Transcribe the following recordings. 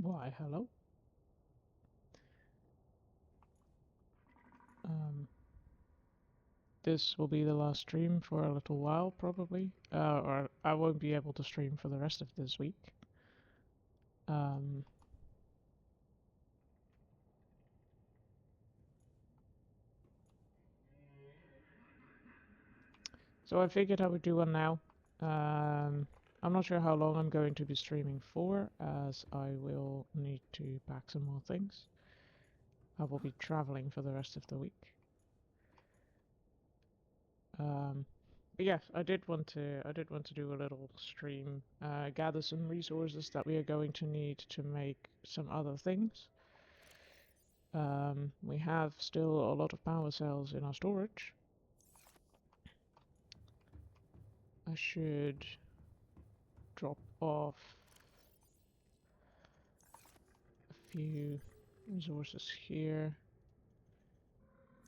Why, hello. This will be the last stream for a little while, probably. Or I won't be able to stream for the rest of this week. So I figured I would do one now. I'm not sure how long I'm going to be streaming for, as I will need to pack some more things. I will be traveling for the rest of the week. But yes, I did want to do a little stream, gather some resources that we are going to need to make some other things. We have still a lot of power cells in our storage. I should drop off a few resources here,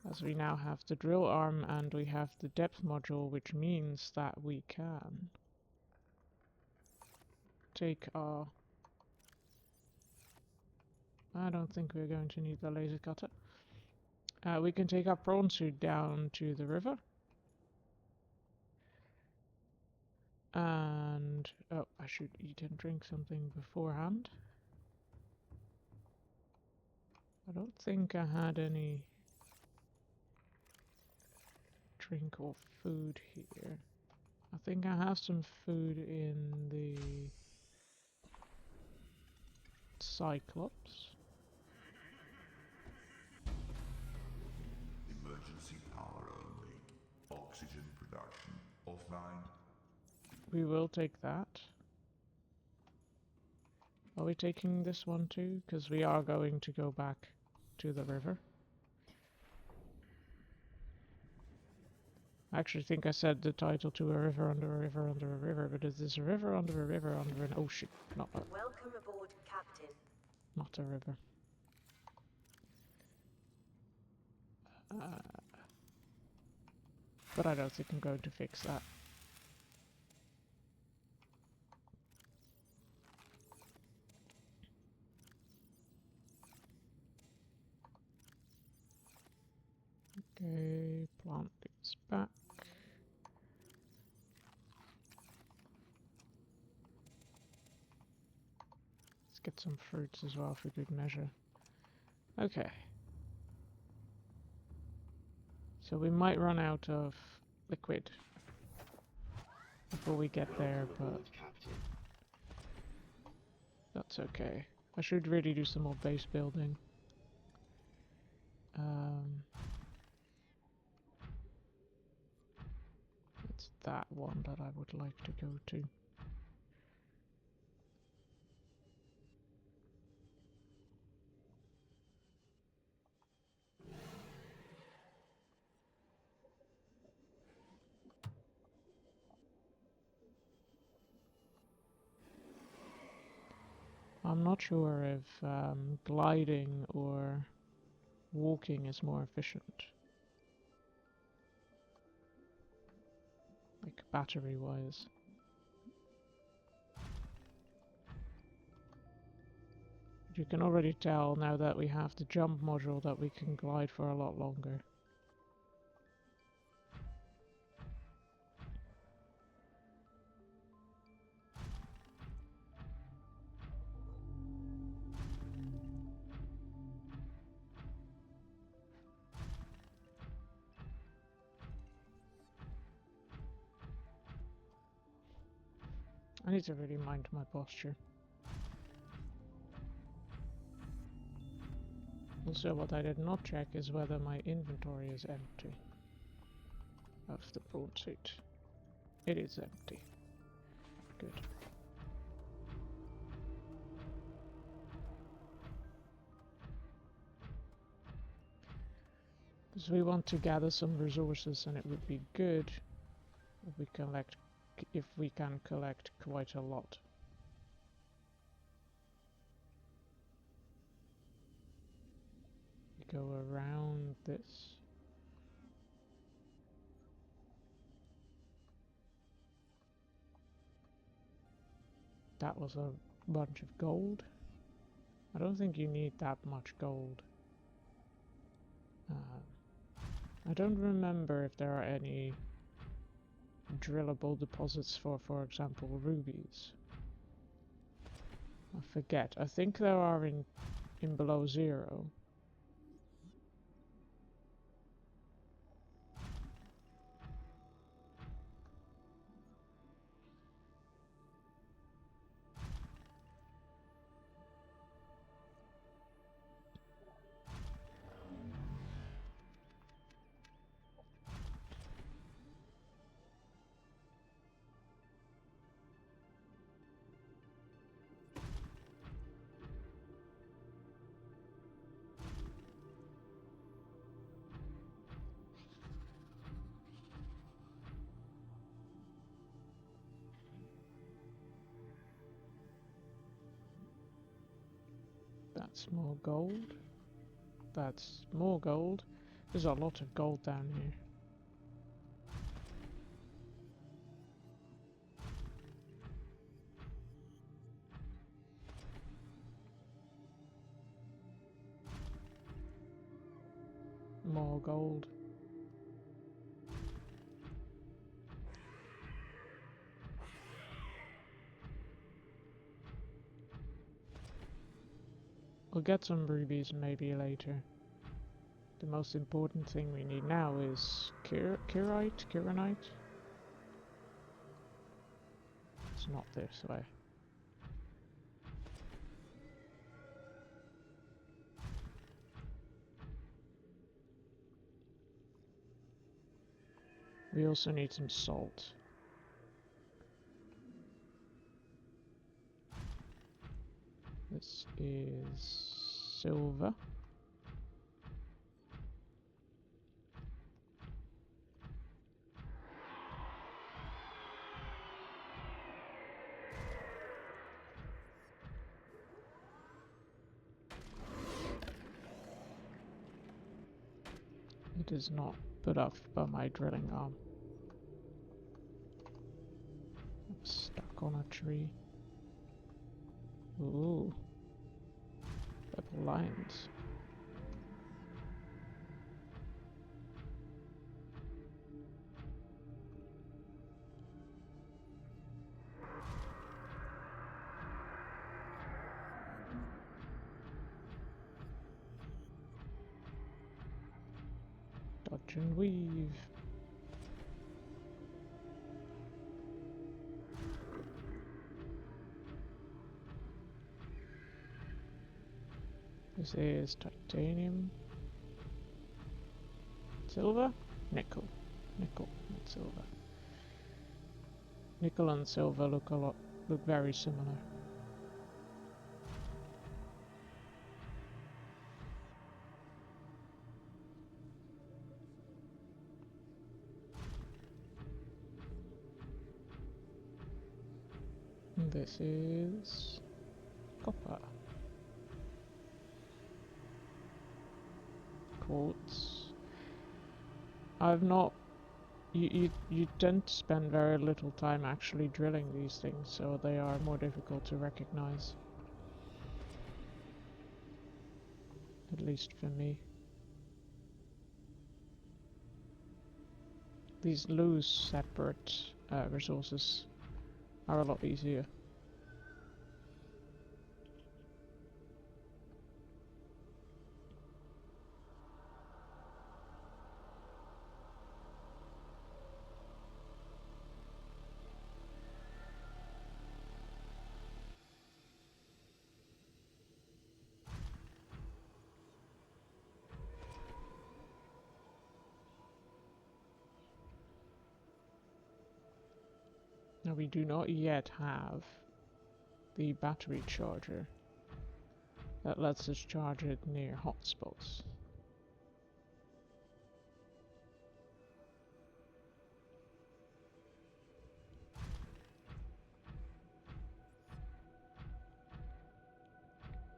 as we now have the drill arm and we have the depth module, which means that we can take our... I don't think we're going to need the laser cutter. We can take our prawn suit down to the river. And... oh, I should eat and drink something beforehand. I don't think I had any drink or food here. I think I have some food in the Cyclops. Emergency power only. Oxygen production offline. We will take that. Are we taking this one too? Because we are going to go back to the river. I actually think I said the title to a river under a river under a river, but it is a river under a river under an ocean, not a... Welcome aboard, Captain. Not a river. But I don't think I'm going to fix that. Okay, plant these back. Let's get some fruits as well for good measure. Okay. So we might run out of liquid before we get there, but that's okay. I should really do some more base building. It's that one that I would like to go to. I'm not sure if gliding or walking is more efficient. Like battery wise. You can already tell now that we have the jump module that we can glide for a lot longer. I need to really mind my posture. Also, what I did not check is whether my inventory is empty of the prawn suit. It is empty. Good. Because we want to gather some resources, and it would be good if we can collect quite a lot. We go around this. That was a bunch of gold. I don't think you need that much gold. I don't remember if there are any drillable deposits for example, rubies. I forget. I think there are in below zero. That's more gold. That's more gold. There's a lot of gold down here. More gold. We'll get some rubies maybe later. The most important thing we need now is Kiranite? It's not this way. We also need some salt. This is silver. It is not put off by my drilling arm. I'm stuck on a tree. Ooh. Purple lines. Dodge and weave. This is titanium. Silver? Nickel. Nickel, not silver. Nickel and silver look very similar. And this is copper. Quartz. I've not. You tend to spend very little time actually drilling these things, so they are more difficult to recognize. At least for me. These loose, separate resources are a lot easier. Now we do not yet have the battery charger that lets us charge it near hotspots.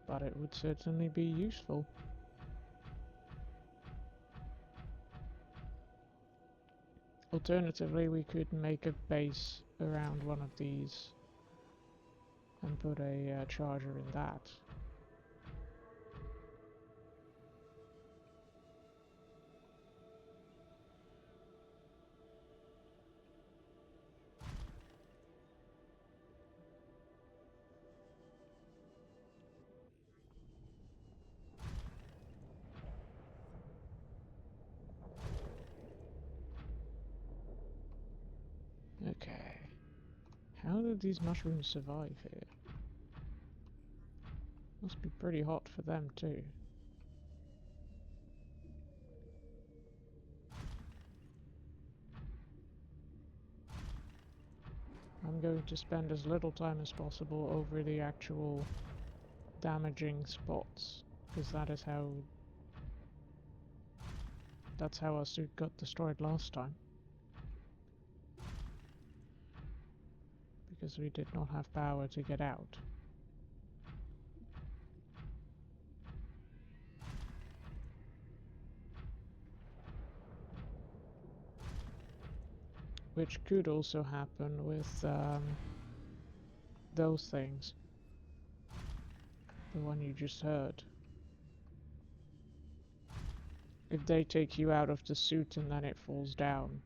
But it would certainly be useful. Alternatively, we could make a base around one of these and put a charger in that. do these mushrooms survive here? Must be pretty hot for them too. I'm going to spend as little time as possible over the actual damaging spots, because that's how our suit got destroyed last time. Because we did not have power to get out. Which could also happen with those things. The one you just heard. If they take you out of the suit and then it falls down.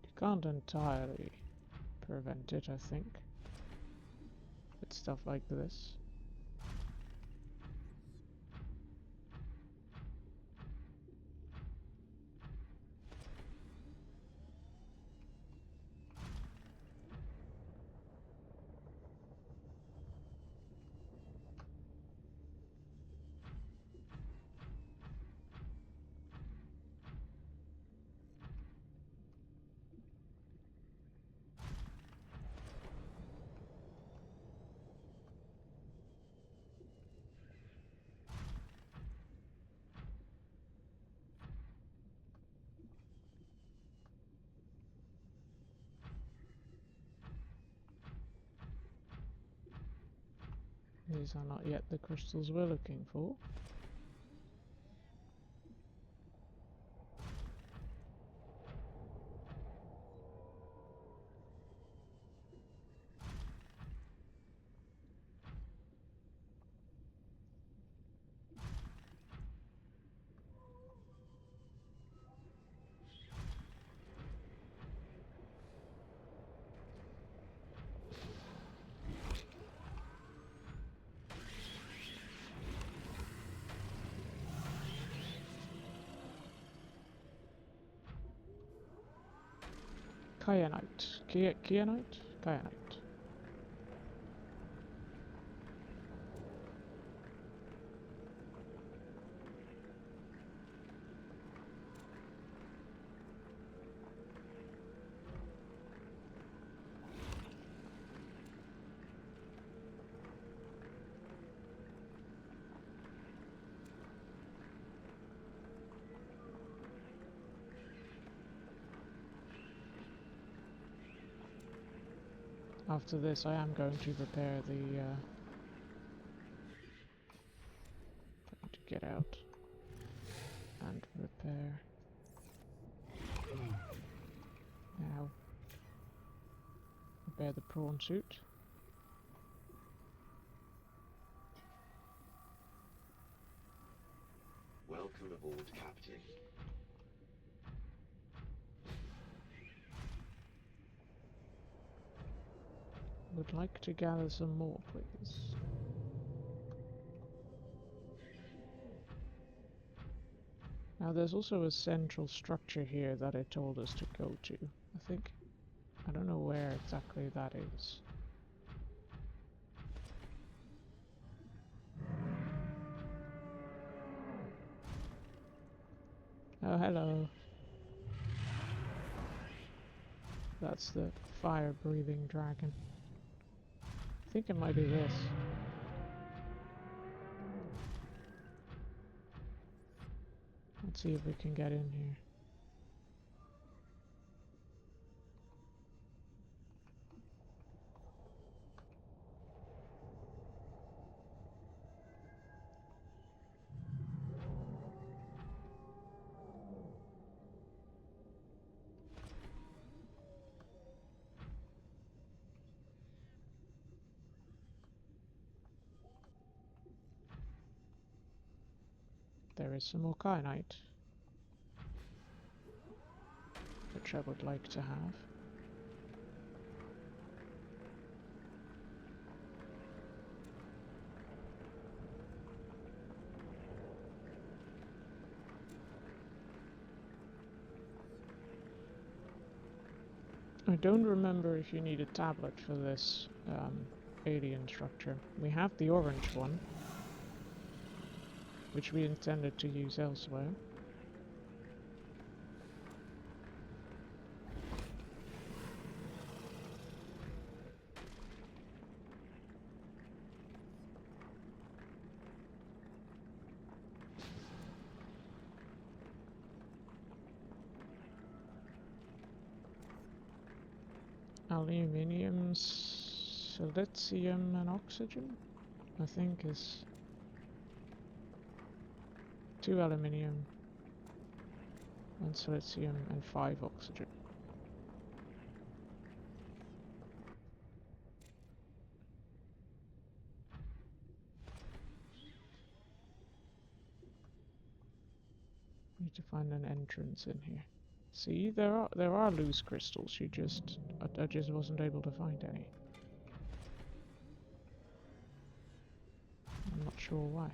You can't entirely prevent it, I think. With stuff like this. These are not yet the crystals we're looking for. Kyanite. Kyanite? Kyanite. After this, I am going to repair the... trying to get out. And repair... Now. Repair the prawn suit. Welcome aboard, Captain. Would like to gather some more, please. Now there's also a central structure here that it told us to go to, I think. I don't know where exactly that is. Oh, hello. That's the fire-breathing dragon. I think it might be this. Let's see if we can get in here. There is some more kyanite, which I would like to have. I don't remember if you need a tablet for this alien structure. We have the orange one, which we intended to use elsewhere. Aluminium, silicium and oxygen, I think is 2 aluminium, 1 silicium and 5 oxygen. Need to find an entrance in here. See, there are loose crystals. I just wasn't able to find any. I'm not sure why.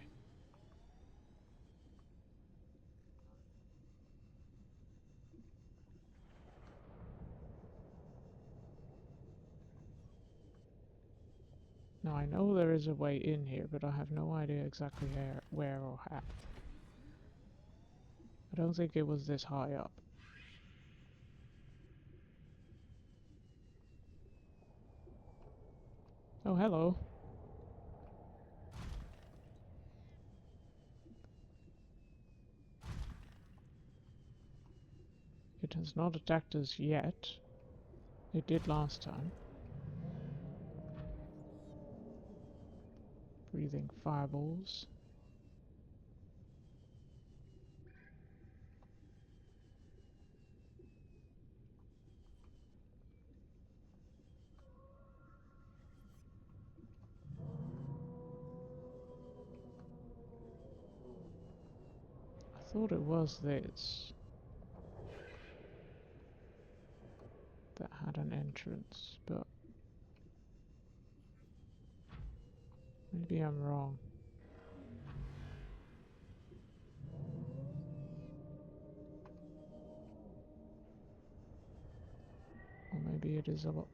Now I know there is a way in here, but I have no idea exactly where or how. I don't think it was this high up. Oh, hello. It has not attacked us yet. It did last time. Breathing fireballs. I thought it was this that had an entrance, but maybe I'm wrong. Or maybe it is a lot.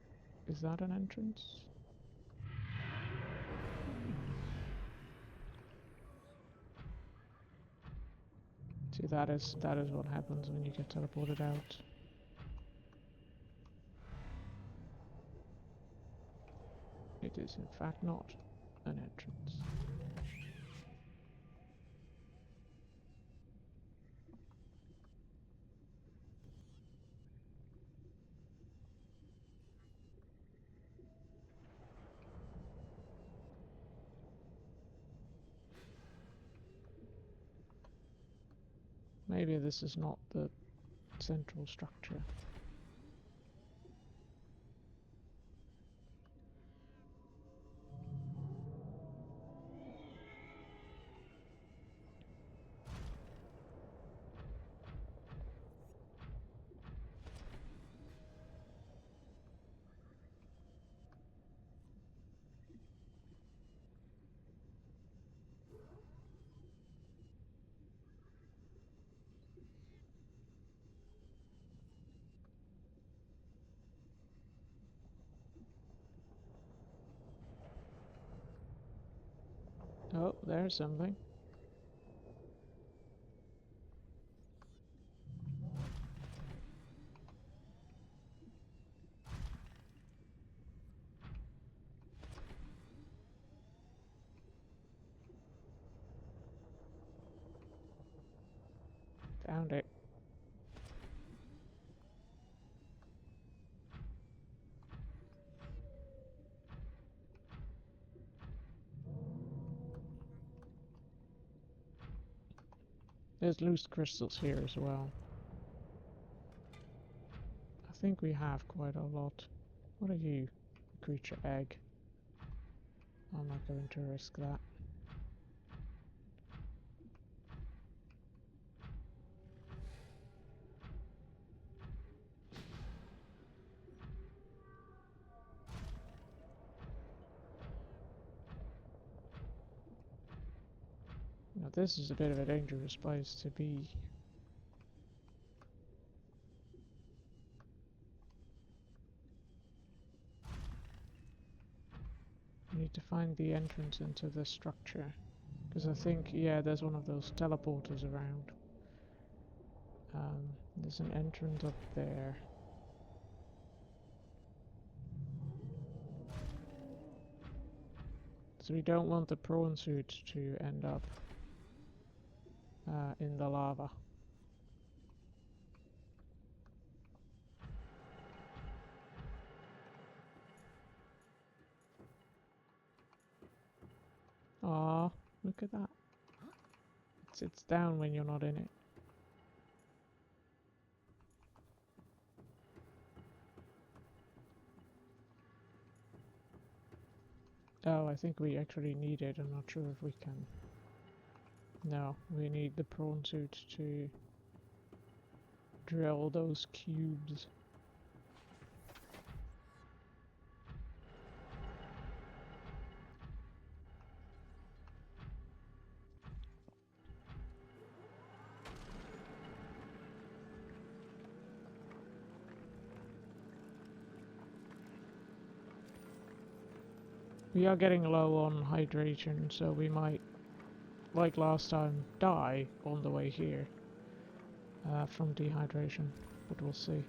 Is that an entrance? See, that is what happens when you get teleported out. It is in fact not an entrance. Maybe this is not the central structure. Oh, there's something. Found it. There's loose crystals here as well. I think we have quite a lot. What are you? Creature egg. I'm not going to risk that. Now this is a bit of a dangerous place to be. We need to find the entrance into the structure. Because I think, yeah, there's one of those teleporters around. There's an entrance up there. So we don't want the prawn suit to end up in the lava. Ah, look at that. It sits down when you're not in it. Oh, I think we actually need it. I'm not sure if we can. No, we need the prawn suit to drill those cubes. We are getting low on hydration, so we might, like last time, die on the way here from dehydration, but we'll see.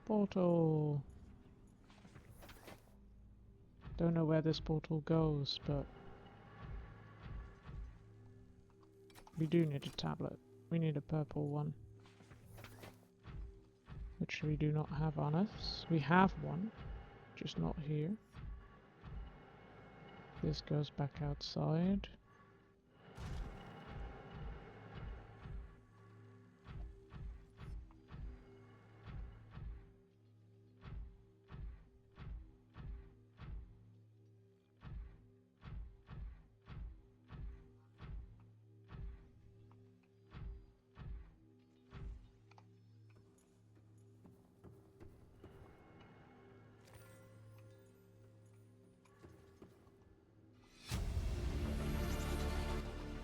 Portal! Don't know where this portal goes, but we do need a tablet. We need a purple one, which we do not have on us. We have one, just not here. This goes back outside.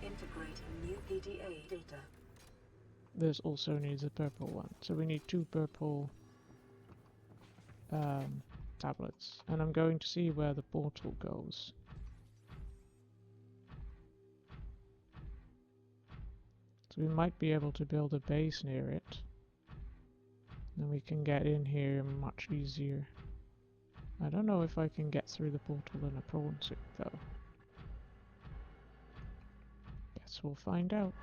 Integrating new PDA data. This also needs a purple one, so we need 2 purple tablets. And I'm going to see where the portal goes. So we might be able to build a base near it. Then we can get in here much easier. I don't know if I can get through the portal in a prawn suit though. Guess we'll find out.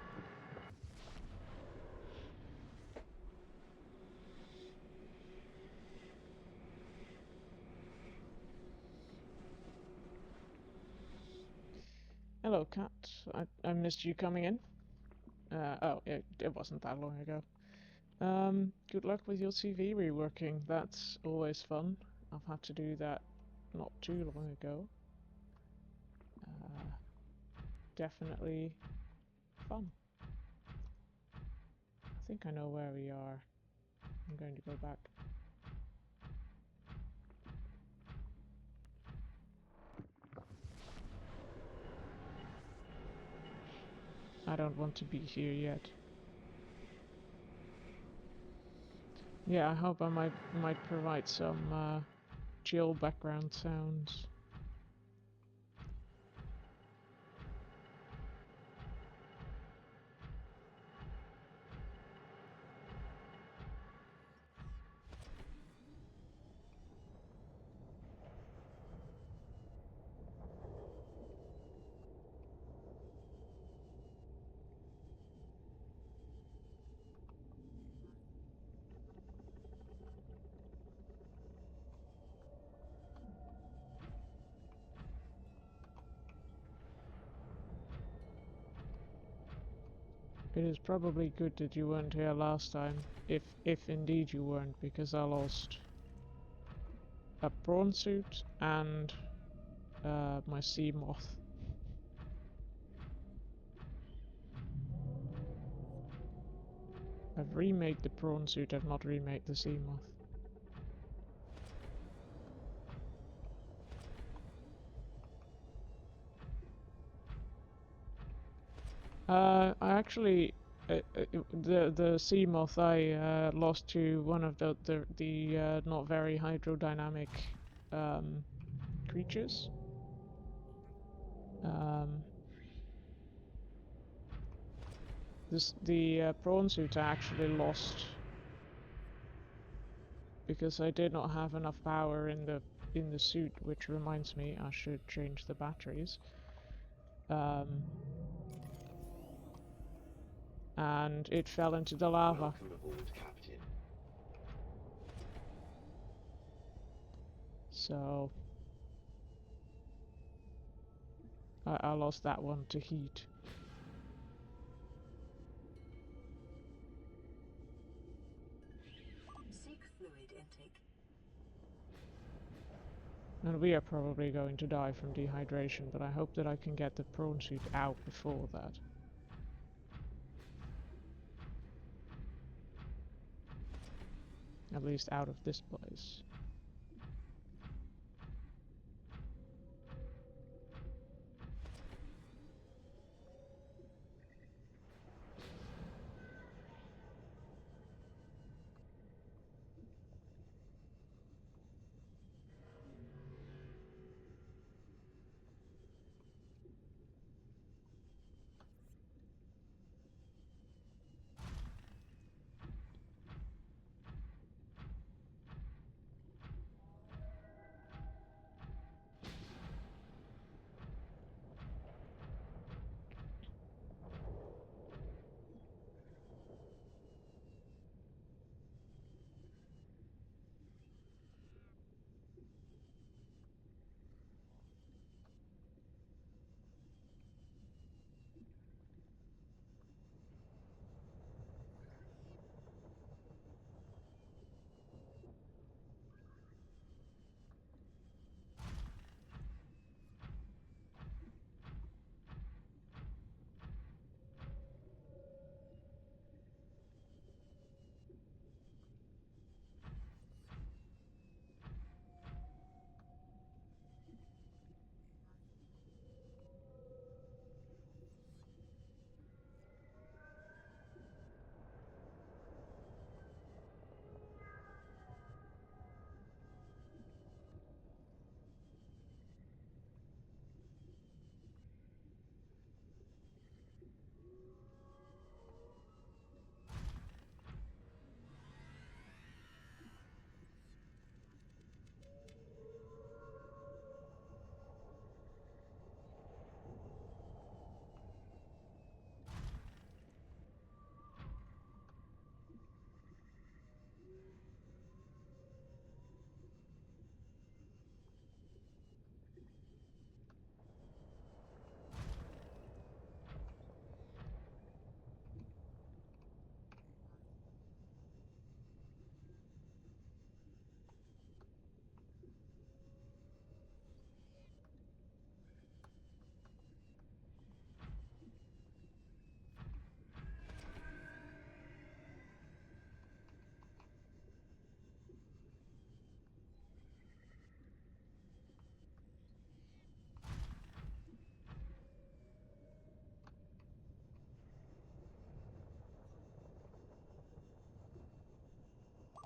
Hello, Cat. I missed you coming in. Oh, it wasn't that long ago. Good luck with your CV reworking. That's always fun. I've had to do that not too long ago. Definitely fun. I think I know where we are. I'm going to go back. I don't want to be here yet. Yeah, I hope I might provide some chill background sounds. It is probably good that you weren't here last time, if indeed you weren't, because I lost a prawn suit and my sea moth. I've remade the prawn suit, I've not remade the sea moth. I actually, the sea moth I lost to one of the not very hydrodynamic um, creatures. Um, the prawn suit I actually lost because I did not have enough power in the suit, which reminds me I should change the batteries. And it fell into the lava. Welcome aboard, Captain. So I lost that one to heat. Seek fluid intake. And we are probably going to die from dehydration, but I hope that I can get the prawn suit out before that. At least out of this place.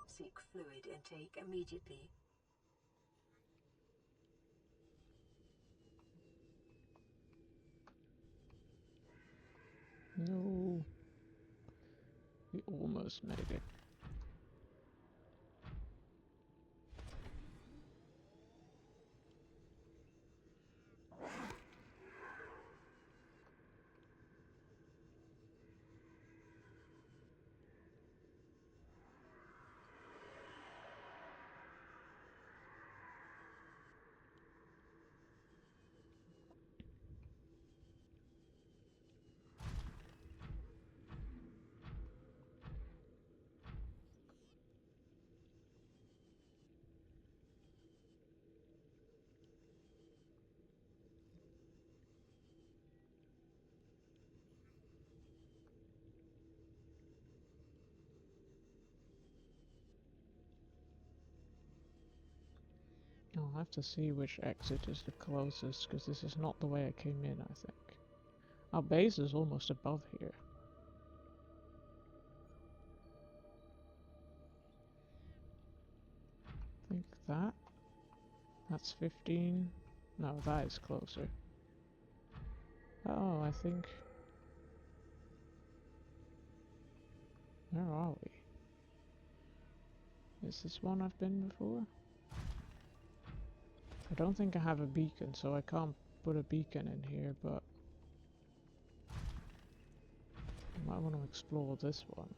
Seek fluid intake immediately. No. We almost made it. I'll have to see which exit is the closest, because this is not the way I came in, I think. Our base is almost above here. I think that's 15. No, that is closer. Oh, I think... Where are we? Is this one I've been before? I don't think I have a beacon, so I can't put a beacon in here, but... I might want to explore this one.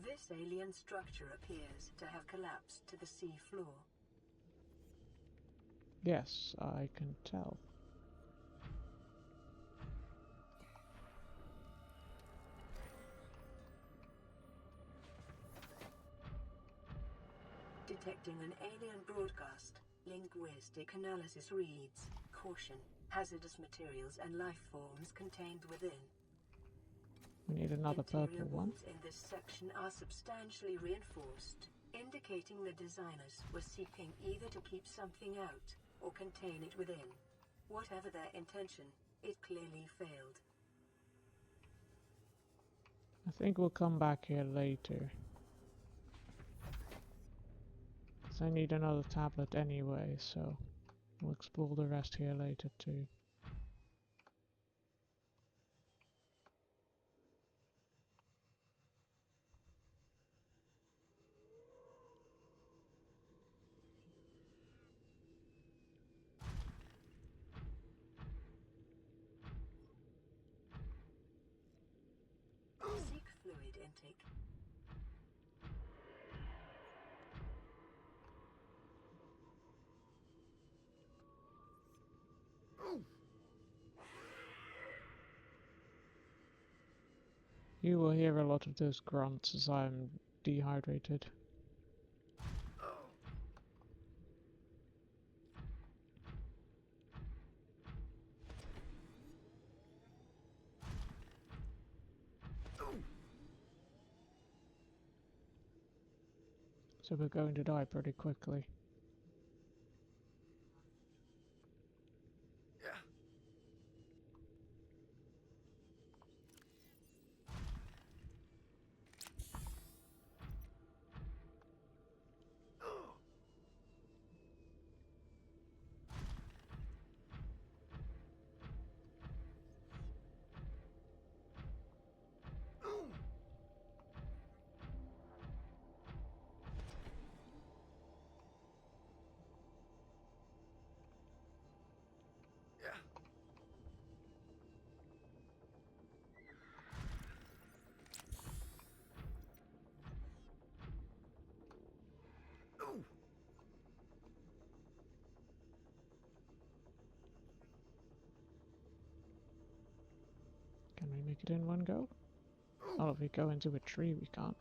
This alien structure appears to have collapsed to the sea floor. Yes, I can tell. Detecting an alien broadcast. Linguistic analysis reads, "Caution, hazardous materials and life forms contained within." We need another Interior purple one. walls in this section are substantially reinforced, indicating the designers were seeking either to keep something out or contain it within. Whatever their intention, it clearly failed. I think we'll come back here later. 'Cause I need another tablet anyway, so we'll explore the rest here later too. Seek fluid intake. You will hear a lot of those grunts as I'm dehydrated. So we're going to die pretty quickly. Can we make it in one go? Oh, if we go into a tree, we can't.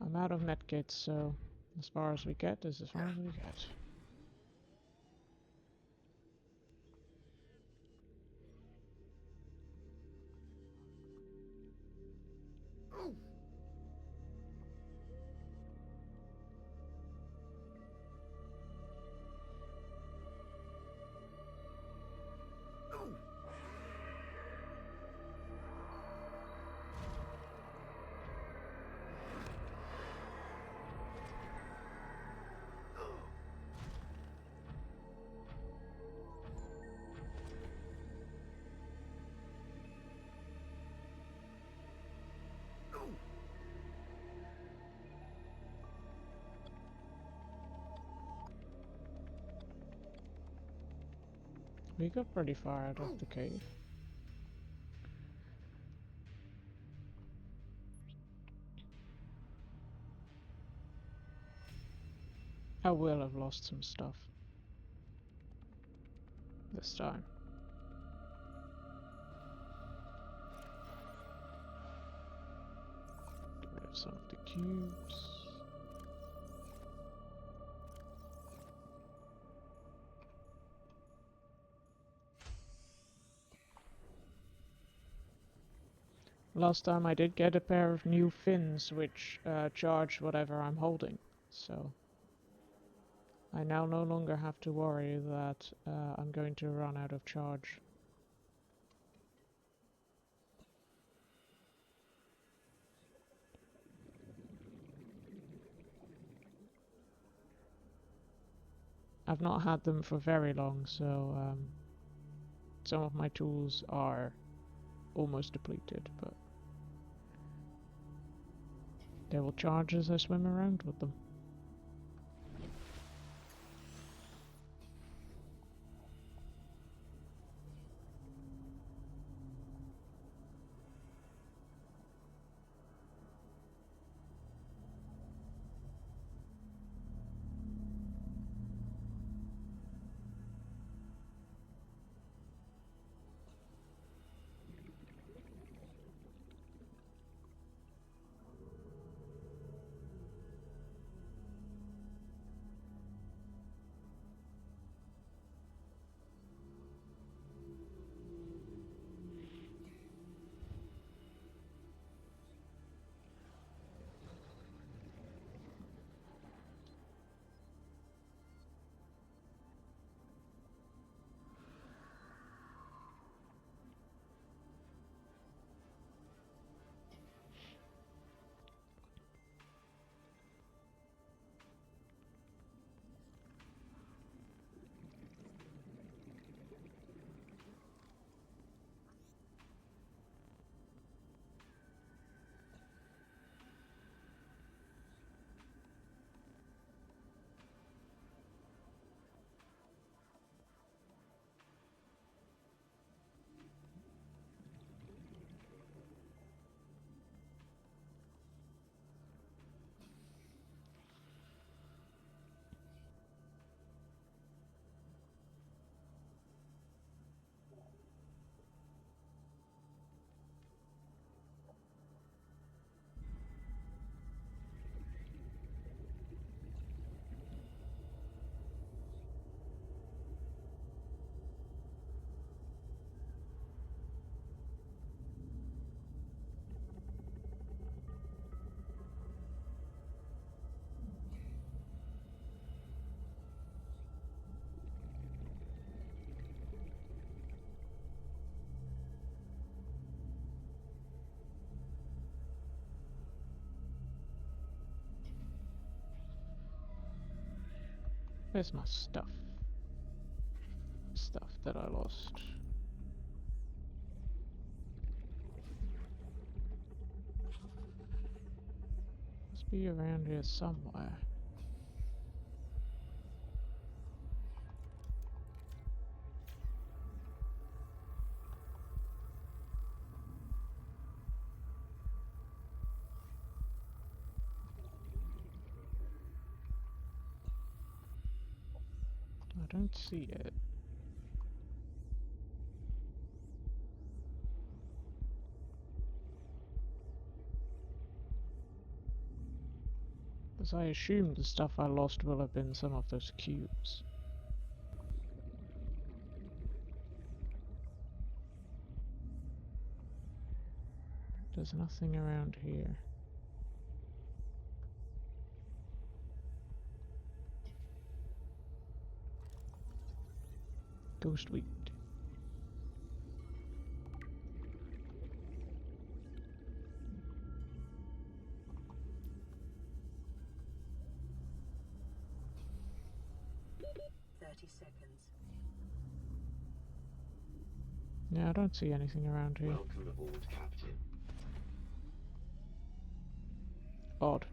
I'm out of medkits, so as far as we get is as far as we get. We got pretty far out of the cave. I will have lost some stuff. this time. Get rid of some of the cubes. Last time I did get a pair of new fins which charge whatever I'm holding, so I now no longer have to worry that I'm going to run out of charge. I've not had them for very long, so some of my tools are almost depleted, but they will charge as I swim around with them. Where's my stuff? Stuff that I lost. Must be around here somewhere. I don't see it. Because I assume the stuff I lost will have been some of those cubes. There's nothing around here. Ghost weed. Yeah, I don't see anything around here. Welcome aboard, Captain. Odd.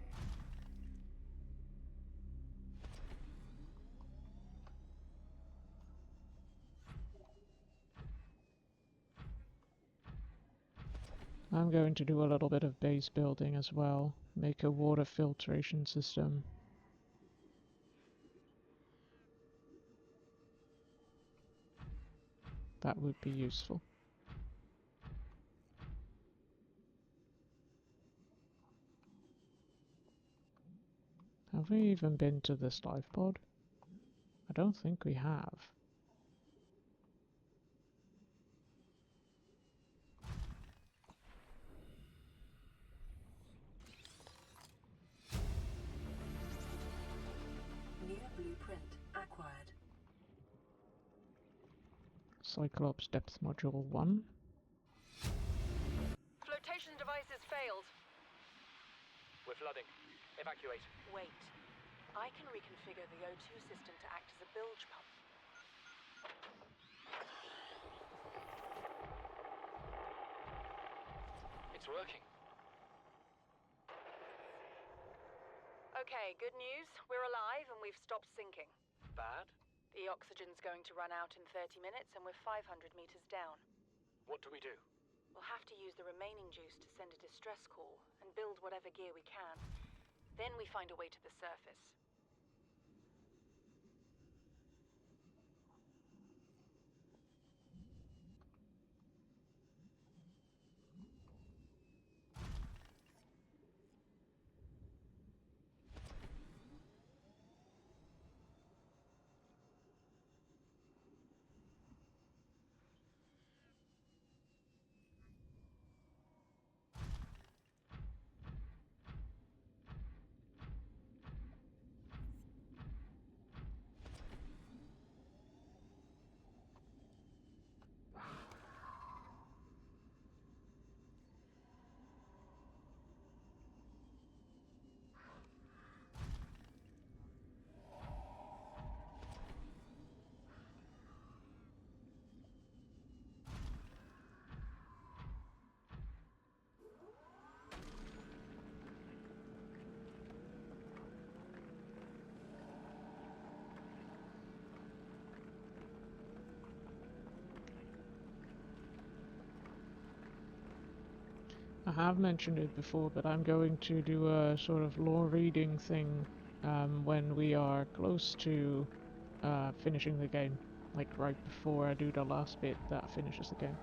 I'm going to do a little bit of base building as well. Make a water filtration system. That would be useful. Have we even been to this dive pod? I don't think we have. New blueprint acquired. Cyclops depth module 1. Flotation devices failed. We're flooding. Evacuate. Wait. I can reconfigure the O2 system to act as a bilge pump. It's working. Okay, good news. We're alive and we've stopped sinking. Bad? The oxygen's going to run out in 30 minutes and we're 500 meters down. What do we do? We'll have to use the remaining juice to send a distress call and build whatever gear we can. Then we find a way to the surface. I have mentioned it before, but I'm going to do a sort of lore reading thing when we are close to finishing the game. Like right before I do the last bit that finishes the game.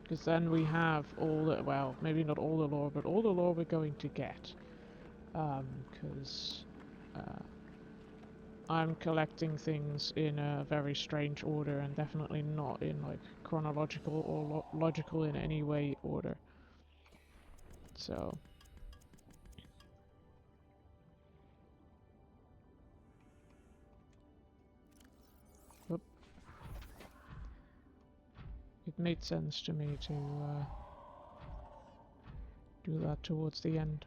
Because then we have all the, well, maybe not all the lore, but all the lore we're going to get. Because I'm collecting things in a very strange order and definitely not in like chronological or logical in any way order. So oop. It made sense to me to do that towards the end.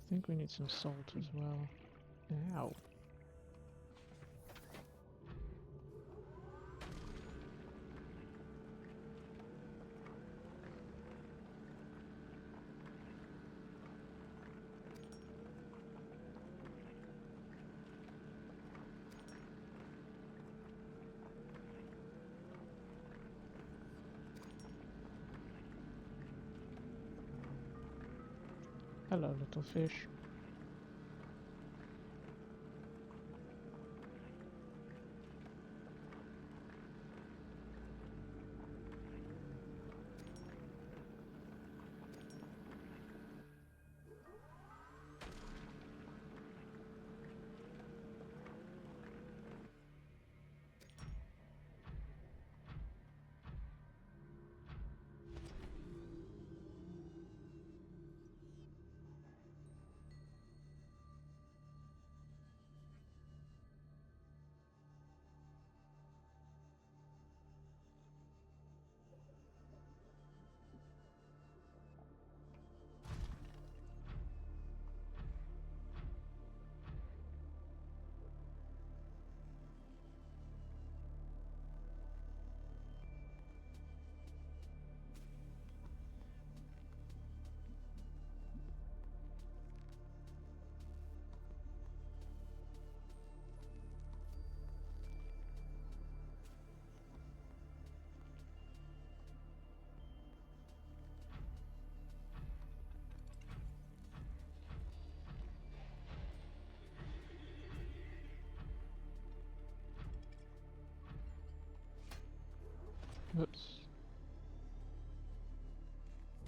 I think we need some salt as well. Ow. Hello, little fish. Oops.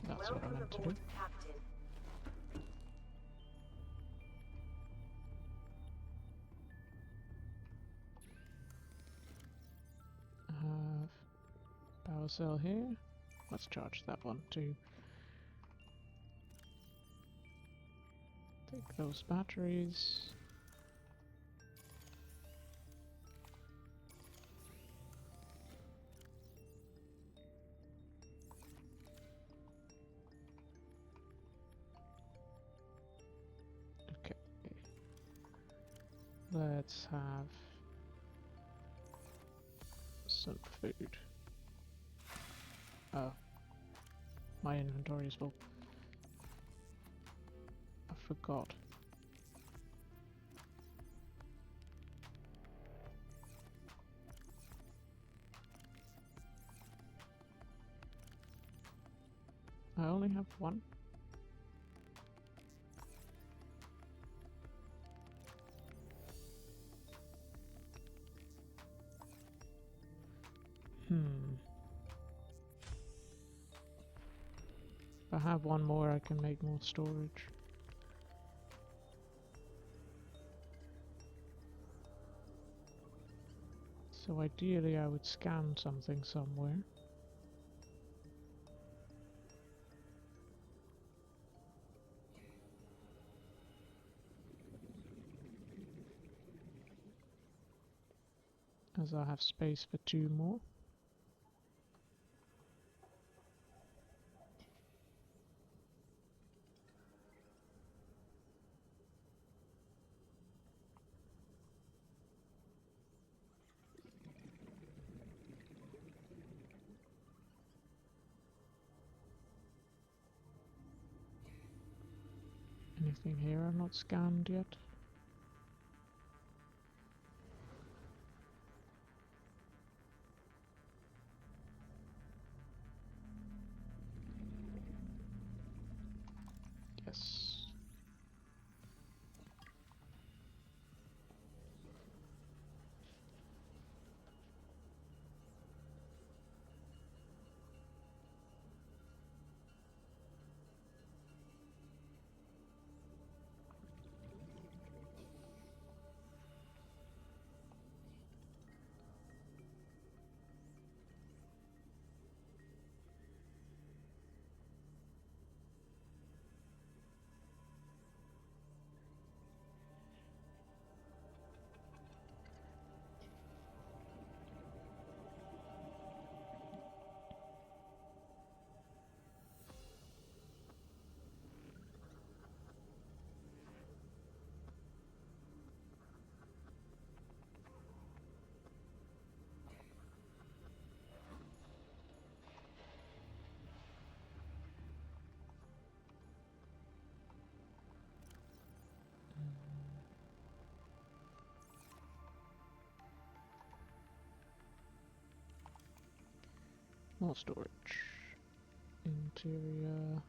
That's what I meant to do. Captain. I have power cell here. Let's charge that one too. Take those batteries. Okay. Let's have some food. Oh. My inventory is full. I forgot. I only have one. If I have one more, I can make more storage. So ideally I would scan something somewhere. As I have space for two more. Anything here I've not scanned yet? Yes. More storage. Interior.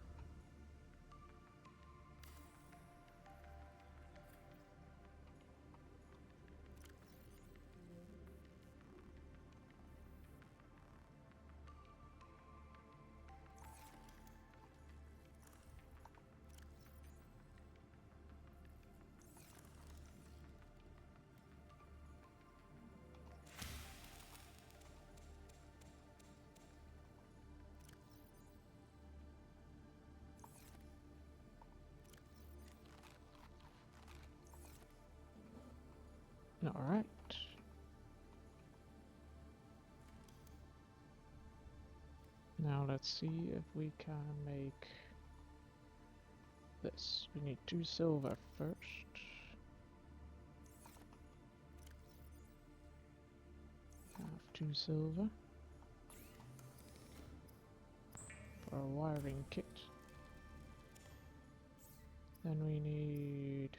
Alright. Now let's see if we can make this. We need 2 silver first. Have 2 silver for a wiring kit. Then we need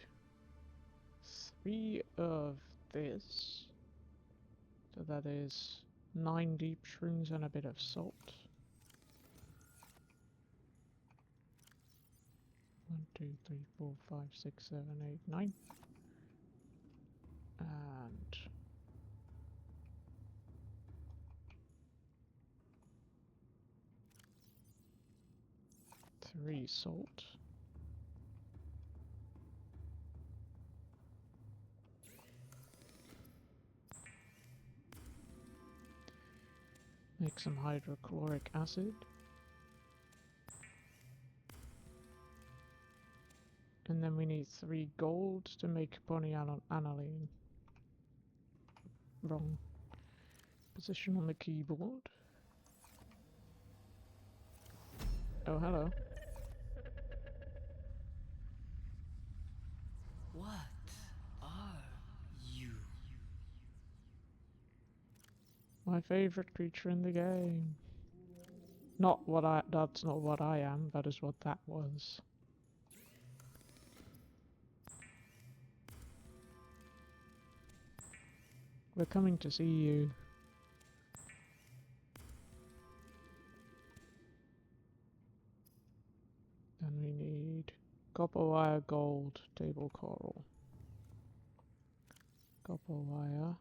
3 of this. So that is 9 deep shrooms and a bit of salt. 1, 2, 3, 4, 5, 6, 7, 8, 9. And 3 salt. Make some hydrochloric acid. And then we need 3 gold to make polyaniline. Wrong position on the keyboard. Oh, hello. What are you? My favorite creature in the game. That's not what I am, that is what that was. We're coming to see you. Then we need copper wire, gold, table coral. Copper wire.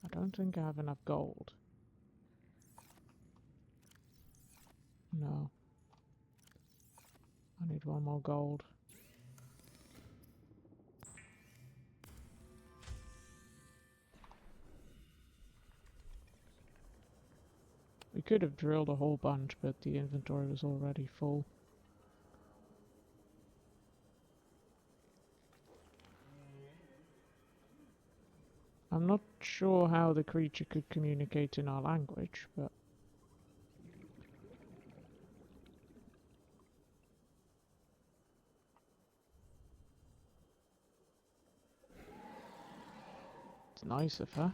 I don't think I have enough gold. No. I need 1 more gold. We could have drilled a whole bunch, but the inventory was already full. I'm not sure how the creature could communicate in our language, but... it's nice of her.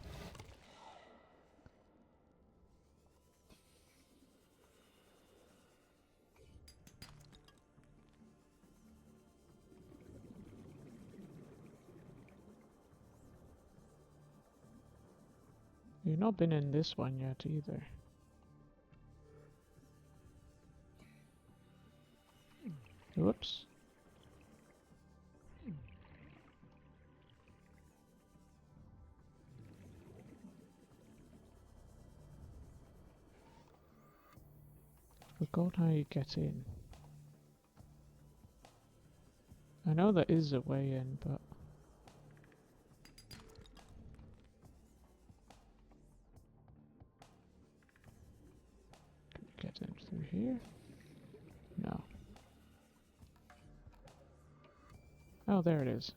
You've not been in this one yet either. Whoops. Forgot how you get in. I know there is a way in, but... can we get in through here? No. Oh, there it is.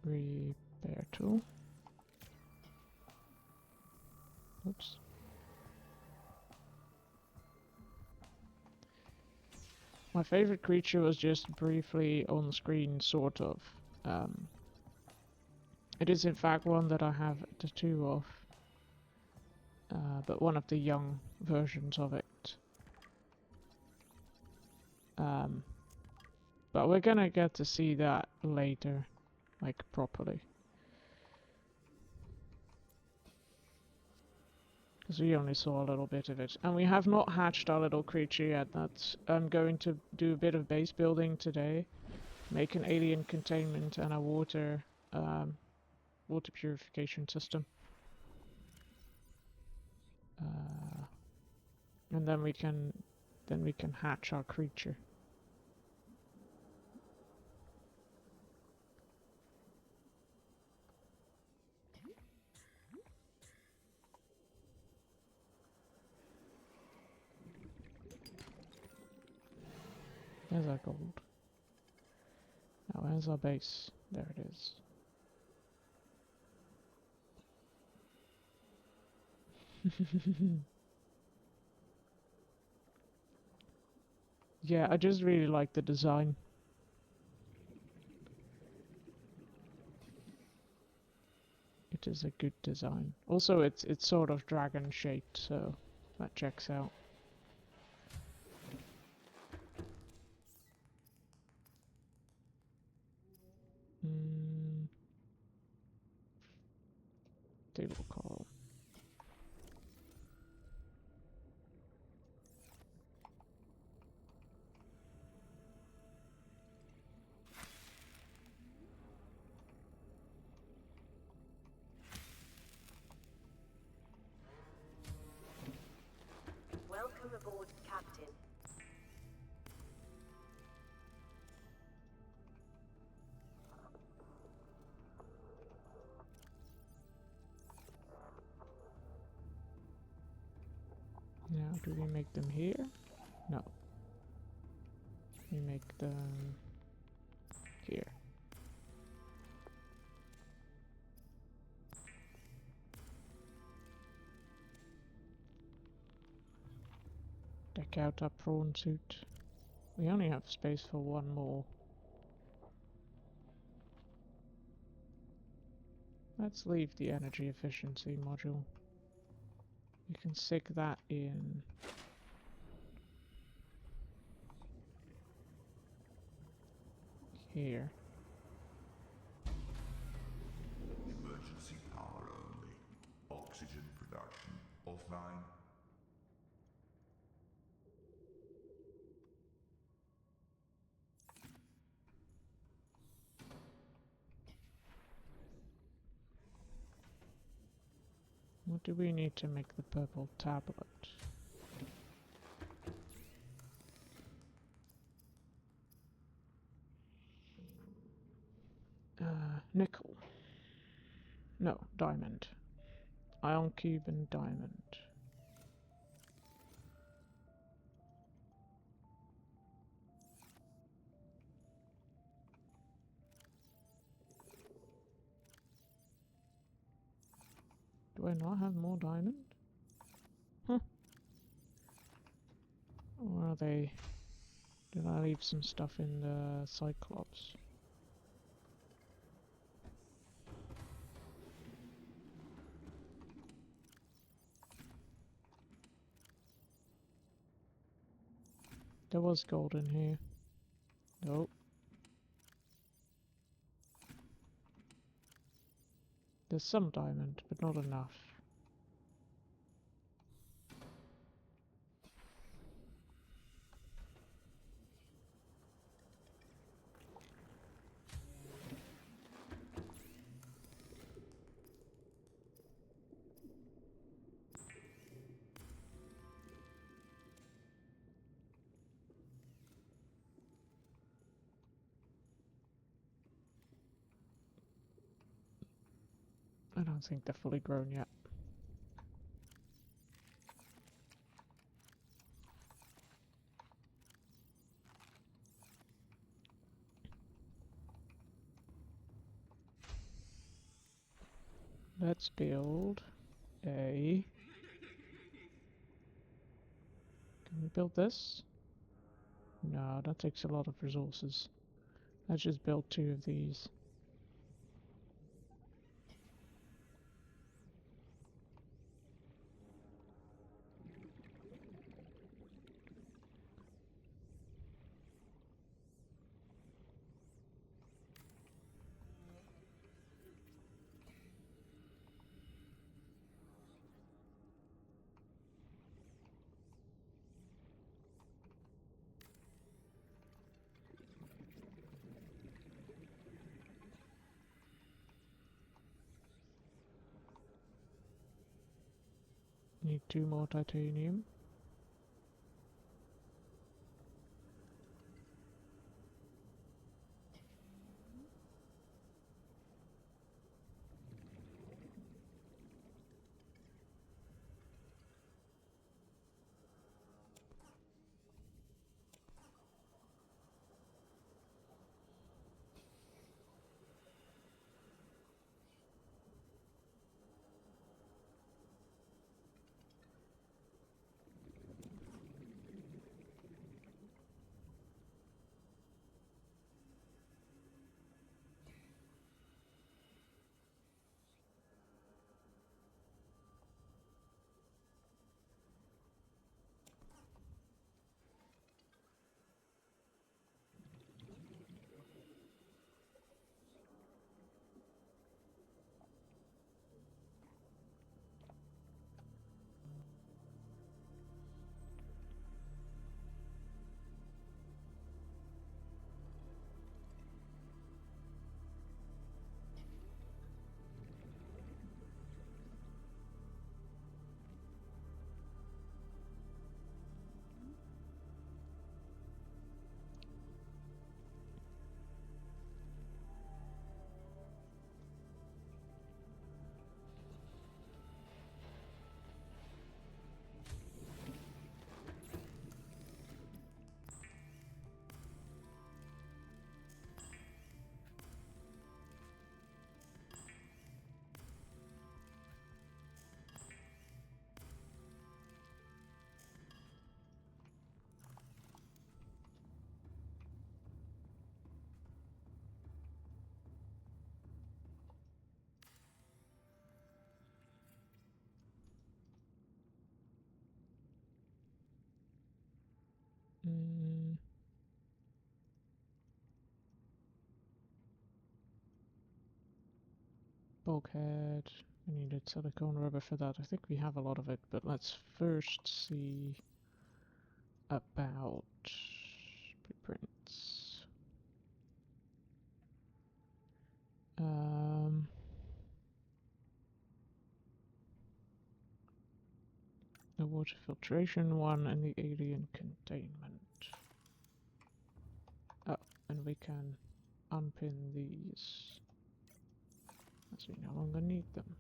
Repair tool. Oops. My favorite creature was just briefly on screen, sort of. It is in fact one that I have a tattoo of, but one of the young versions of it. But we're gonna get to see that later, like properly. Because we only saw a little bit of it. And we have not hatched our little creature yet. I'm going to do a bit of base building today. Make an alien containment and a water purification system. And then we can hatch our creature. There's our gold. Now where's our base? There it is. Yeah, I just really like the design. It is a good design. Also, it's sort of dragon shaped, so that checks out. Table coral. Welcome aboard, Captain. Now, do we make them here? No. We make them here. Deck out our prawn suit. We only have space for one more. Let's leave the energy efficiency module. You can stick that in here. Emergency power only. Oxygen production offline. What do we need to make the purple tablet? Nickel. No, diamond. Ion cube and diamond. Do I not have more diamond? Huh. Or are they... Did I leave some stuff in the Cyclops? There was gold in here. Nope. There's some diamond, but not enough. I don't think they're fully grown yet. Let's build a... Can we build this? No, that takes a lot of resources. Let's just build 2 of these. Need 2 more titanium. bulkhead. We needed silicone rubber for that. I think we have a lot of it, but let's first see about blueprints. The water filtration one and the alien containment. Oh, and we can unpin these as we no longer need them.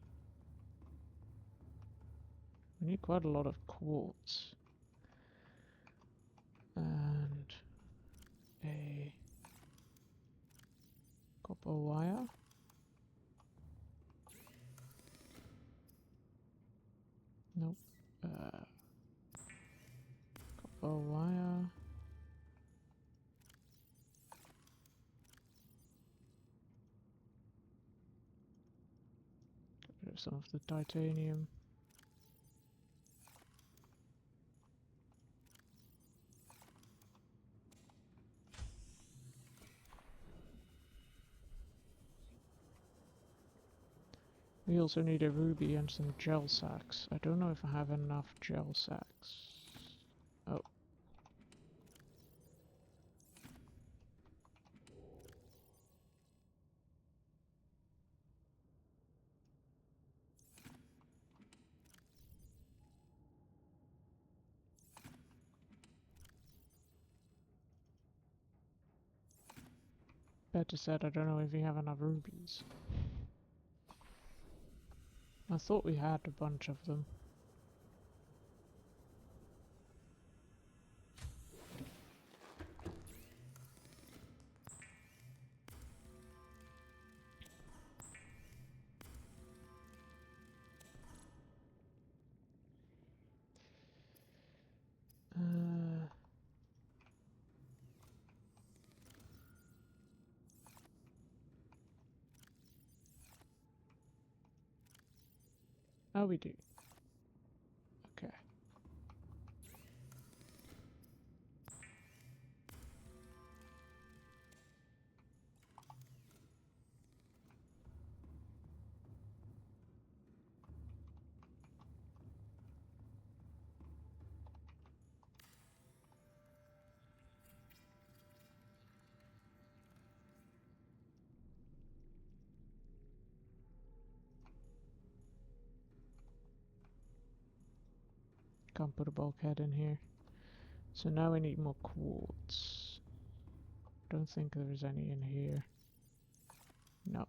We need quite a lot of quartz. And a copper wire. Nope. Copper wire. Get rid of some of the titanium. We also need a ruby and some gel sacks. I don't know if I have enough gel sacks. Oh. Better said, I don't know if we have enough rubies. I thought we had a bunch of them. Oh, we do. Okay. Can't put a bulkhead in here. So now we need more quartz. Don't think there's any in here. No.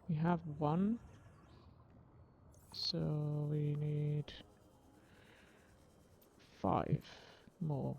We have one. So we need 5 more.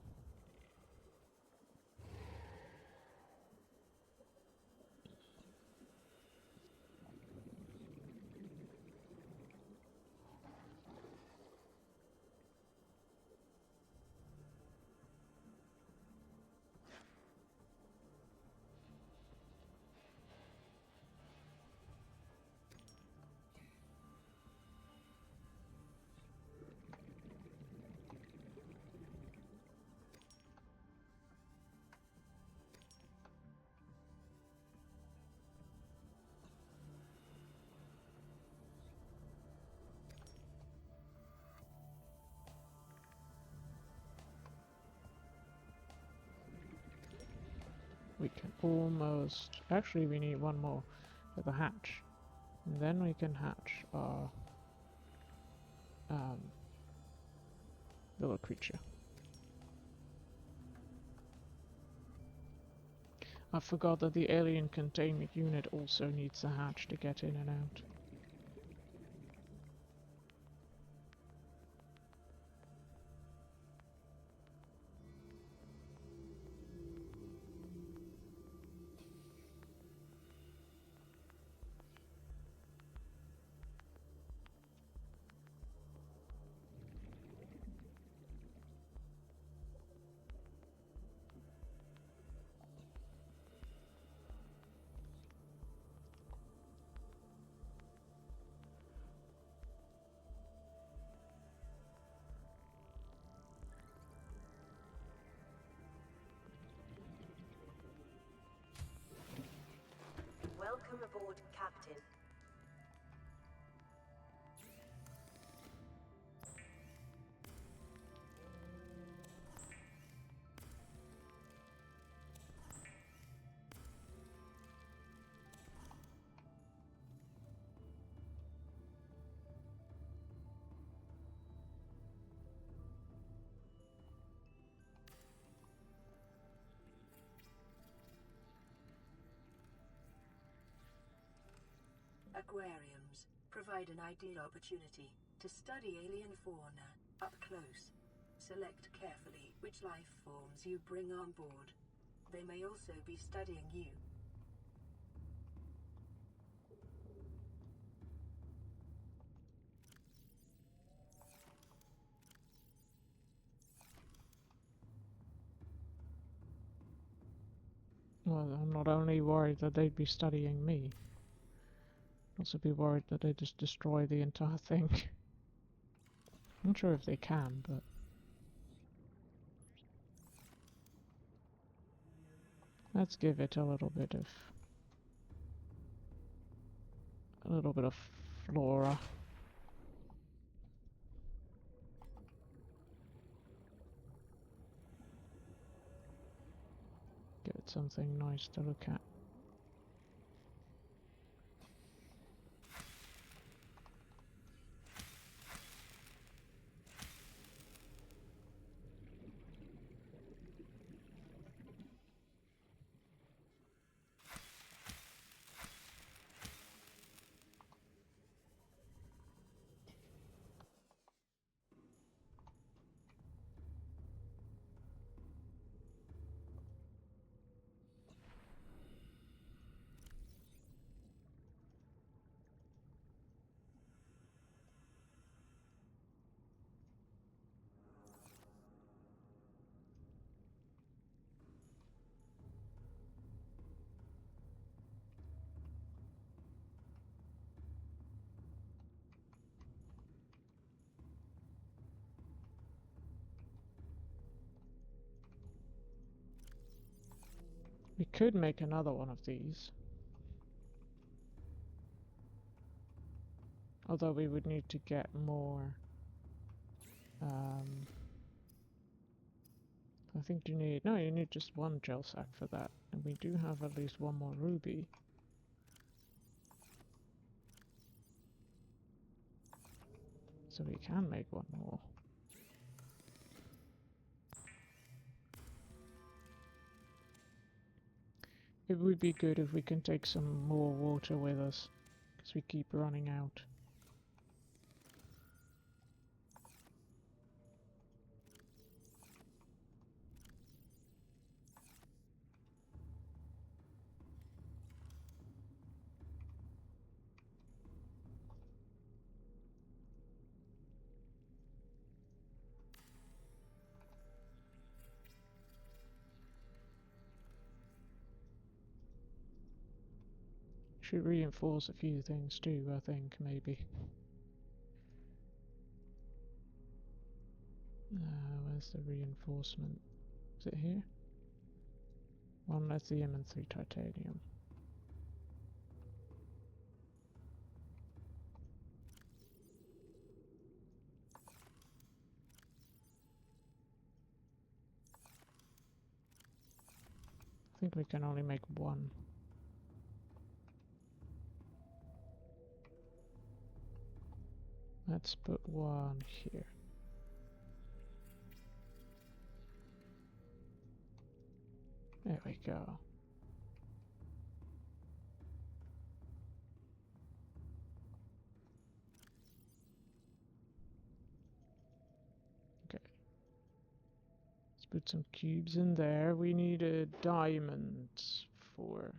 We can almost... Actually, we need one more for the hatch. And then we can hatch our little creature. I forgot that the alien containment unit also needs a hatch to get in and out. Welcome aboard, Captain. Aquariums provide an ideal opportunity to study alien fauna up close. Select carefully which life forms you bring on board. They may also be studying you. Well, I'm not only worried that they'd be studying me, I'd also be worried that they just destroy the entire thing. I'm not sure if they can, but let's give it a little bit of flora. Give it something nice to look at. We could make another one of these. Although we would need to get more. I think you need just one gel sack for that. And we do have at least one more ruby. So we can make one more. It would be good if we can take some more water with us, because we keep running out. Should reinforce a few things too, I think, maybe. Where's the reinforcement? Is it here? 1 lithium and 3 titanium. I think we can only make one. Let's put one here. There we go. Okay. Let's put some cubes in there. We need a diamond for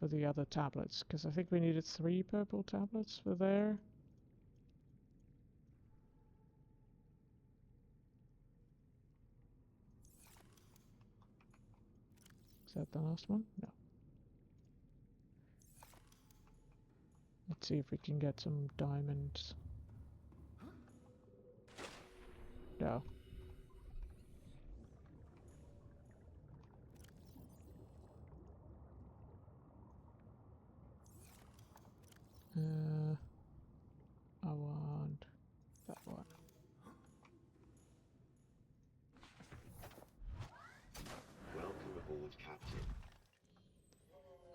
the other tablets, because I think we needed 3 purple tablets for there. Is that the last one? No. Let's see if we can get some diamonds. No.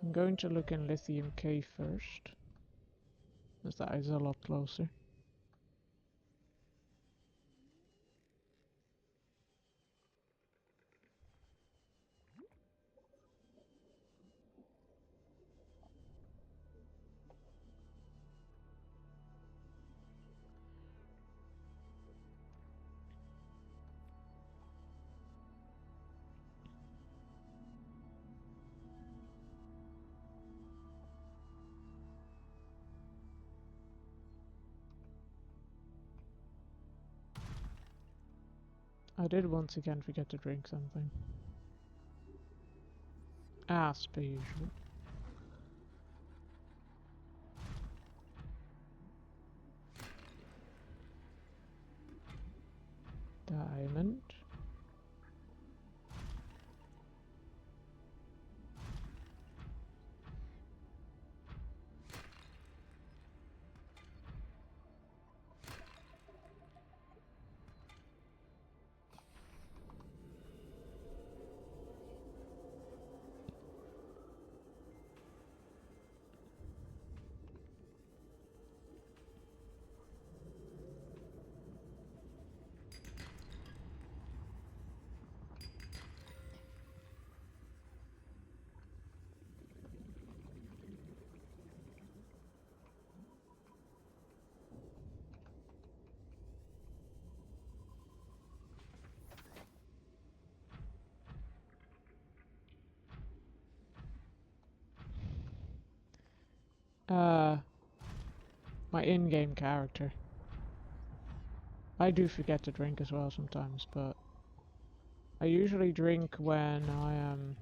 I'm going to look in Lithium Cave first, as that is a lot closer. I did once again forget to drink something. As per usual. Diamond. My in-game character. I do forget to drink as well sometimes, but I usually drink when I am,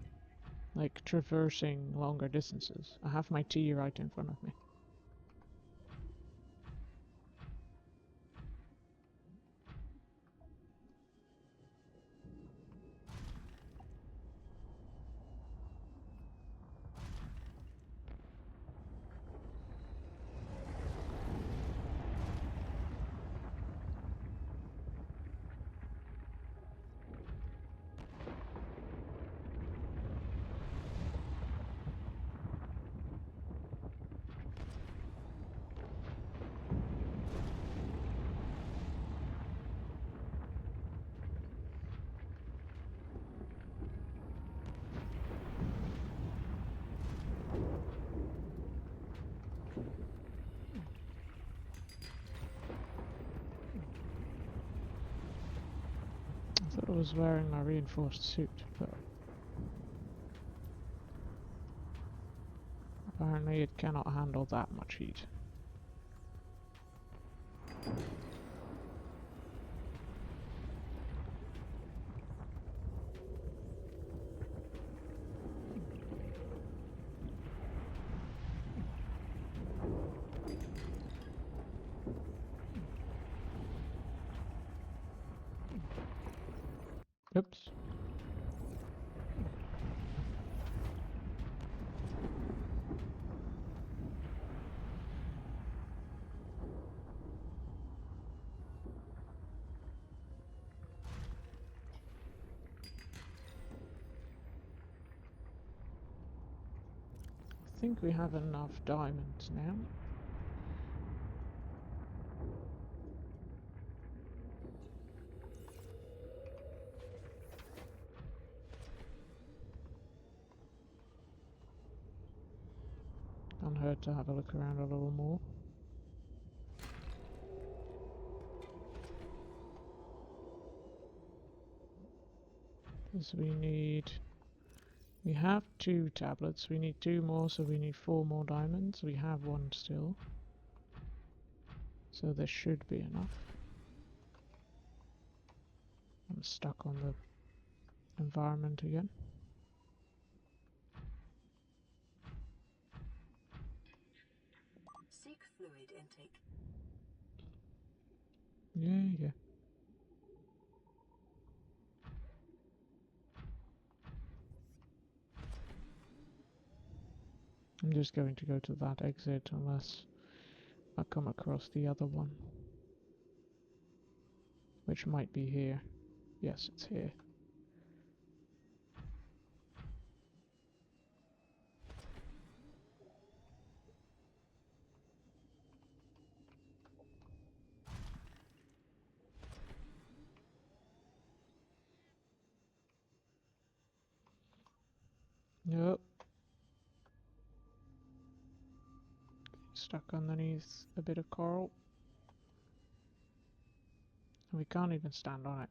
like, traversing longer distances. I have my tea right in front of me. I thought I was wearing my reinforced suit, but apparently it cannot handle that much heat. Oops. I think we have enough diamonds now. Can't hurt to have a look around a little more. Because we have 2 tablets, we need 2 more, so we need 4 more diamonds. We have 1 still. So there should be enough. I'm stuck on the environment again. Seek fluid intake. Yeah. I'm just going to go to that exit unless I come across the other one. Which might be here. Yes, it's here. Nope. Stuck underneath a bit of coral. And we can't even stand on it.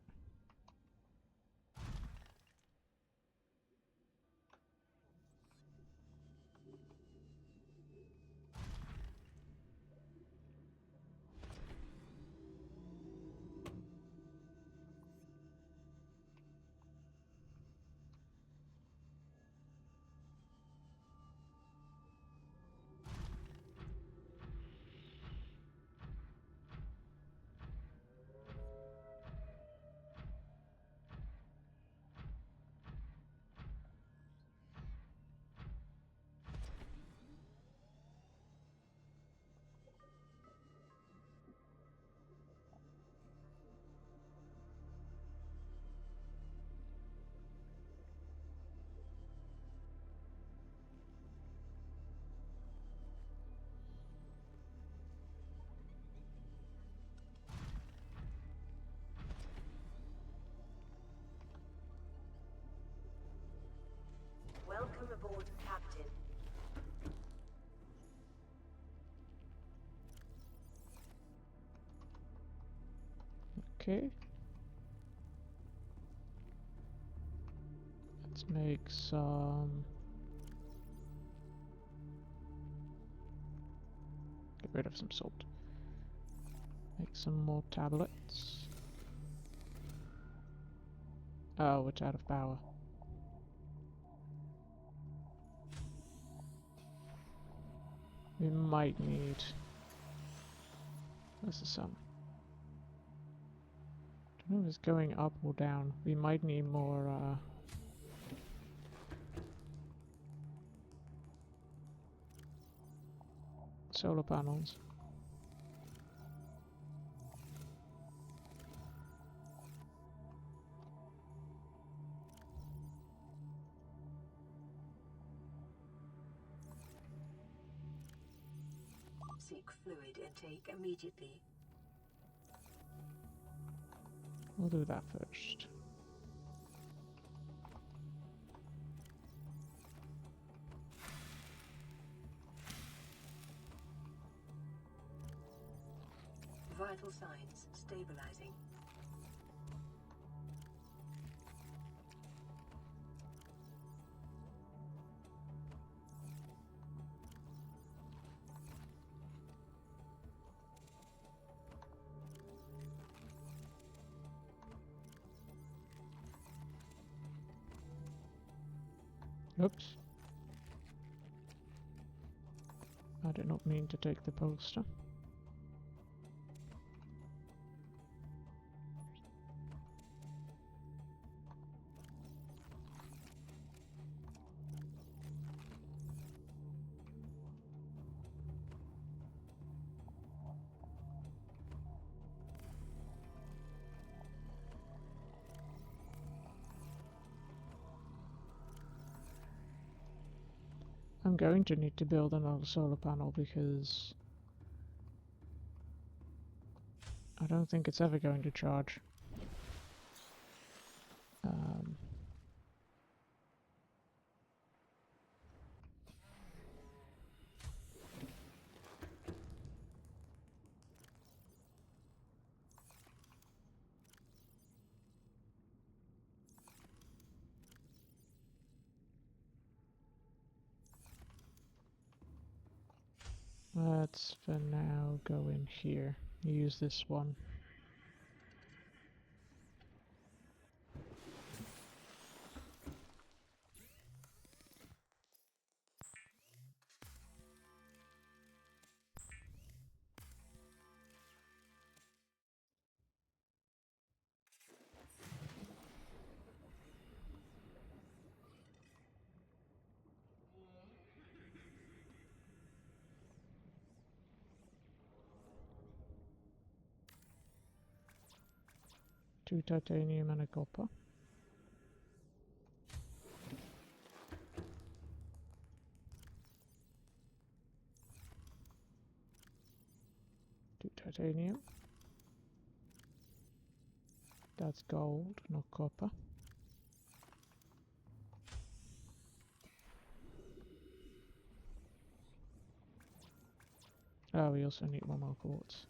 Welcome aboard, Captain. Okay. Let's make some... Get rid of some salt. Make some more tablets. Oh, it's out of power. We might need... This is some... I don't know if it's going up or down. We might need more, solar panels. Seek fluid intake immediately. We'll do that first. Vital signs stabilizing. Oops. I did not mean to take the poster. I'm going to need to build another solar panel because I don't think it's ever going to charge. Let's for now go in here. Use this one. Two titanium and a copper. Two titanium. That's gold, not copper. Oh, we also need one more quartz.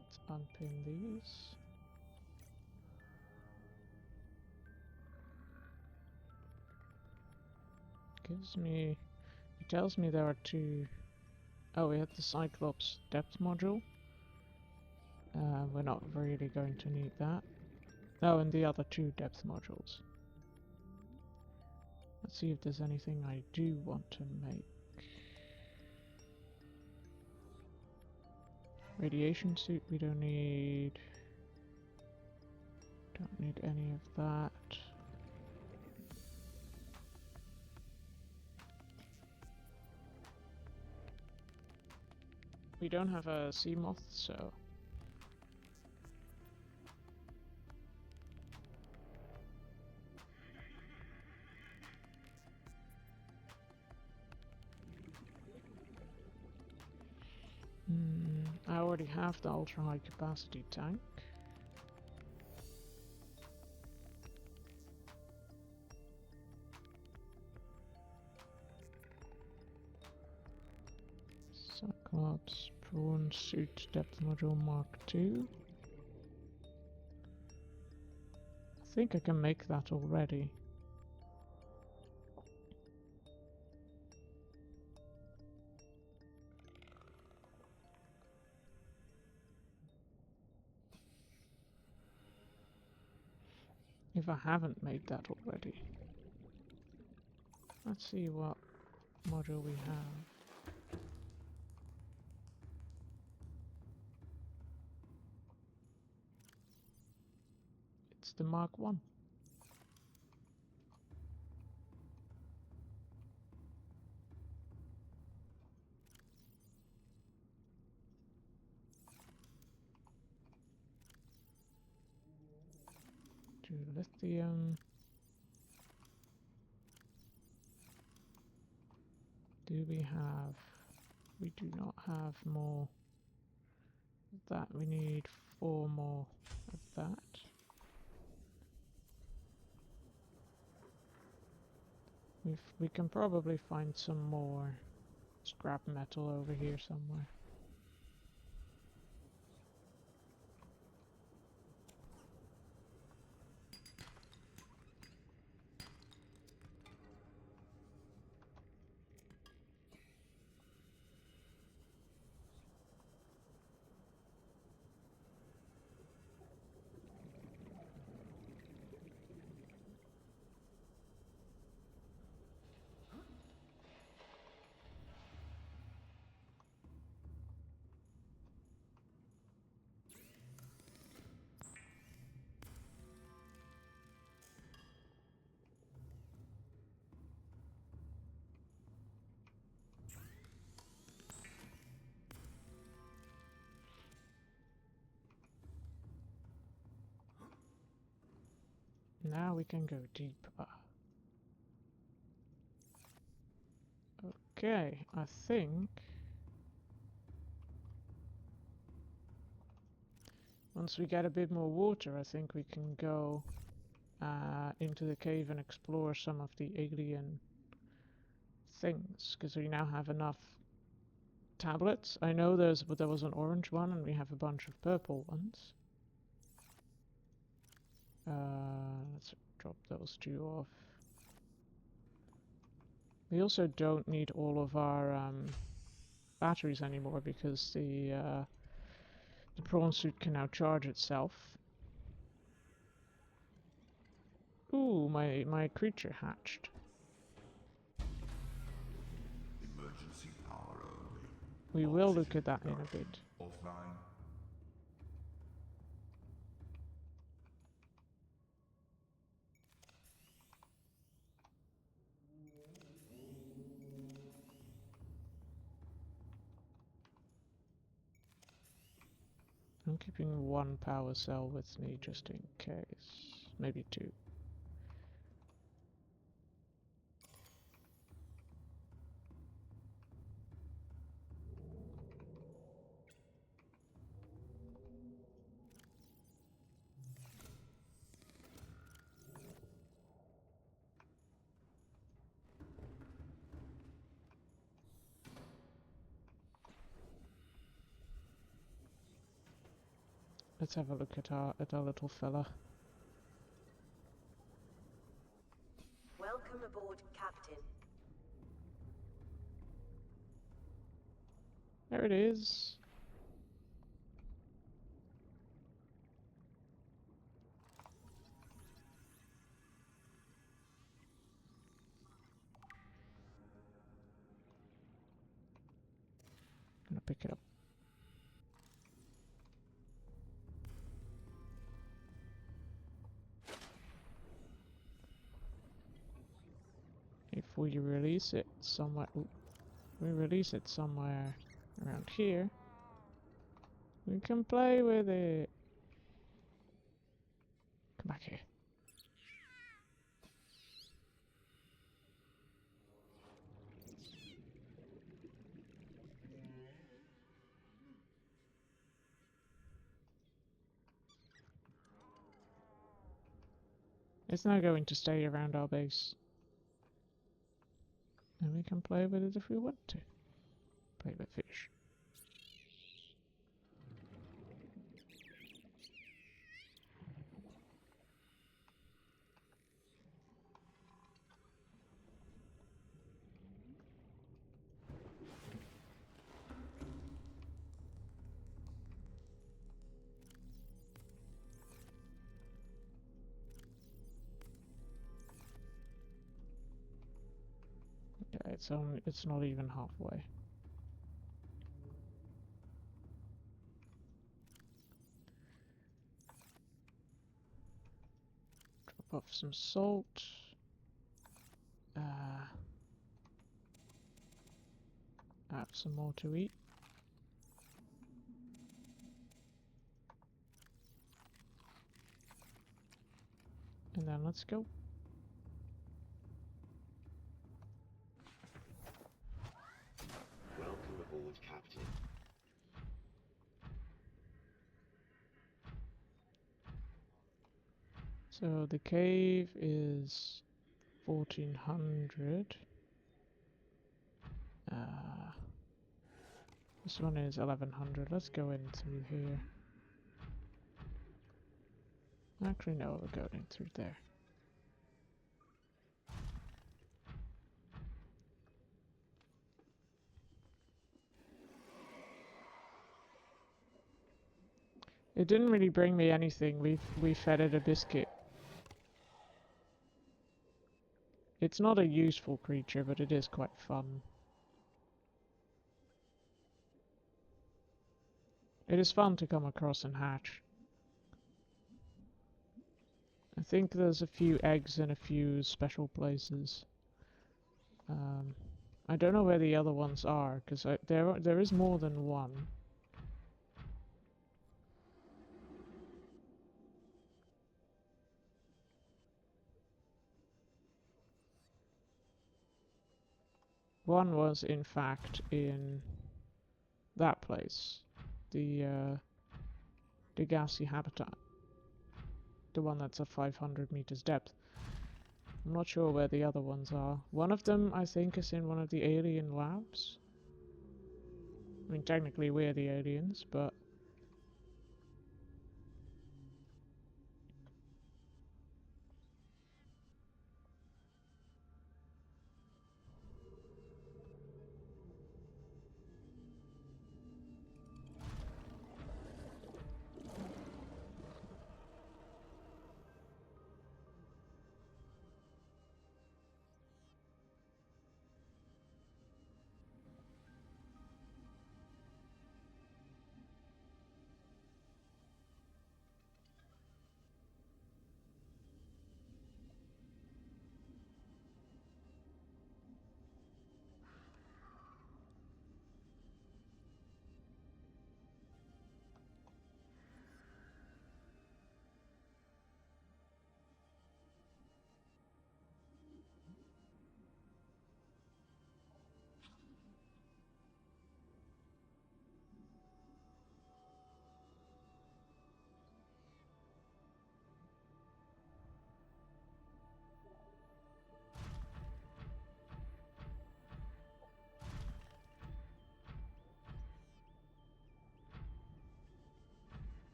Let's unpin these. It tells me there are two. Oh, we had the Cyclops depth module. We're not really going to need that. Oh, and the other two depth modules. Let's see if there's anything I do want to make. Radiation suit, we don't need. Don't need any of that. We don't have a sea moth, so. I already have the ultra high capacity tank. Cyclops prawn suit depth module Mark II. I think I can make that already. If I haven't made that already. Let's see what module we have. It's the Mark I. To lithium. Do we have? We do not have more of that. We need 4 more of that. We can probably find some more scrap metal over here somewhere. Now we can go deeper. Okay, I think Once we get a bit more water, I think we can go into the cave and explore some of the alien things, because we now have enough tablets. I know there was an orange one, and we have a bunch of purple ones. Let's drop those two off. We also don't need all of our batteries anymore, because the prawn suit can now charge itself. Ooh, my creature hatched. Emergency power only. We will look at that in a bit. Offline. I'm keeping one power cell with me just in case. Maybe two. Let's have a look at our little fella. Welcome aboard, Captain. There it is. Gonna pick it up. If we release it somewhere, we release it somewhere around here, we can play with it. Come back here. It's not going to stay around our base. And we can play with it if we want to. Play with fish. Yeah, it's not even halfway. Drop off some salt. Have some more to eat. And then let's go. Welcome aboard, Captain. So the cave is 1400. This one is 1100. Let's go in through here. Actually, no, we're going in through there. It didn't really bring me anything. We fed it a biscuit. It's not a useful creature, but it is quite fun. It is fun to come across and hatch. I think there's a few eggs in a few special places. I don't know where the other ones are, because there is more than one. One was, in fact, in that place. The the gassy habitat. The one that's at 500 meters depth. I'm not sure where the other ones are. One of them, I think, is in one of the alien labs. I mean, technically we're the aliens, but...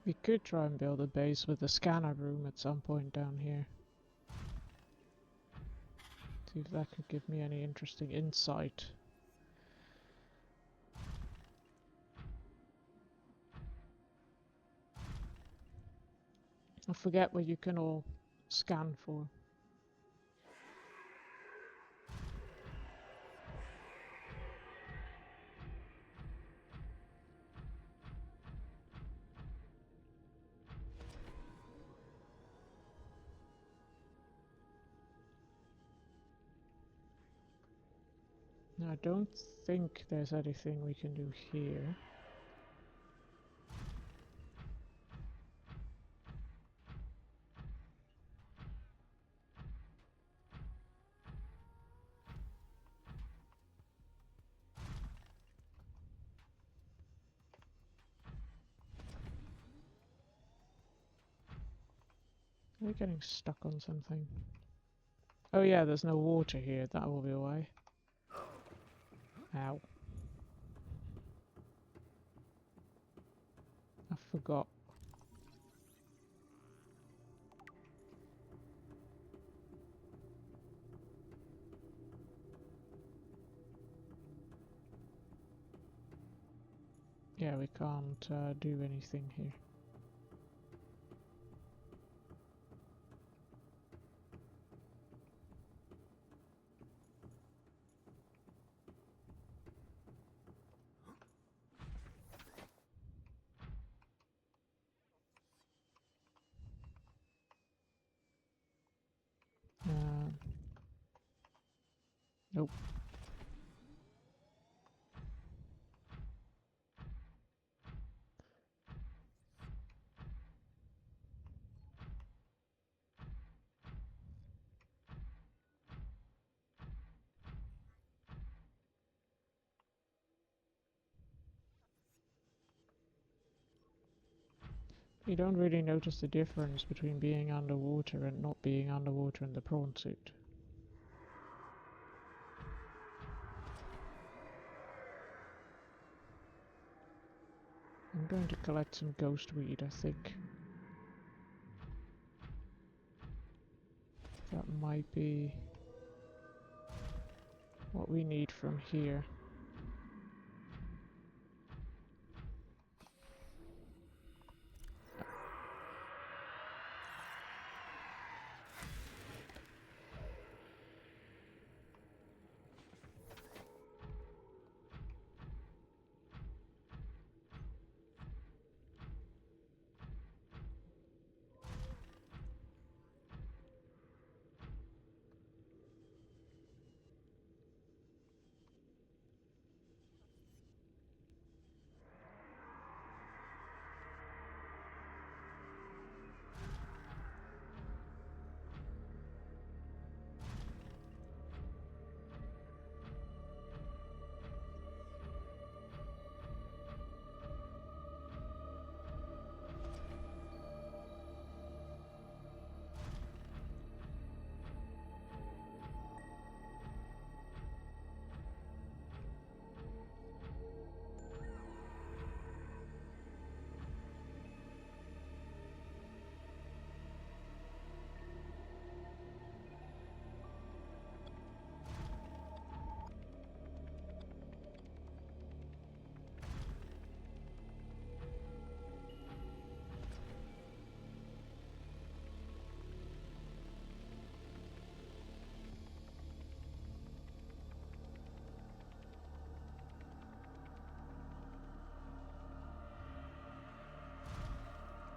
we could try and build a base with a scanner room at some point down here. See if that could give me any interesting insight. I forget what you can all scan for. I don't think there's anything we can do here. We're getting stuck on something. Oh yeah, there's no water here. That will be why. Ow. I forgot. Yeah, we can't do anything here. Nope. You don't really notice the difference between being underwater and not being underwater in the prawn suit. I'm going to collect some ghost weed, I think. That might be what we need from here.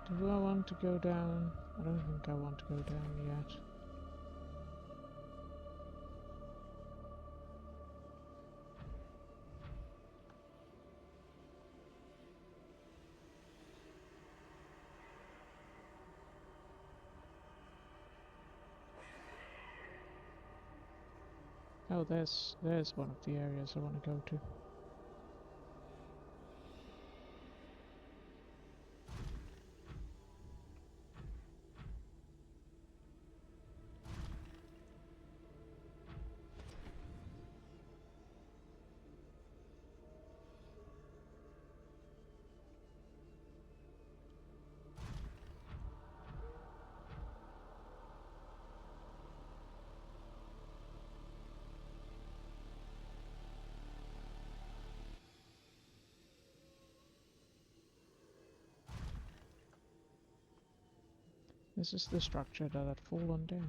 Do I want to go down? I don't think I want to go down yet. Oh, there's one of the areas I want to go to. This is the structure that had fallen down.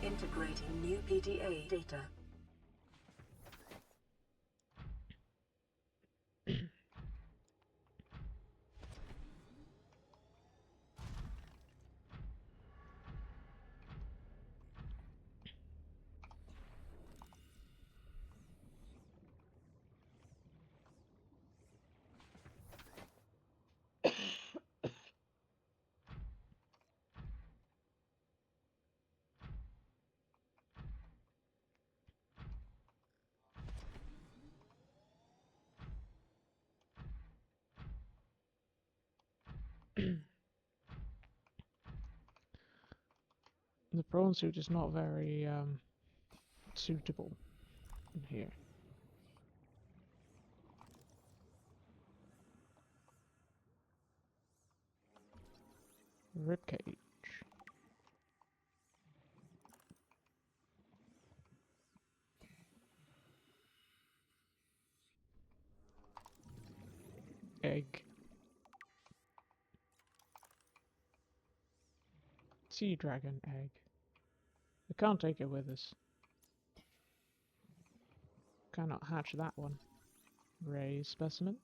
Integrating new PDA data. The prawn suit is not very suitable in here. Ribcage. Egg. Sea dragon egg. We can't take it with us. Cannot hatch that one. Raise specimens.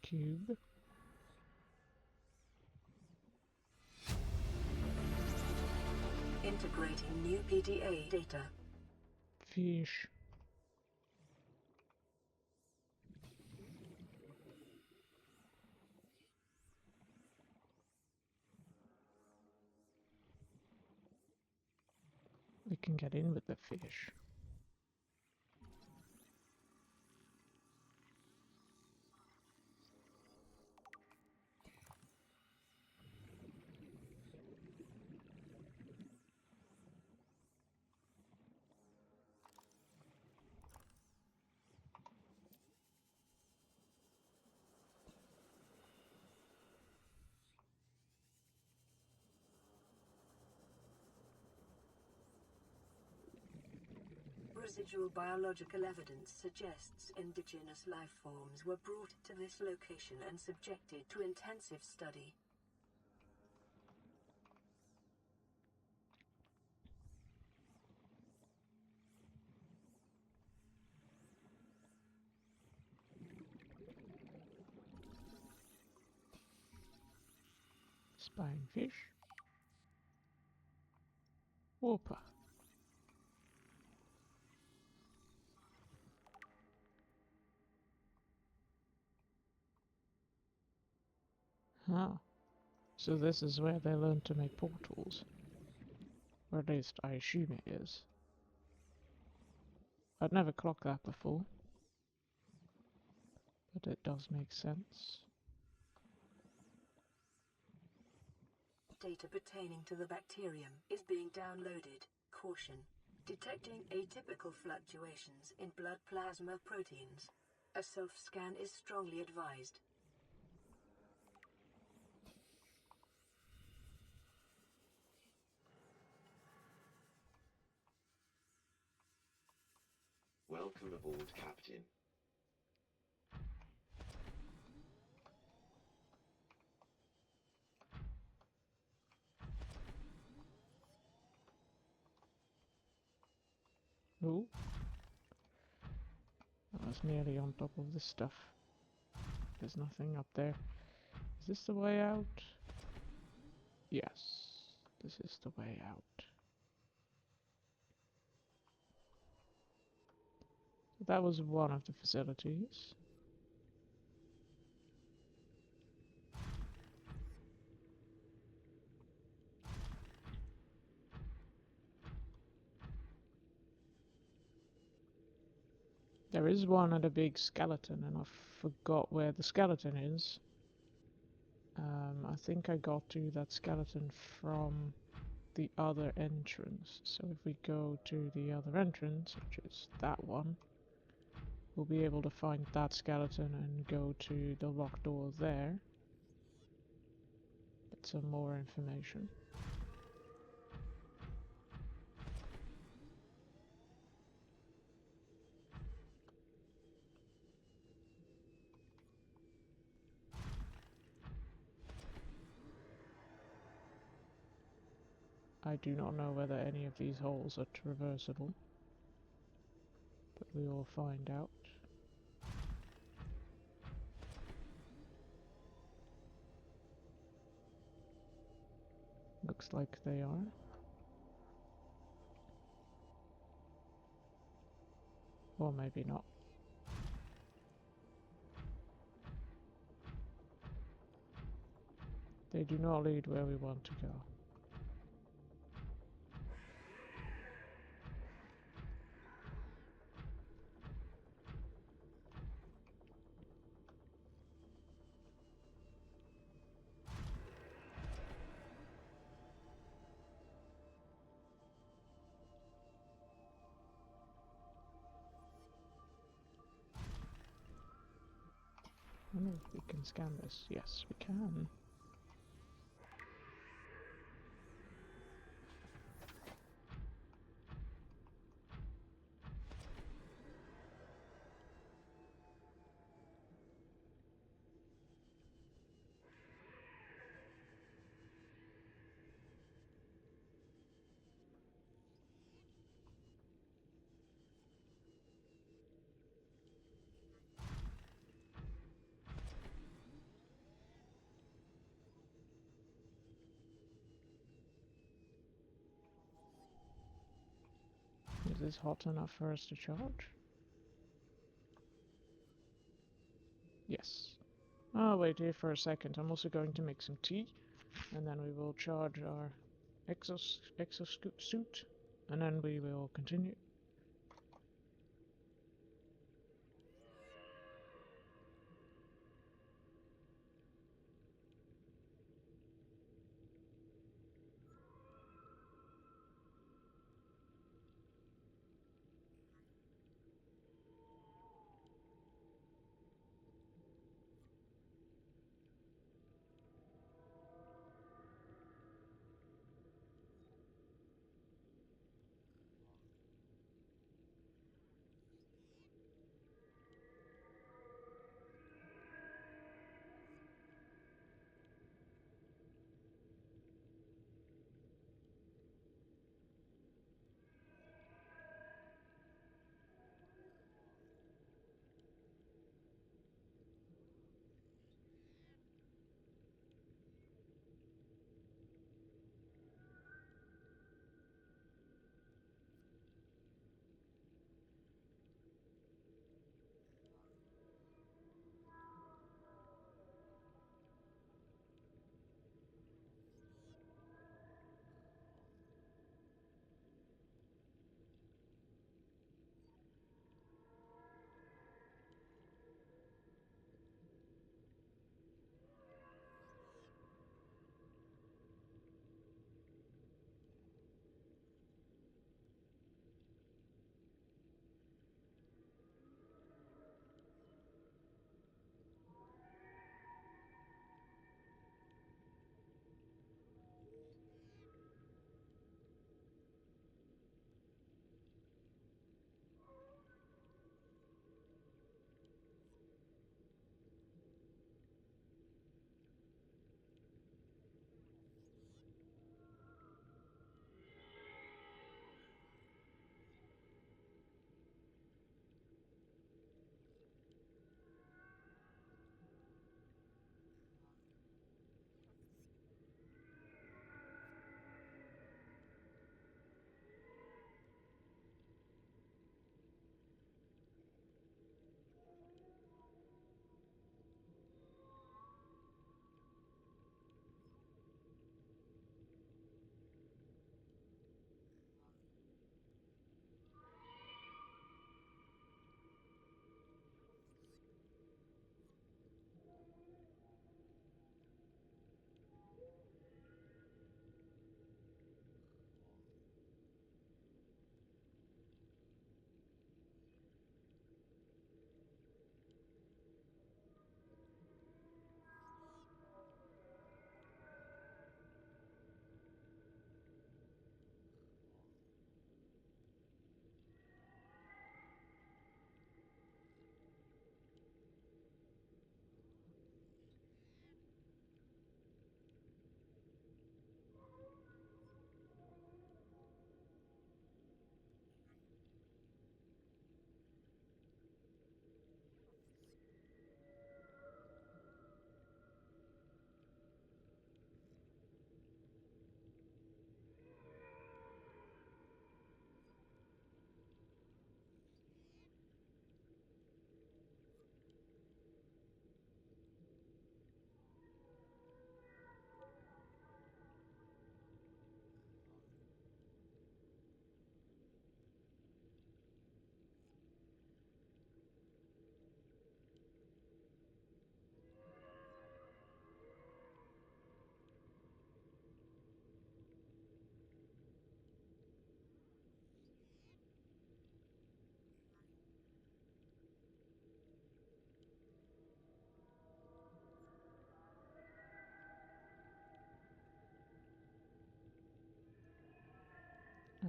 Cube. Integrating new PDA data. Fish. We can get in with the fish. Residual biological evidence suggests indigenous life forms were brought to this location and subjected to intensive study. Spine fish. Whooper. Ah, so this is where they learn to make portals. Or at least I assume it is. I'd never clocked that before. But it does make sense. Data pertaining to the bacterium is being downloaded. Caution. Detecting atypical fluctuations in blood plasma proteins. A self-scan is strongly advised. Welcome aboard, Captain. Ooh. I was nearly on top of this stuff. There's nothing up there. Is this the way out? Yes, this is the way out. That was one of the facilities. There is one at a big skeleton, and I forgot where the skeleton is. I think I got to that skeleton from the other entrance. So if we go to the other entrance, which is that one, we'll be able to find that skeleton and go to the locked door there. Get some more information. I do not know whether any of these holes are traversable, but we will find out. Looks like they are. Or maybe not. They do not lead where we want to go. I wonder if we can scan this. Yes, we can. Is this hot enough for us to charge? Yes. Oh, wait here for a second. I'm also going to make some tea, and then we will charge our exosuit, and then we will continue.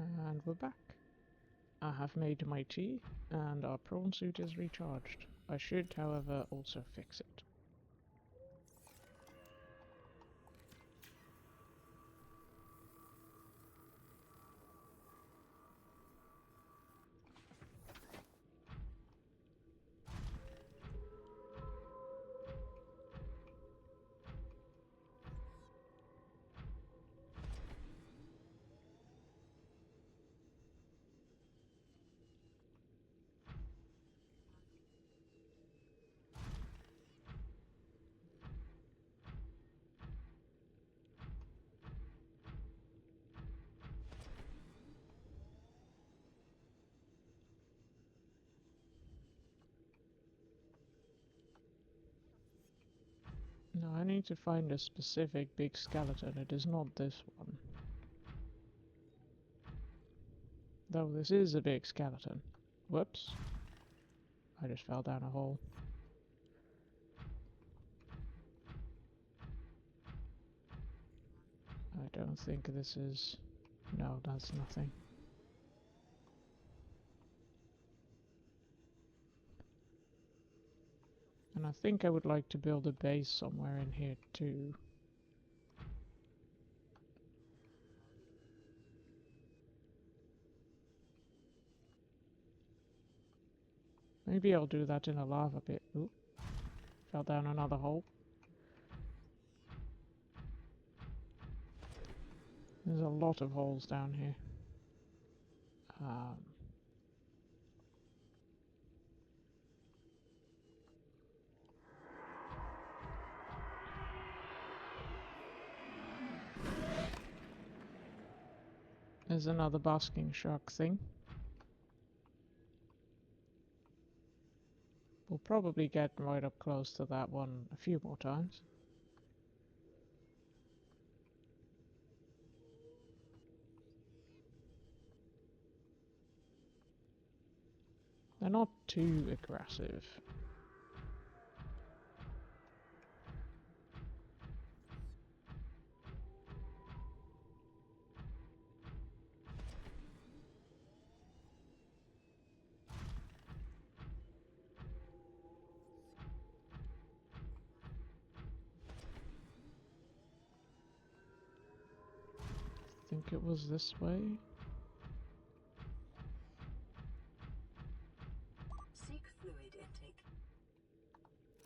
And we're back. I have made my tea, and our prawn suit is recharged. I should, however, also fix it. Now I need to find a specific big skeleton. It is not this one. Though this is a big skeleton. Whoops. I just fell down a hole. I don't think this is... No, that's nothing. And I think I would like to build a base somewhere in here too. Maybe I'll do that in a lava pit. Ooh, fell down another hole. There's a lot of holes down here. There's another basking shark thing. We'll probably get right up close to that one a few more times. They're not too aggressive. I think it was this way. Seek fluid intake.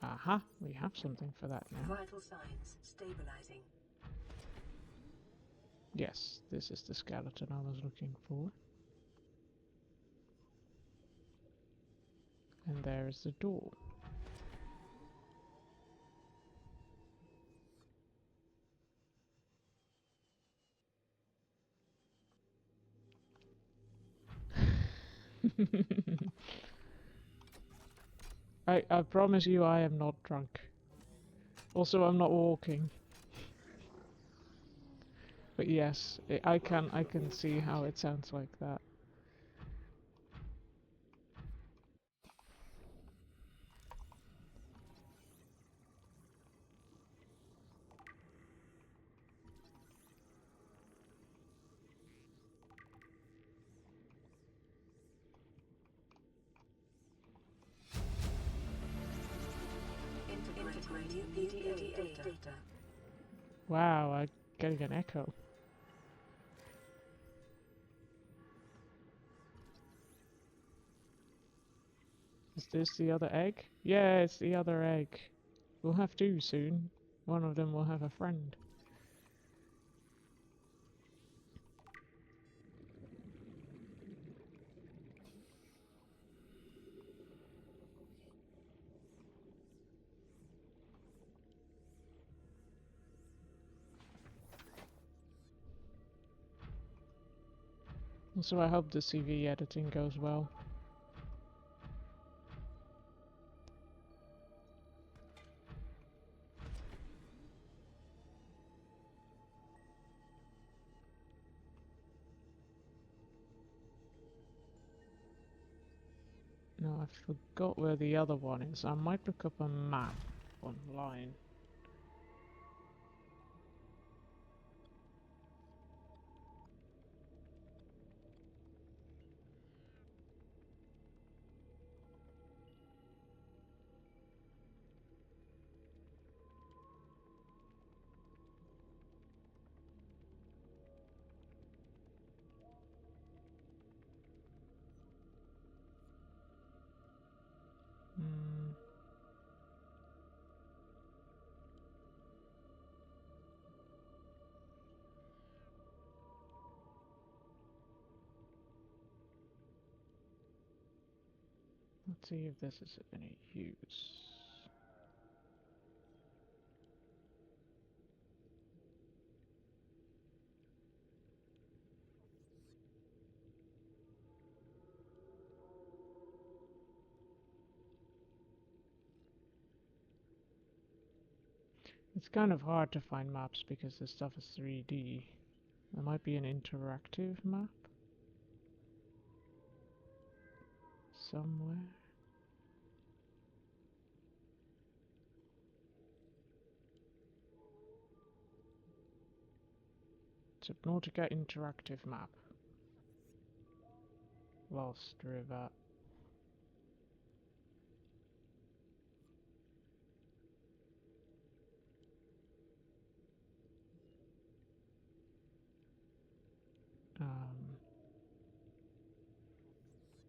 Aha, we have something for that now. Vital signs stabilizing. Yes, this is the skeleton I was looking for. And there is the door. I promise you I am not drunk. Also, I'm not walking. But yes, I can see how it sounds like that. Integrating PDA data. Wow, I'm getting an echo. Is this the other egg? Yeah, it's the other egg. We'll have two soon. One of them will have a friend. Also, I hope the CV editing goes well. No, I forgot where the other one is. I might look up a map online. Let's see if this is of any use. It's kind of hard to find maps because this stuff is 3D. There might be an interactive map somewhere. Subnautica interactive map. Lost River.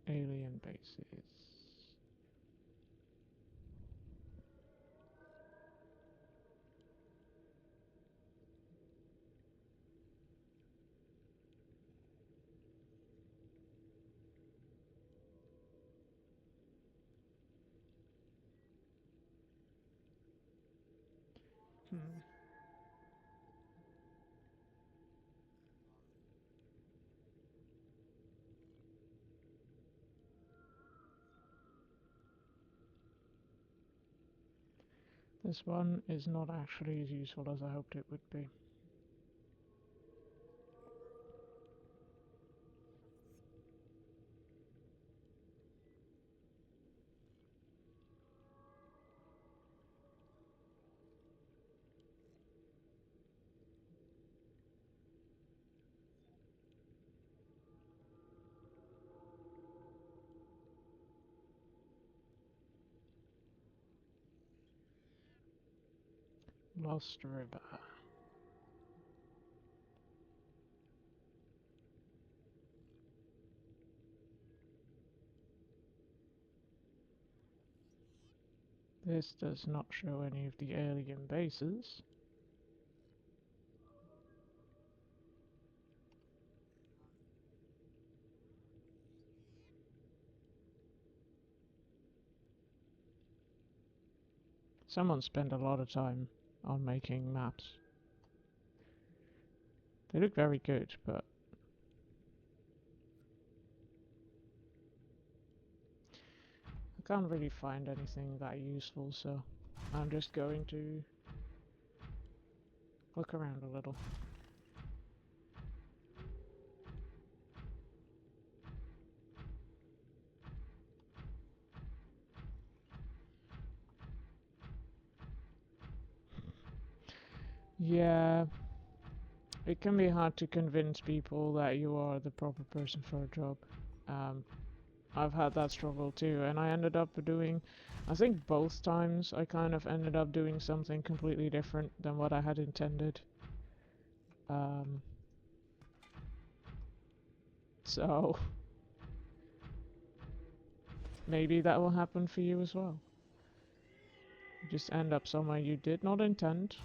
Alien bases. This one is not actually as useful as I hoped it would be. Lost River. This does not show any of the alien bases. Someone spent a lot of time on making maps. They look very good, but I can't really find anything that useful, so I'm just going to look around a little. Yeah, it can be hard to convince people that you are the proper person for a job. I've had that struggle too, and I ended up doing, I think both times I kind of ended up doing something completely different than what I had intended. So maybe that will happen for you as well. You just end up somewhere you did not intend.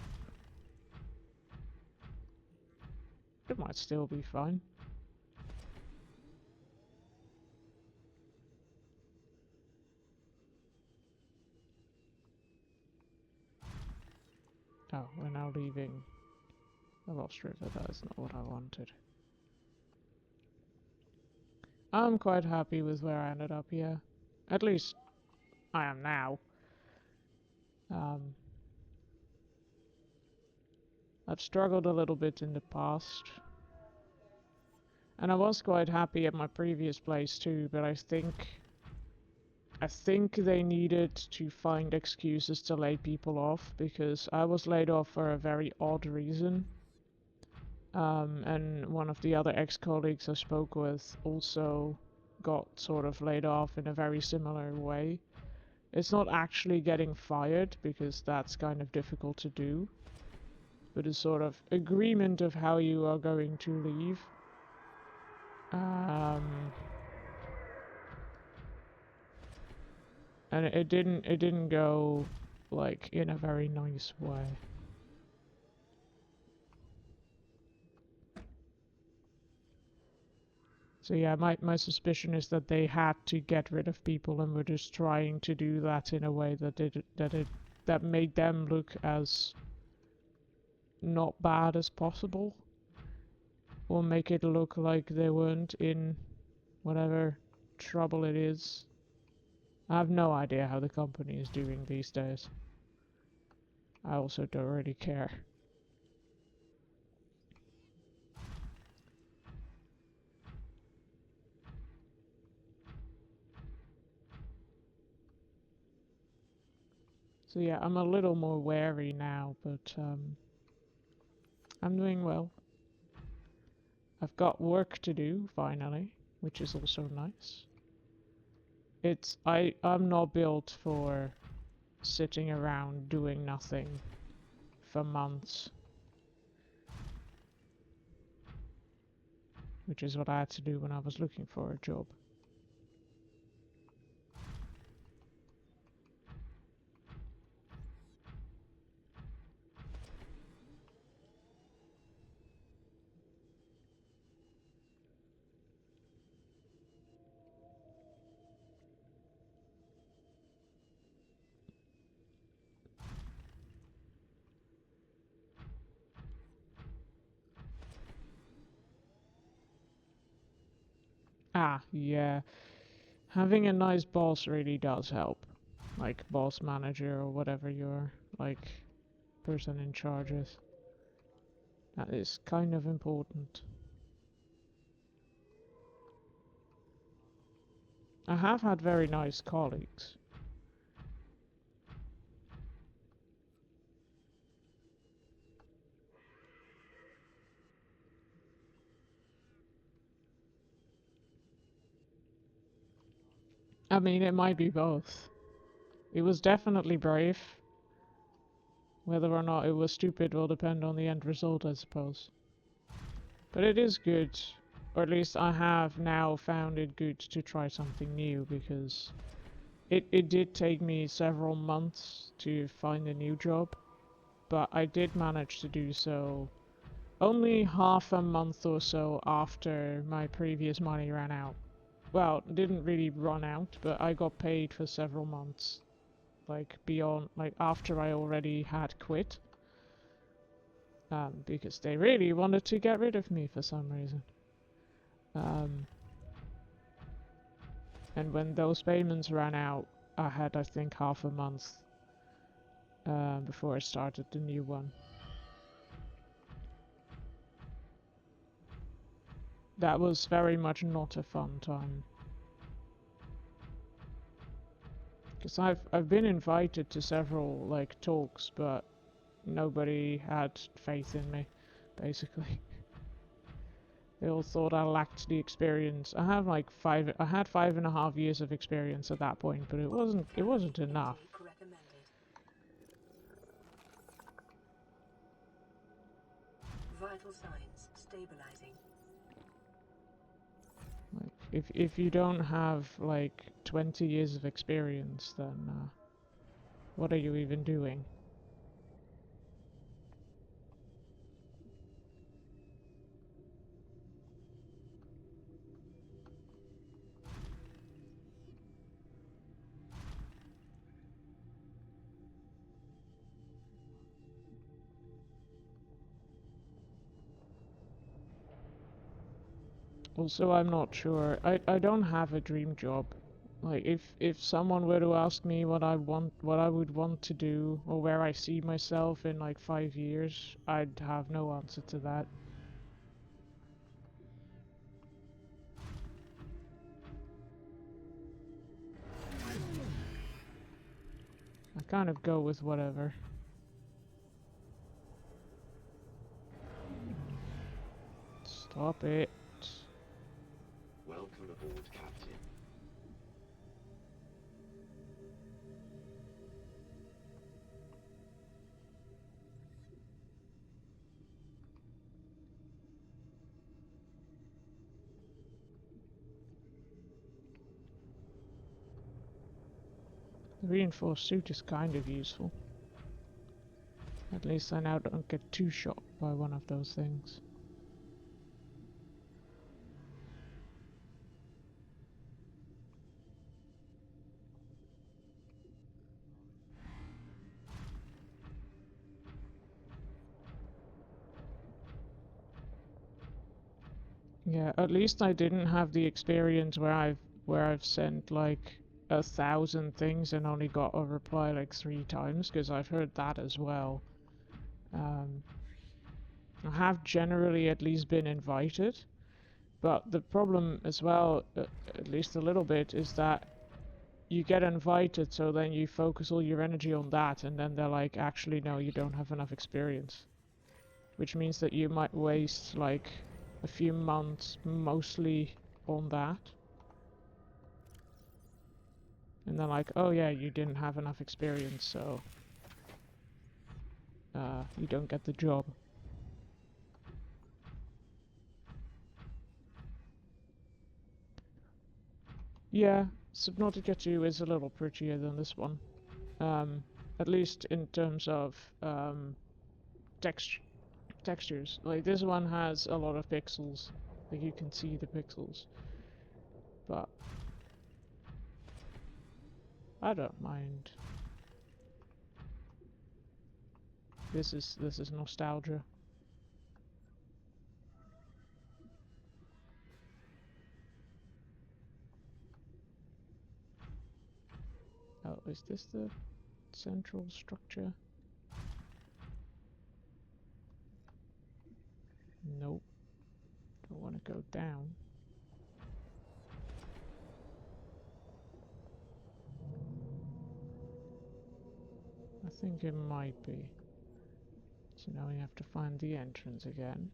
It might still be fine. Oh, we're now leaving the Lost River. That is not what I wanted. I'm quite happy with where I ended up here. At least I am now. I've struggled a little bit in the past. And I was quite happy at my previous place too, but I think they needed to find excuses to lay people off, because I was laid off for a very odd reason. And one of the other ex-colleagues I spoke with also got sort of laid off in a very similar way. It's not actually getting fired, because that's kind of difficult to do, but a sort of agreement of how you are going to leave. And it didn't go like in a very nice way. So yeah, my suspicion is that they had to get rid of people and were just trying to do that in a way that made them look as not bad as possible, or make it look like they weren't in whatever trouble it is. I have no idea how the company is doing these days. I also don't really care. So yeah, I'm a little more wary now, but I'm doing well. I've got work to do, finally, which is also nice. I'm not built for sitting around doing nothing for months. Which is what I had to do when I was looking for a job. Ah, yeah. Having a nice boss really does help. Like boss manager or whatever your like person in charge is. That is kind of important. I have had very nice colleagues. I mean, it might be both. It was definitely brave. Whether or not it was stupid will depend on the end result, I suppose. But it is good, or at least I have now found it good to try something new, because it did take me several months to find a new job, but I did manage to do so only half a month or so after my previous money ran out. Well, it didn't really run out, but I got paid for several months. Like beyond, like after I already had quit. Because they really wanted to get rid of me for some reason. And when those payments ran out, I had, I think, half a month before I started the new one. That was very much not a fun time. Because I've been invited to several like talks, but nobody had faith in me, basically. They all thought I lacked the experience. I had 5.5 years of experience at that point, but it wasn't enough. Recommended. Vital signs stabilizing. Like, if you don't have like 20 years of experience, then what are you even doing? Also, I'm not sure. I don't have a dream job. Like, if someone were to ask me what I would want to do, or where I see myself in like 5 years, I'd have no answer to that. I kind of go with whatever. Stop it. Welcome aboard, Captain. The reinforced suit is kind of useful. At least I now don't get too shot by one of those things. Yeah, at least I didn't have the experience where I've sent like 1,000 things and only got a reply like 3 times, because I've heard that as well. I have generally at least been invited, but the problem as well, at least a little bit, is that you get invited, so then you focus all your energy on that, and then they're like, actually no, you don't have enough experience. Which means that you might waste like a few months mostly on that. And they're like, oh yeah, you didn't have enough experience, so you don't get the job. Yeah, Subnautica 2 is a little prettier than this one. At least in terms of textures. Like, this one has a lot of pixels. Like, you can see the pixels. But I don't mind. This is nostalgia. Oh, is this the central structure? Nope. Don't want to go down. I think it might be. So now we have to find the entrance again.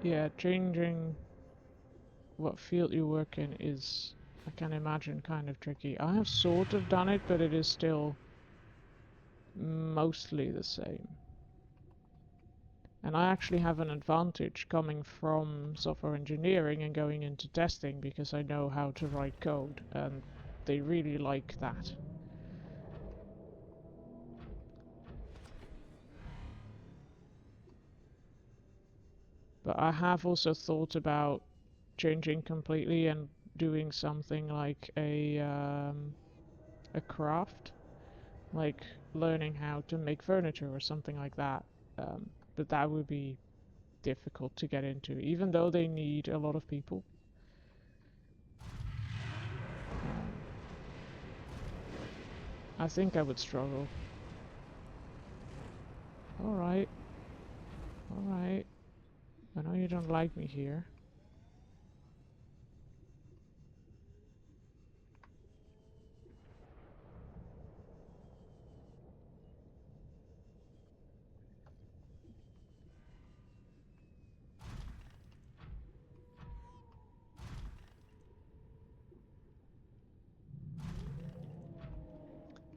Yeah, changing what field you work in is, I can imagine, kind of tricky. I have sort of done it, but it is still mostly the same. And I actually have an advantage coming from software engineering and going into testing, because I know how to write code, and they really like that. But I have also thought about changing completely and doing something like a craft, like learning how to make furniture or something like that. But that would be difficult to get into, even though they need a lot of people. I think I would struggle. Alright. Alright. I know you don't like me here.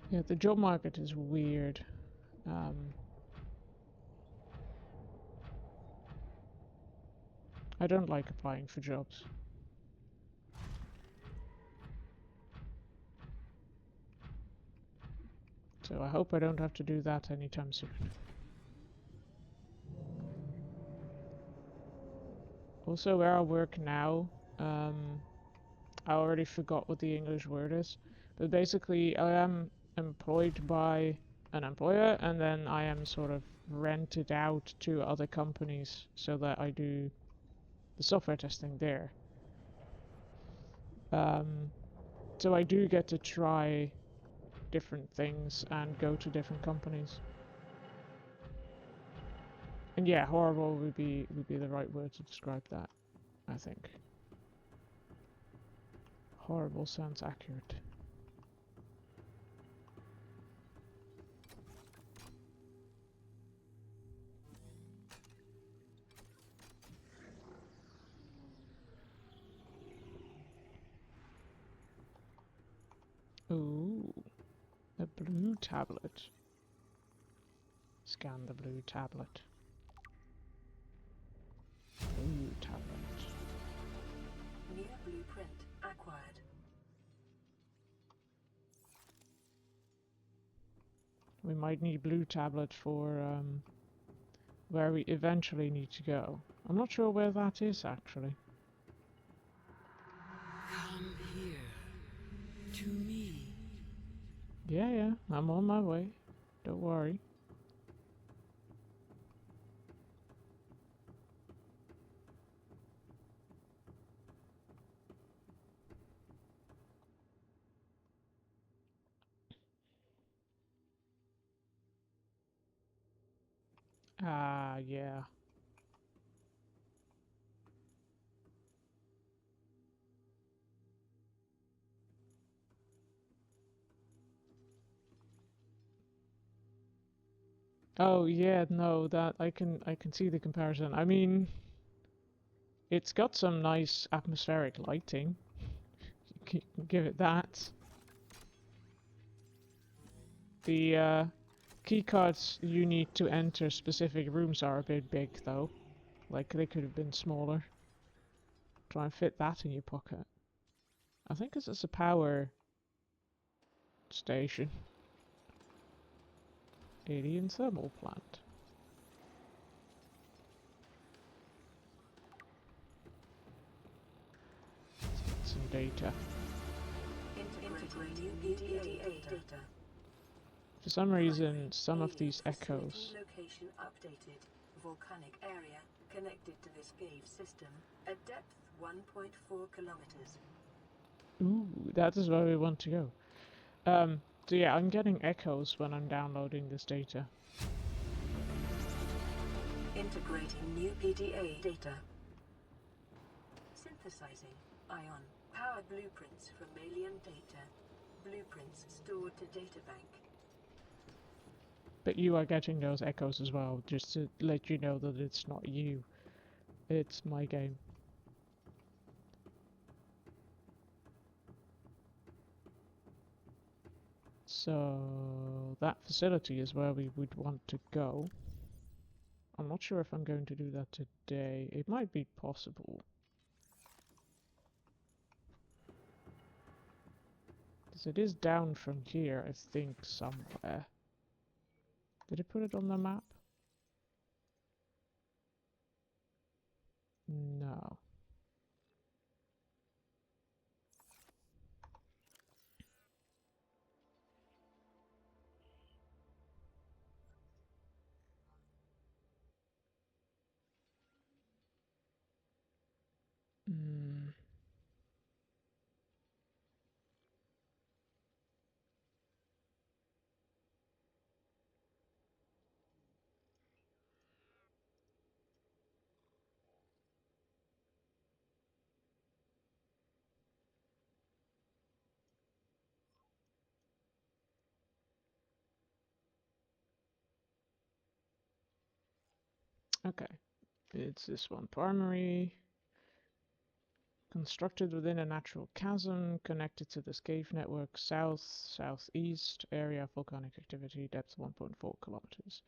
Yeah, the job market is weird. I don't like applying for jobs. So I hope I don't have to do that anytime soon. Also, where I work now, I already forgot what the English word is, but basically I am employed by an employer, and then I am sort of rented out to other companies so that I do the software testing there. So I do get to try different things and go to different companies. And yeah, horrible would be the right word to describe that, I think. Horrible sounds accurate. Ooh, a blue tablet. Scan the blue tablet. Blue tablet. New blueprint acquired. We might need blue tablet for where we eventually need to go. I'm not sure where that is actually. Come here. To me. Yeah, I'm on my way. Don't worry. Ah, yeah. Oh yeah, no, that I can see the comparison. I mean, it's got some nice atmospheric lighting. You can give it that. The key cards you need to enter specific rooms are a bit big though. Like they could have been smaller. Try and fit that in your pocket. I think it's a power station. Alien thermal plant. Let's get some data. Integrating new PDA data. For some reason, some of these echoes. Location updated. Volcanic area connected to this cave system at depth 1.4 kilometers. Ooh, that is where we want to go. So yeah, I'm getting echoes when I'm downloading this data. Integrating new PDA data. Synthesizing ion. Powered blueprints from alien data. Blueprints stored to databank. But you are getting those echoes as well, just to let you know that it's not you. It's my game. So that facility is where we would want to go. I'm not sure if I'm going to do that today. It might be possible. Because it is down from here, I think, somewhere. Did it put it on the map? No. Mm. Okay. It's this one. Primary. Constructed within a natural chasm, connected to this cave network, southeast area of volcanic activity, depth 1.4 kilometers.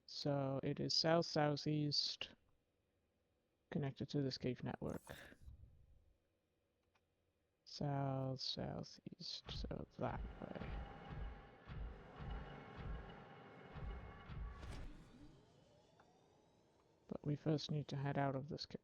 So it is southeast, connected to this cave network. Southeast, so that way. But we first need to head out of this cave.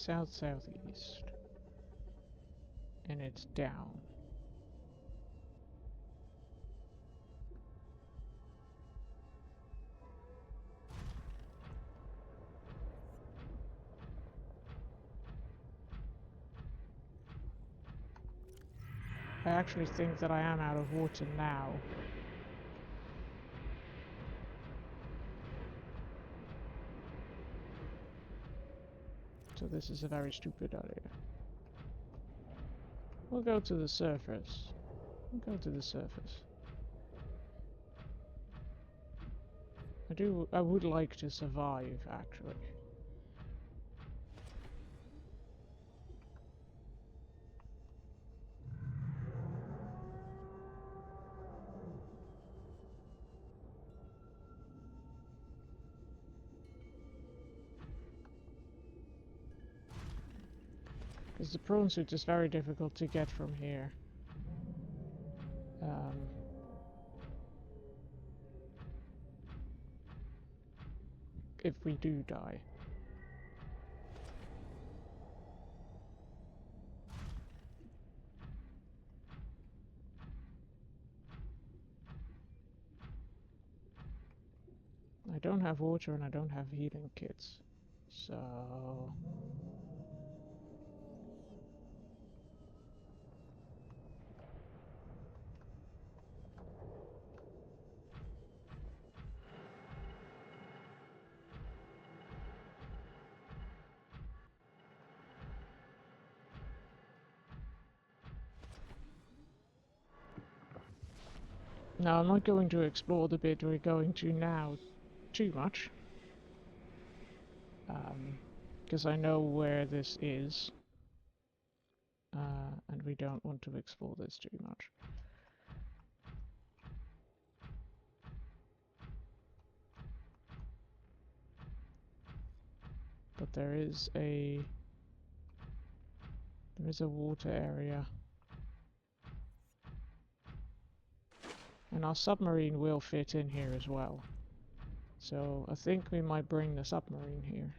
south-southeast. And it's down. I actually think that I am out of water now. So this is a very stupid idea. We'll go to the surface. We'll go to the surface. I would like to survive, actually. Because the prawn suit is very difficult to get from here. If we do die. I don't have water and I don't have healing kits. So... Now, I'm not going to explore the bit we're going to now too much. Because I know where this is. And we don't want to explore this too much. But there is a water area. And our submarine will fit in here as well. So I think we might bring the submarine here.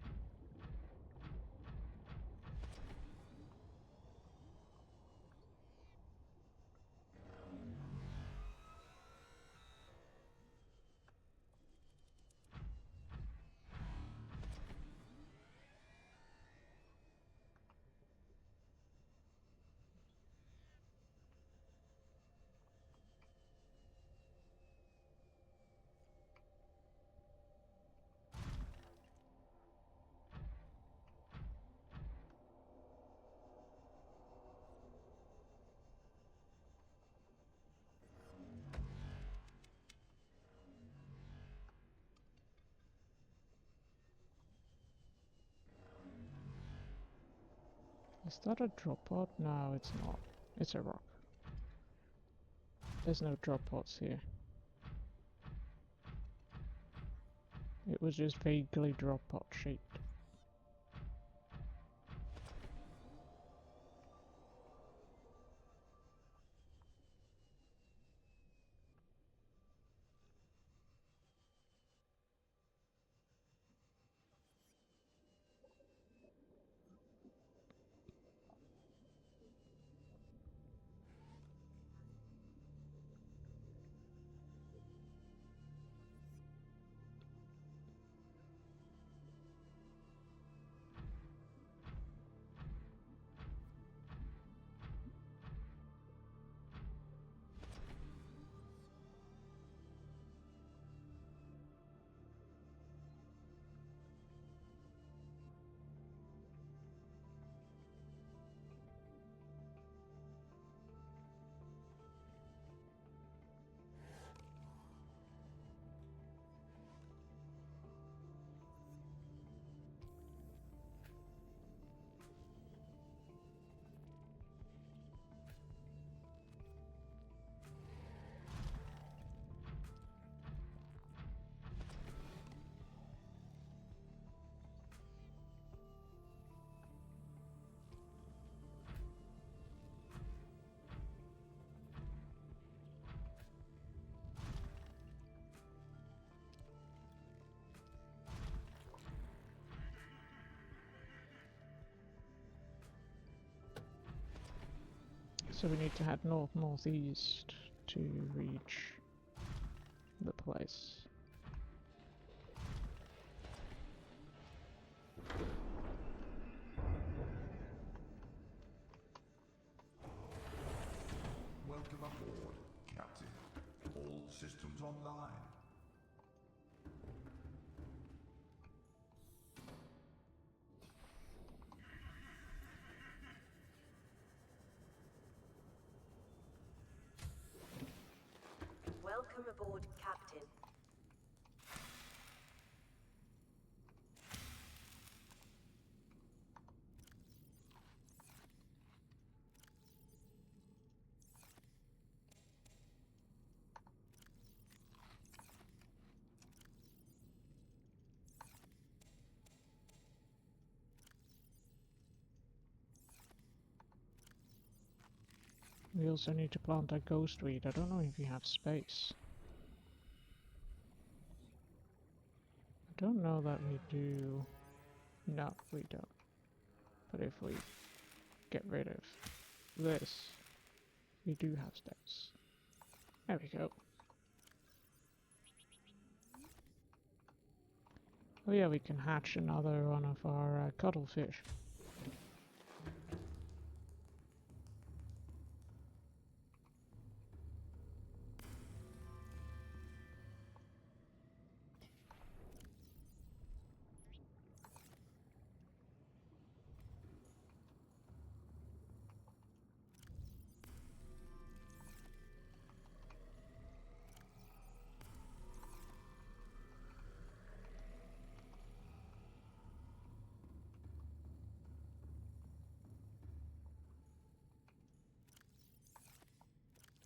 Is that a drop pod? No, it's not. It's a rock. There's no drop pods here. It was just vaguely drop pod shaped. So we need to head north-northeast to reach the place. Welcome aboard, Captain. All systems online. Welcome aboard, Captain. We also need to plant a ghost weed. I don't know if you have space. I don't know that we do. No, we don't. But if we get rid of this, we do have space. There we go. Oh yeah, we can hatch another one of our cuttlefish.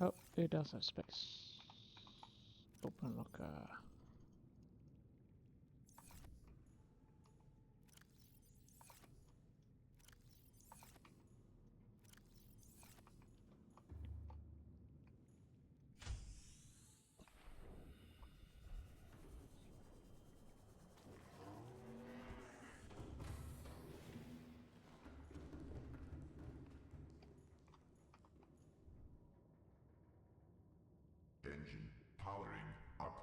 Oh, it does have space. Open locker. Engine powering up.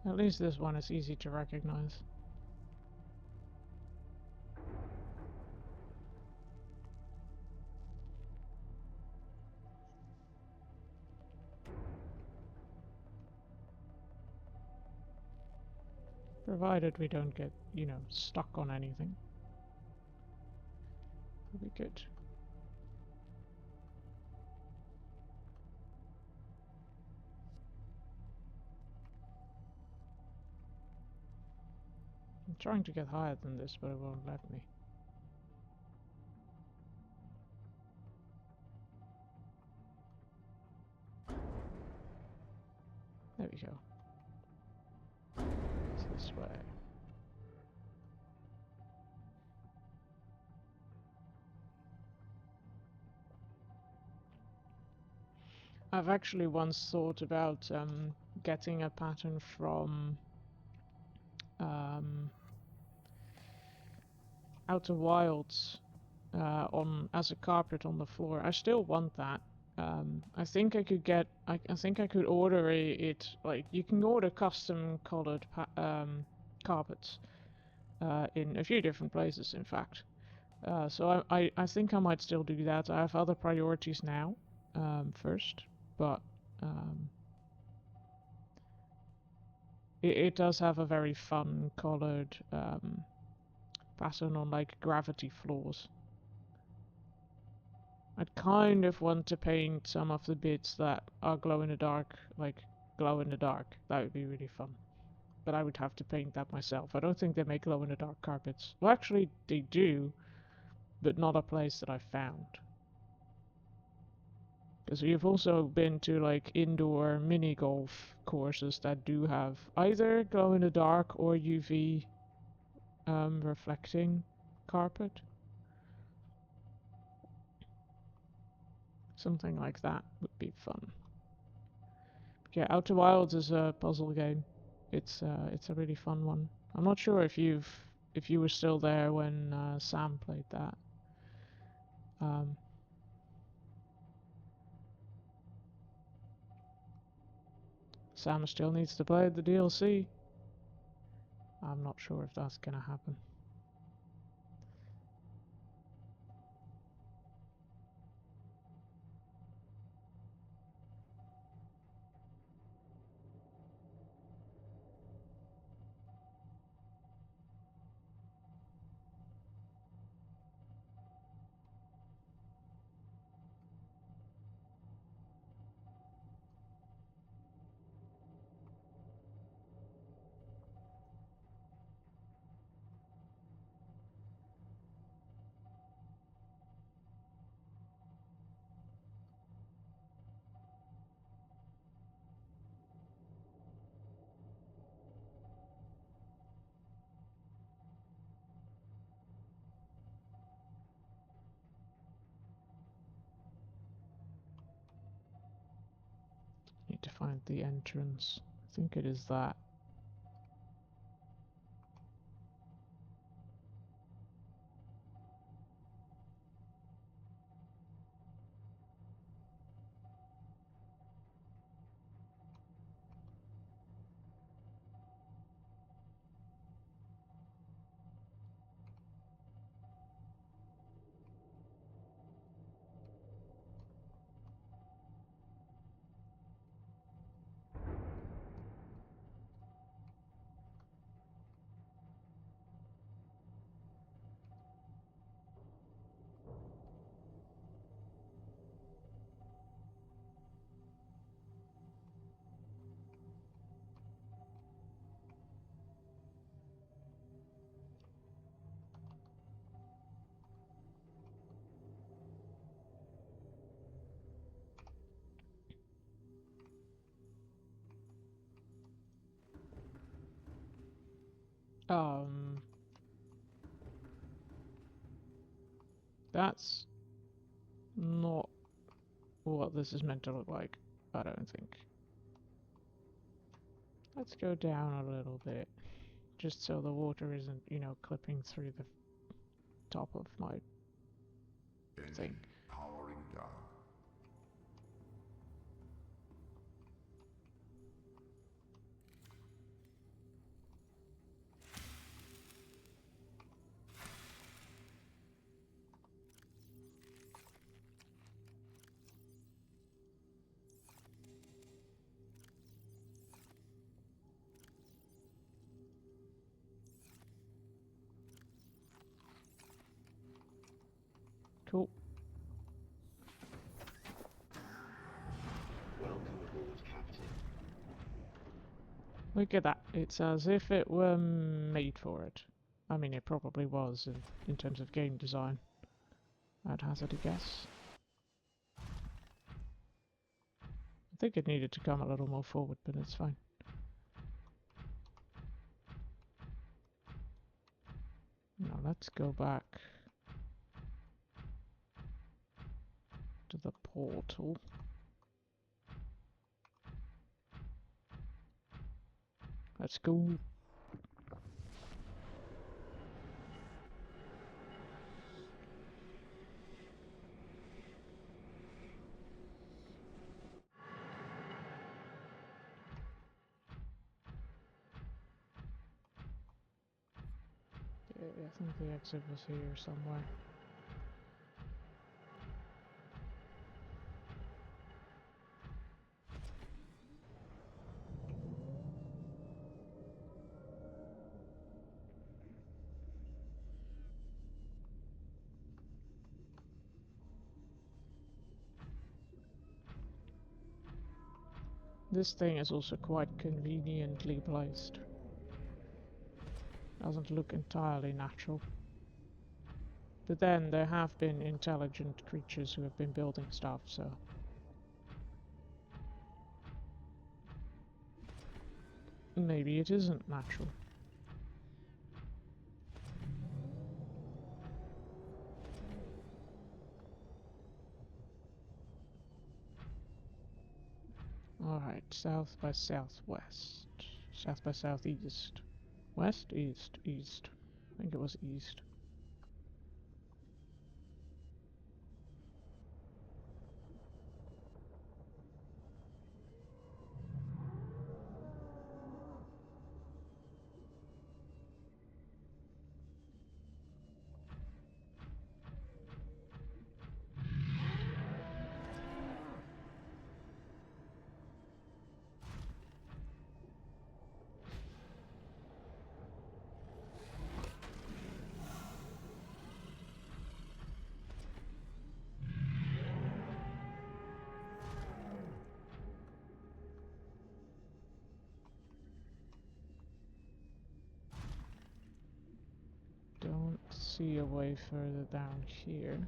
At least this one is easy to recognize. Provided we don't get, you know, stuck on anything. That'll be good. I'm trying to get higher than this, but it won't let me. There we go. It's this way. I've actually once thought about getting a pattern from Outer Wilds on as a carpet on the floor. I still want that. I think I could get. I think I could order it. Like you can order custom colored carpets in a few different places, in fact. So I think I might still do that. I have other priorities now. First, but it does have a very fun colored pattern on like gravity floors. I'd kind of want to paint some of the bits that are glow in the dark, like glow in the dark. That would be really fun. But I would have to paint that myself. I don't think they make glow in the dark carpets. Well, actually, they do, but not a place that I found. Because you've also been to like indoor mini golf courses that do have either glow in the dark or UV reflecting carpet. Something like that would be fun. But yeah, Outer Wilds is a puzzle game. It's a really fun one. I'm not sure if you were still there when Sam played that. Sam still needs to play the DLC. I'm not sure if that's gonna happen. Need to find the entrance. I think it is that. That's not what this is meant to look like, I don't think. Let's go down a little bit, just so the water isn't, you know, clipping through the top of my thing. Powering down. Cool. Welcome aboard, Captain. Look at that. It's as if it were made for it. I mean, it probably was in terms of game design. I'd hazard a guess. I think it needed to come a little more forward, but it's fine. Now let's go back to the portal. Let's go. I think the exit was here somewhere. This thing is also quite conveniently placed. Doesn't look entirely natural. But then there have been intelligent creatures who have been building stuff, so maybe it isn't natural. Alright, south by southwest. South by southeast. West? East. East. I think it was east. Don't see a way further down here.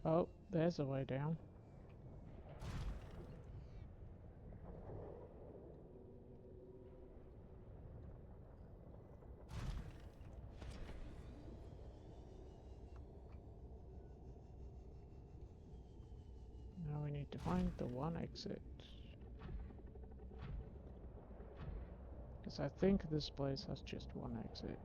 Oh, there's a way down. Now we need to find the one exit. Because I think this place has just one exit.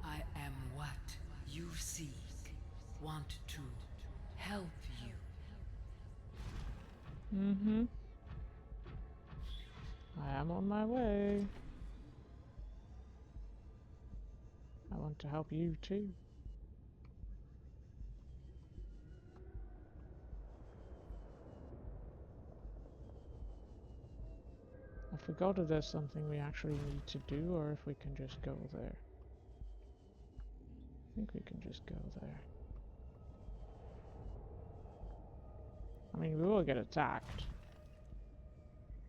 I am what you seek. Want to help you. Mm-hmm. I am on my way. I want to help you too. I forgot if there's something we actually need to do or if we can just go there. I think we can just go there. I mean, we will get attacked.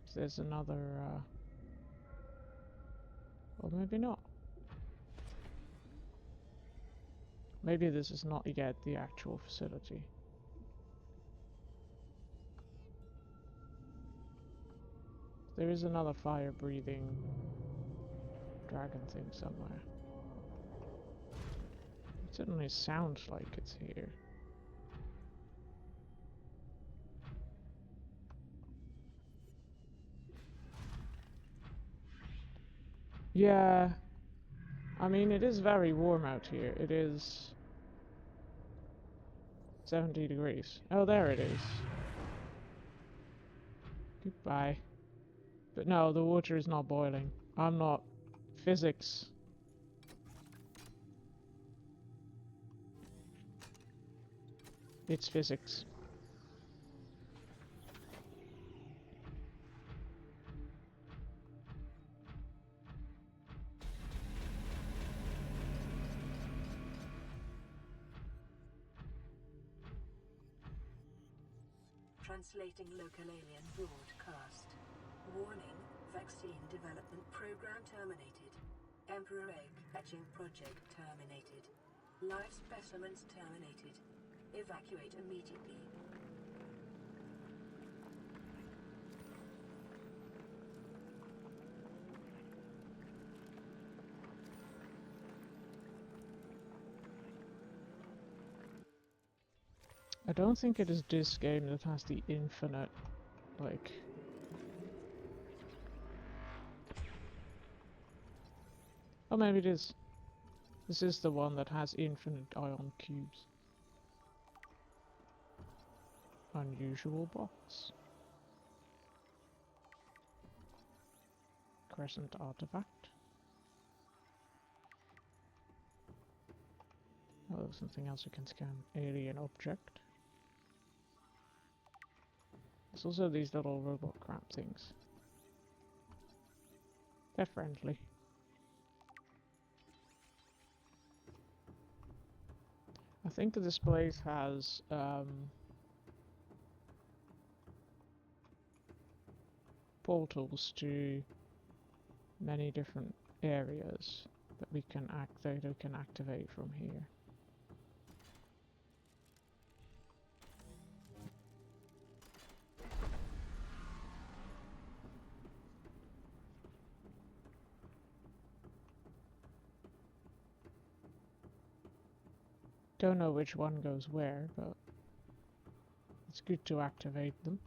'Cause there's another, or maybe not. Maybe this is not yet the actual facility. There is another fire-breathing dragon thing somewhere. It certainly sounds like it's here. Yeah, I mean, it is very warm out here. It is 70 degrees. Oh, there it is. Goodbye. But no, the water is not boiling. I'm not. Physics. It's physics. Translating local alien broadcast. Warning, vaccine development program terminated. Emperor egg hatching project terminated. Live specimens terminated. Evacuate immediately. I don't think it is this game that has the infinite, like... Oh, maybe it is. This is the one that has infinite ion cubes. Unusual box. Crescent artifact. Oh, something else you can scan. Alien object. There's also these little robot crab things. They're friendly. I think this place has portals to many different areas that we can activate from here. Don't know which one goes where, but it's good to activate them.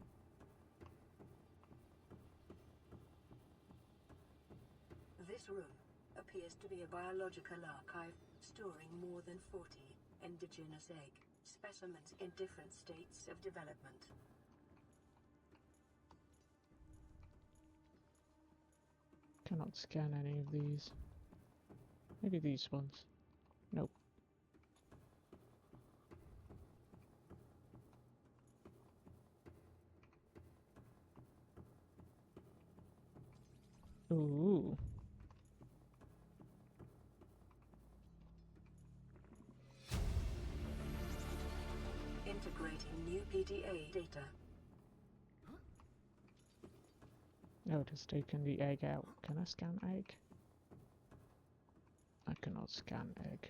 This room appears to be a biological archive storing more than 40 indigenous egg specimens in different states of development. Cannot scan any of these. Maybe these ones. Nope. Ooh. Integrating new PDA data. Oh, it has taken the egg out. Can I scan egg? I cannot scan egg.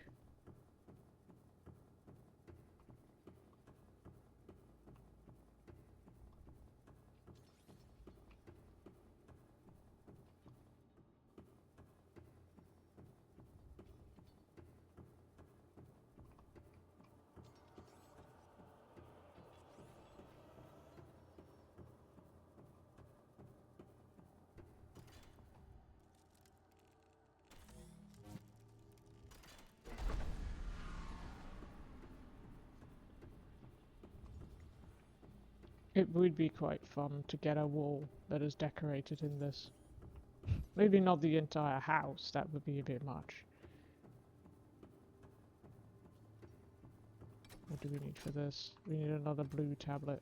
It would be quite fun to get a wall that is decorated in this. Maybe not the entire house, that would be a bit much. What do we need for this? We need another blue tablet.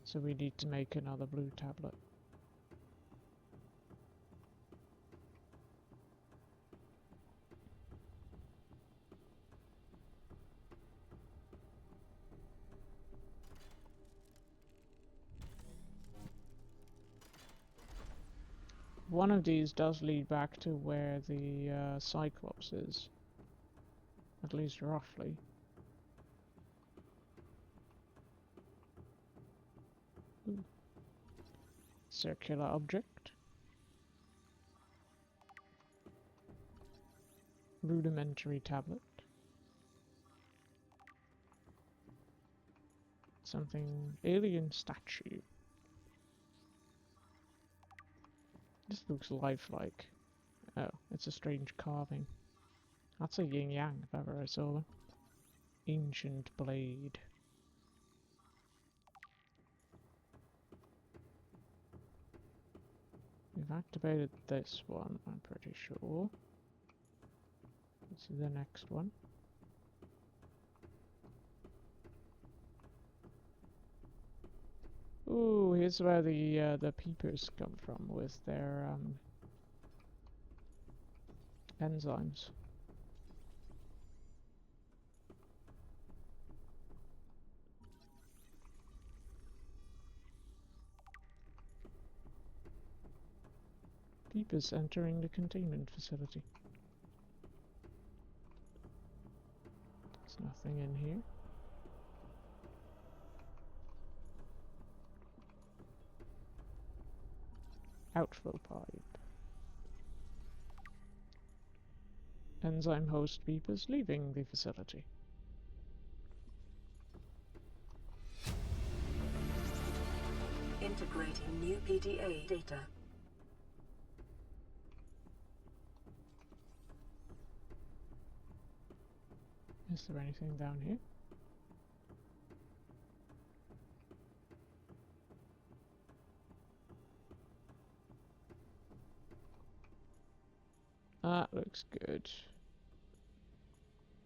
So we need to make another blue tablet. One of these does lead back to where the Cyclops is. At least roughly. Ooh. Circular object. Rudimentary tablet. Something alien statue. This looks lifelike. Oh, it's a strange carving. That's a yin yang if ever I saw them. Ancient blade. We've activated this one, I'm pretty sure. Let's see the next one. Ooh, here's where the peepers come from with their enzymes. Peepers entering the containment facility. There's nothing in here. Outflow pipe. Enzyme host peepers leaving the facility. Integrating new PDA data. Is there anything down here? That looks good.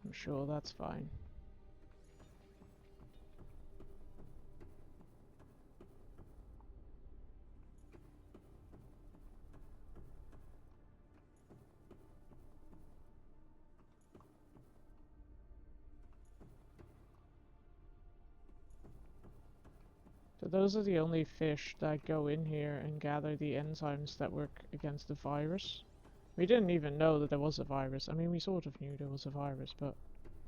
I'm sure that's fine. So those are the only fish that go in here and gather the enzymes that work against the virus. We didn't even know that there was a virus. I mean, we sort of knew there was a virus, but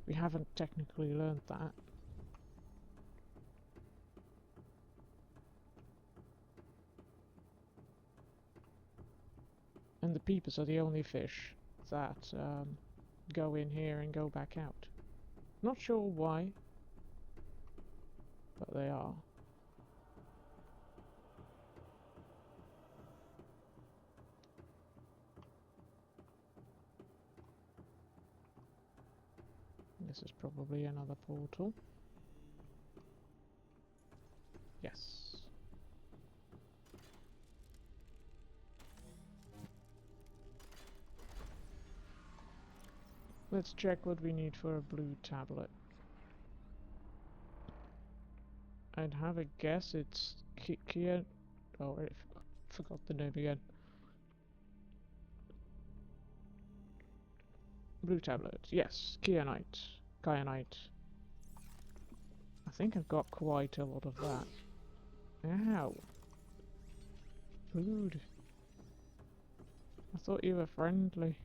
we haven't technically learned that. And the peepers are the only fish that go in here and go back out. Not sure why, but they are. This is probably another portal. Yes. Let's check what we need for a blue tablet. I'd have a guess it's Kia. Oh, I forgot the name again. Blue tablet. Yes, kyanite. Kyanite. I think I've got quite a lot of that. Ow. Rude. I thought you were friendly.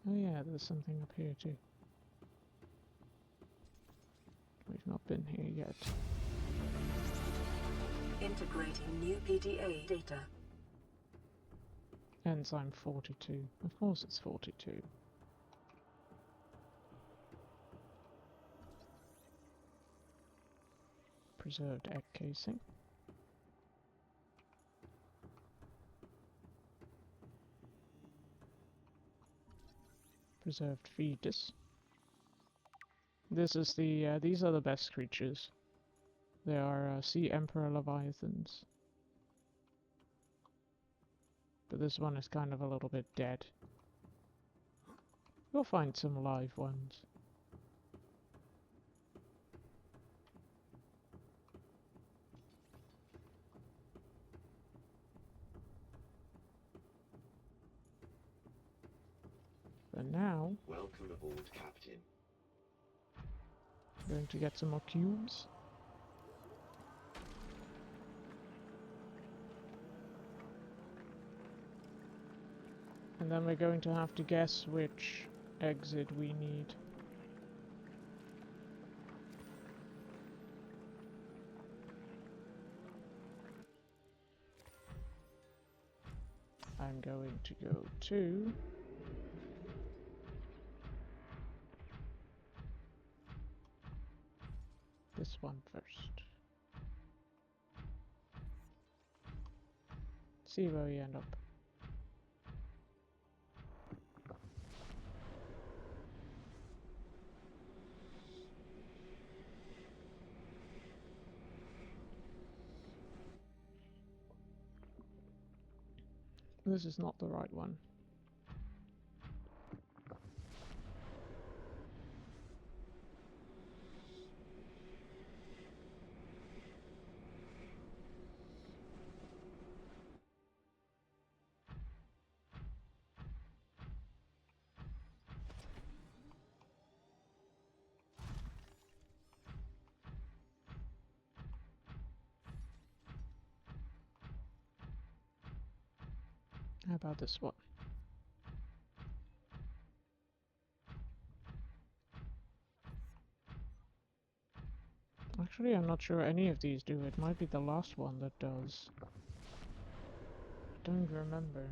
Oh yeah, there's something up here too. We've not been here yet. Integrating new PDA data. Enzyme 42. Of course it's 42. Preserved egg casing. Preserved fetus. This is the, these are the best creatures. They are sea emperor leviathans. But this one is kind of a little bit dead. We'll find some live ones. But now, Welcome aboard, Captain. we're going to get some more cubes. And then we're going to have to guess which exit we need. I'm going to go to... this one first. See where we end up. This is not the right one. How about this one? Actually, I'm not sure any of these do. It might be the last one that does. I don't remember.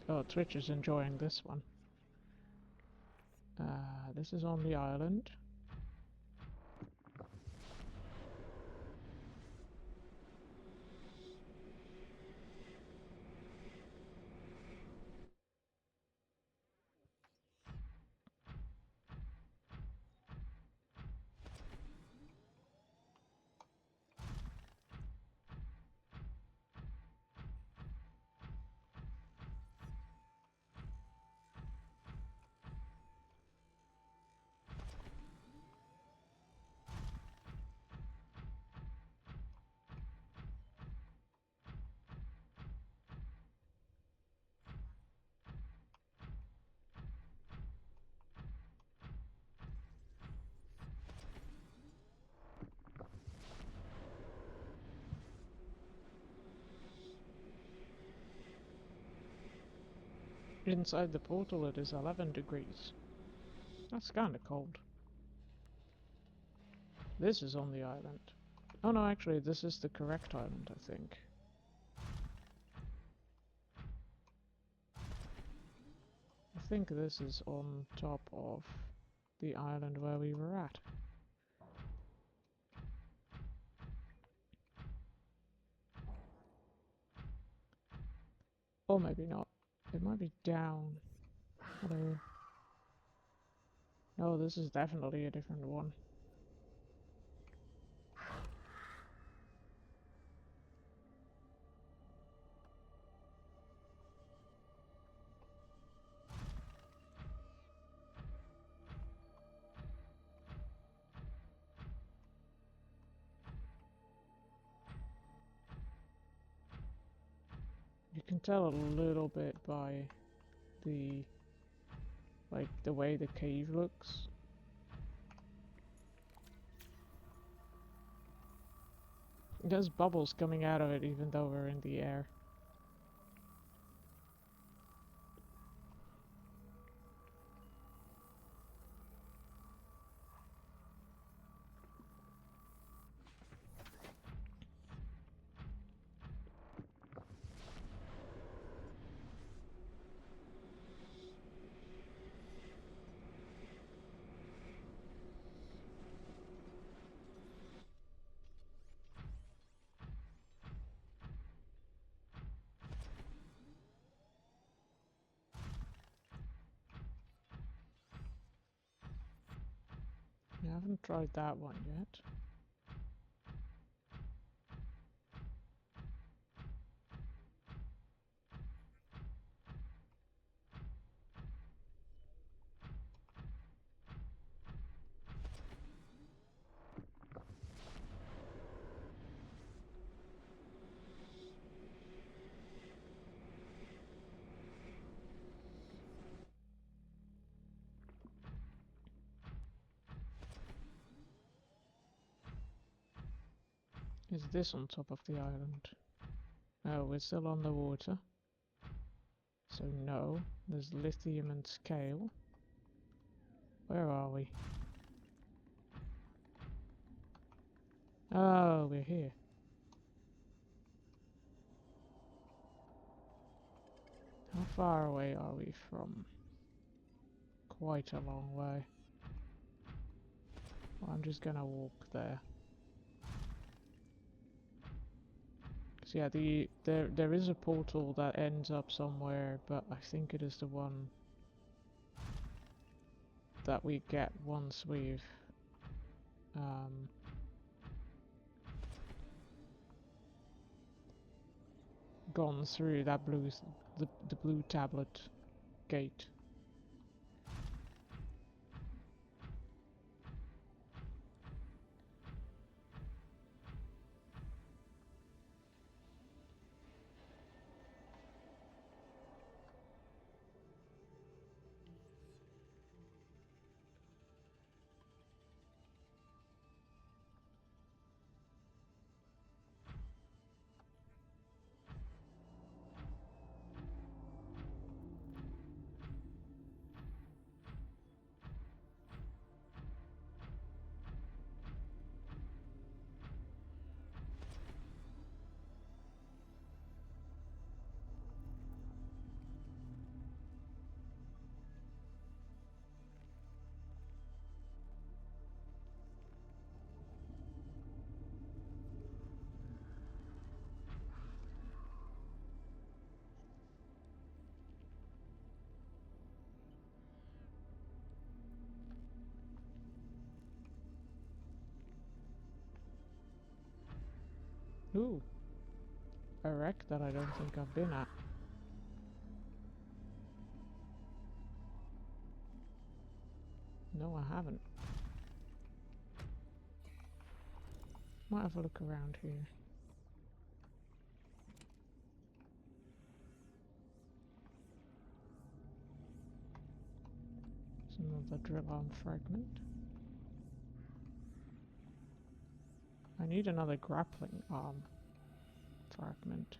Oh, Twitch is enjoying this one. This is on the island. Inside the portal it is 11 degrees. That's kinda cold. This is on the island. Oh no, actually this is the correct island, I think. I think this is on top of the island where we were at. Or maybe not. It might be down. Hello. No, this is definitely a different one. You can tell a little bit by the the way the cave looks. There's bubbles coming out of it even though we're in the air. I haven't tried that one yet. Is this on top of the island? Oh, we're still on the water. So no, there's lithium and scale. Where are we? Oh, we're here. How far away are we from? Quite a long way. Well, I'm just gonna walk there. So yeah, there is a portal that ends up somewhere, but I think it is the one that we get once we've gone through that the blue tablet gate. Ooh, a wreck that I don't think I've been at. No, I haven't. Might have a look around here. There's another drill arm fragment. I need another grappling arm fragment.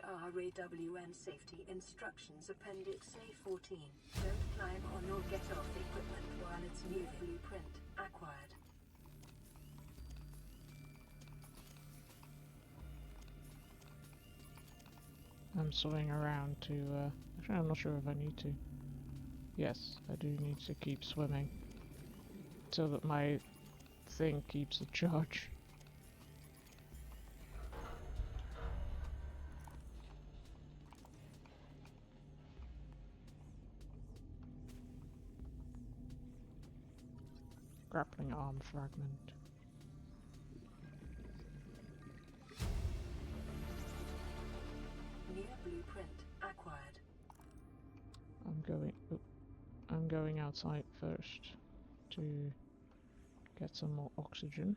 RAWN Safety Instructions Appendix A14. Don't climb on or get off equipment while it's new. Blueprint acquired. I'm swimming around to, actually I'm not sure if I need to. Yes, I do need to keep swimming so that my thing keeps a charge. Grappling arm fragment. New blueprint acquired. I'm going outside first to get some more oxygen.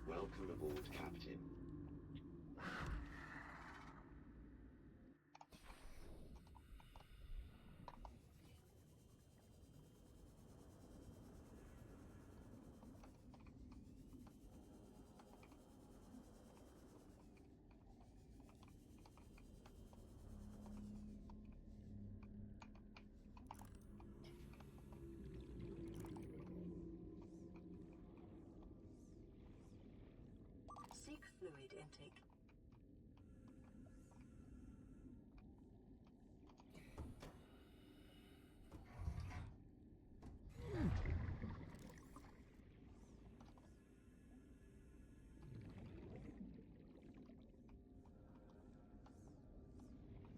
Welcome aboard, Captain. Seek fluid intake.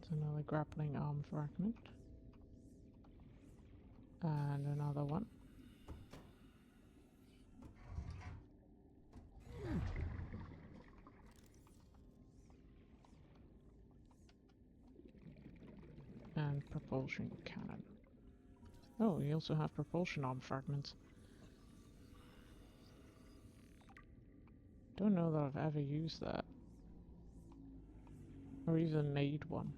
It's another grappling arm fragment. And another one. And propulsion cannon. Oh, we also have propulsion arm fragments. Don't know that I've ever used that. Or even made one.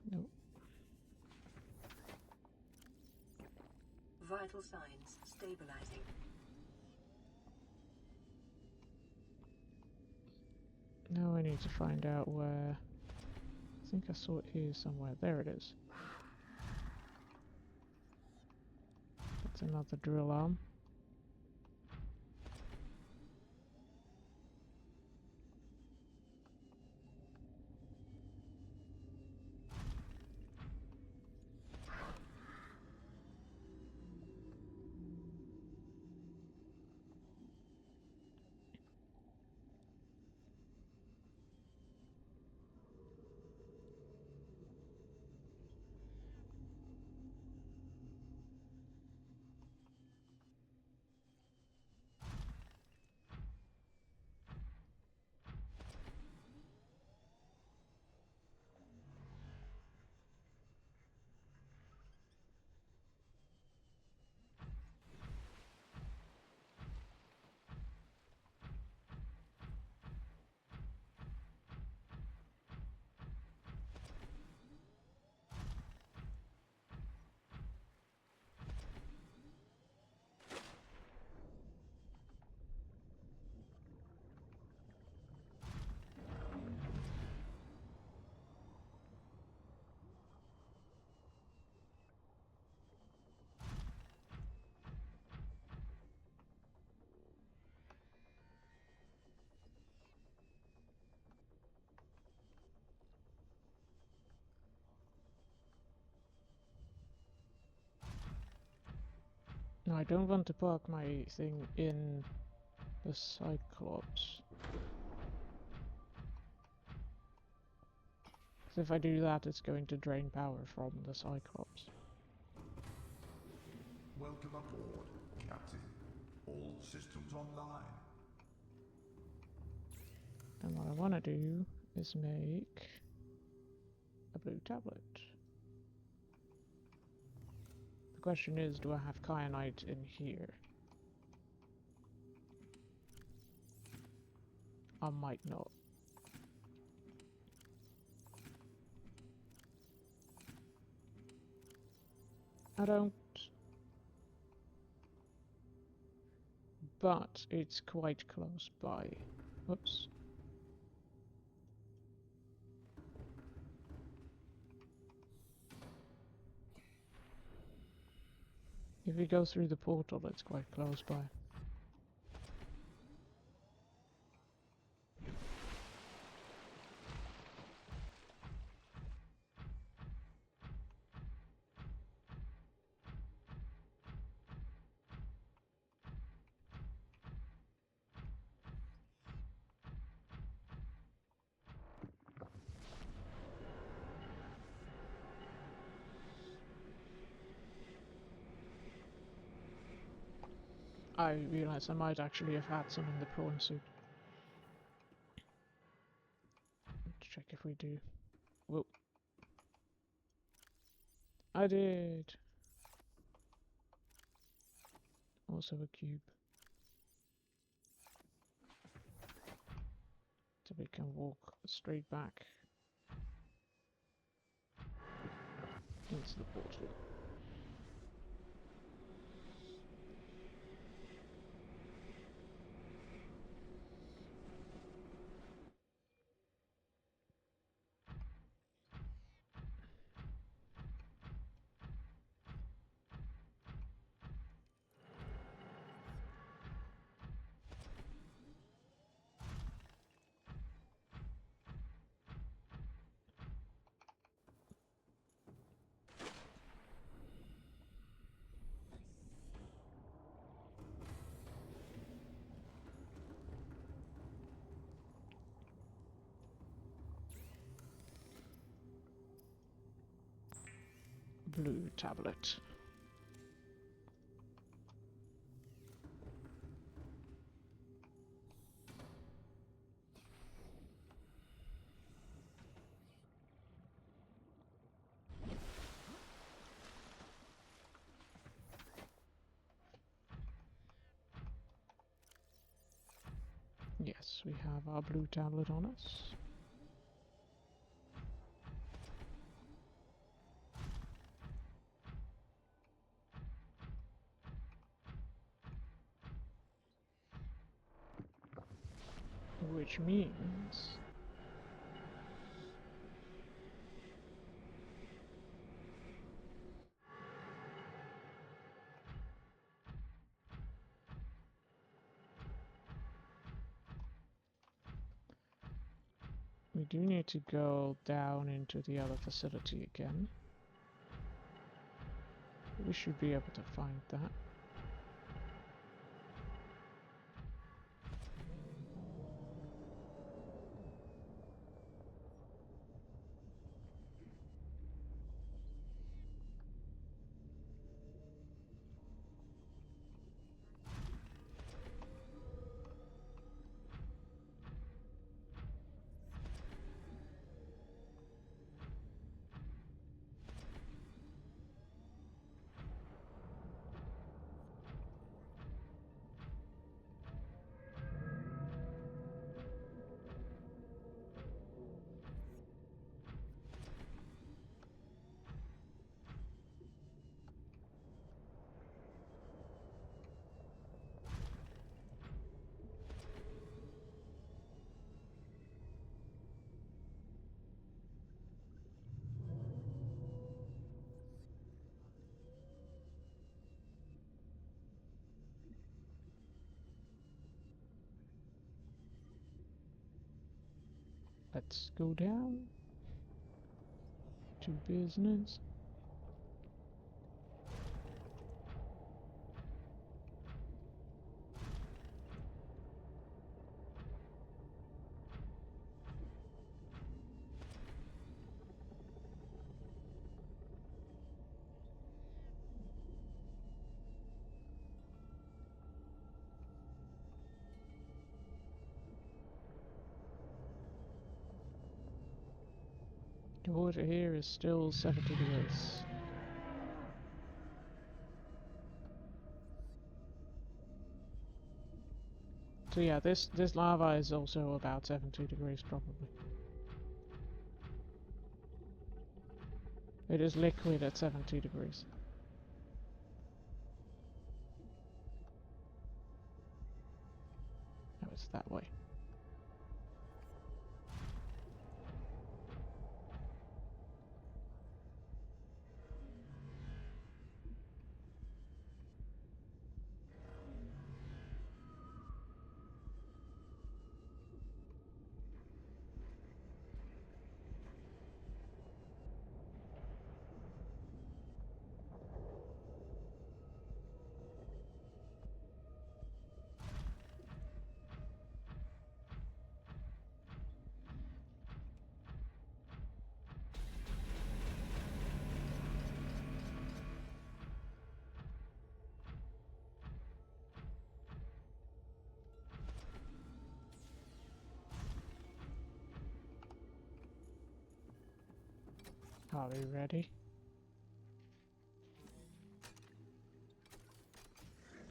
Nope. Vital signs stabilizing. Now I need to find out where... I think I saw it here somewhere. There it is. That's another drill arm. No, I don't want to park my thing in the Cyclops. Because if I do that, it's going to drain power from the Cyclops. Welcome aboard, Captain. All systems online. And what I want to do is make a blue tablet. The question is, do I have kyanite in here? I might not. I don't. But it's quite close by. Whoops. If we go through the portal, it's quite close by. I realize I might actually have had some in the prawn suit. Let's check if we do. Whoa. I did! Also a cube. So we can walk straight back into the portal. Blue tablet. Yes, we have our blue tablet on us. Which means we do need to go down into the other facility again. We should be able to find that. Let's go down to business. The water here is still 70 degrees. So yeah, this lava is also about 70 degrees probably. It is liquid at 70 degrees. that way. Are we ready?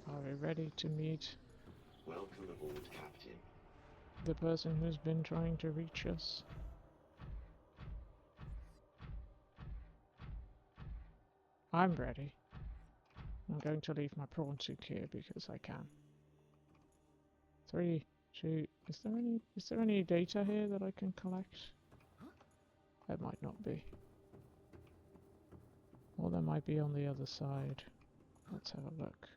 Are we ready to meet Welcome aboard, Captain. the person who's been trying to reach us? I'm ready. I'm going to leave my prawn suit here because I can. 3, 2. Is there any data here that I can collect? There might not be. Or there might be on the other side. Let's have a look.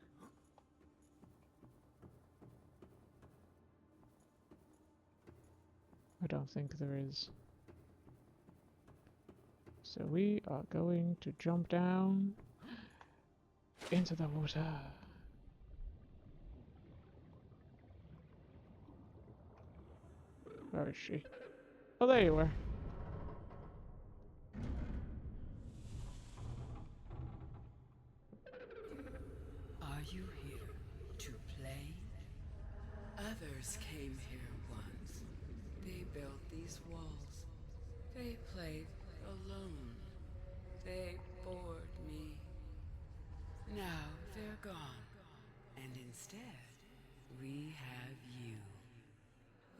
I don't think there is. So we are going to jump down into the water. Where is she? Oh, there you are. Are you here to play? Others came here once. They built these walls. They played alone. They bored me. Now they're gone. And instead, we have you.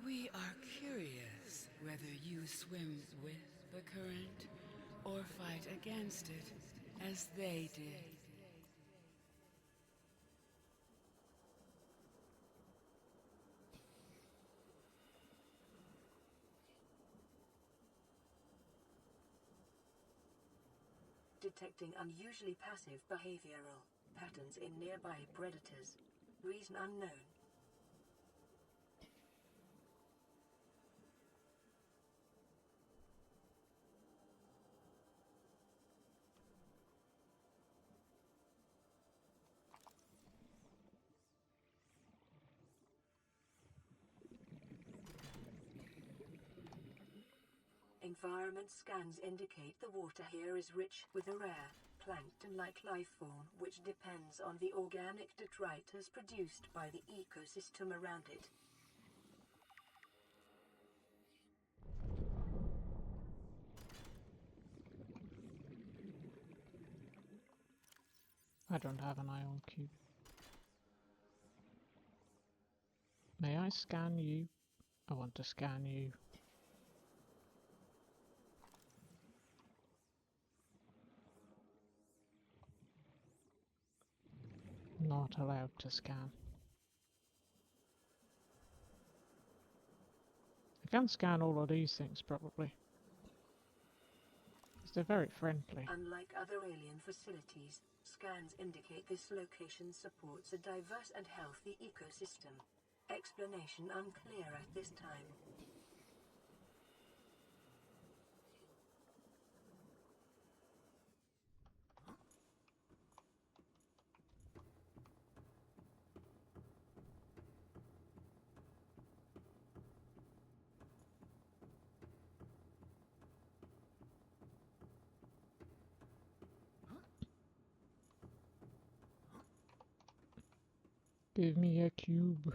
We are curious whether you swim with the current or fight against it as they did. Detecting unusually passive behavioral patterns in nearby predators. Reason unknown. Environment scans indicate the water here is rich with a rare, plankton-like life form which depends on the organic detritus produced by the ecosystem around it. I don't have an ion cube. May I scan you? I want to scan you. Not allowed to scan. I can scan all of these things probably. Because they're very friendly. Unlike other alien facilities, scans indicate this location supports a diverse and healthy ecosystem. Explanation unclear at this time. Give me a cube.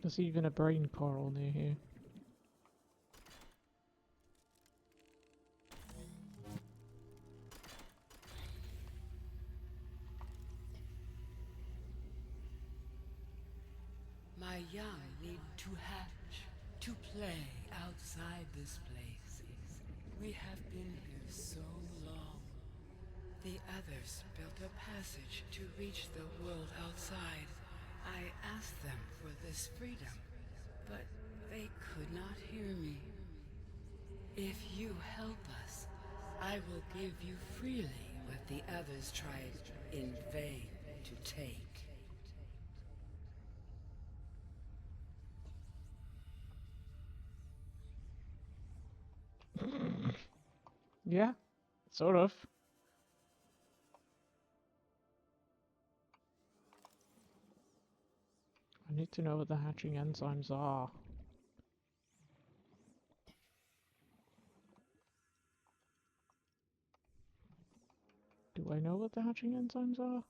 There's even a brain coral near here. My young need to hatch, to play outside this place. We have been here so long. The others built a passage to reach the world outside. I asked them for this freedom, but they could not hear me. If you help us, I will give you freely what the others tried in vain to take. Yeah, sort of. I need to know what the hatching enzymes are. Do I know what the hatching enzymes are?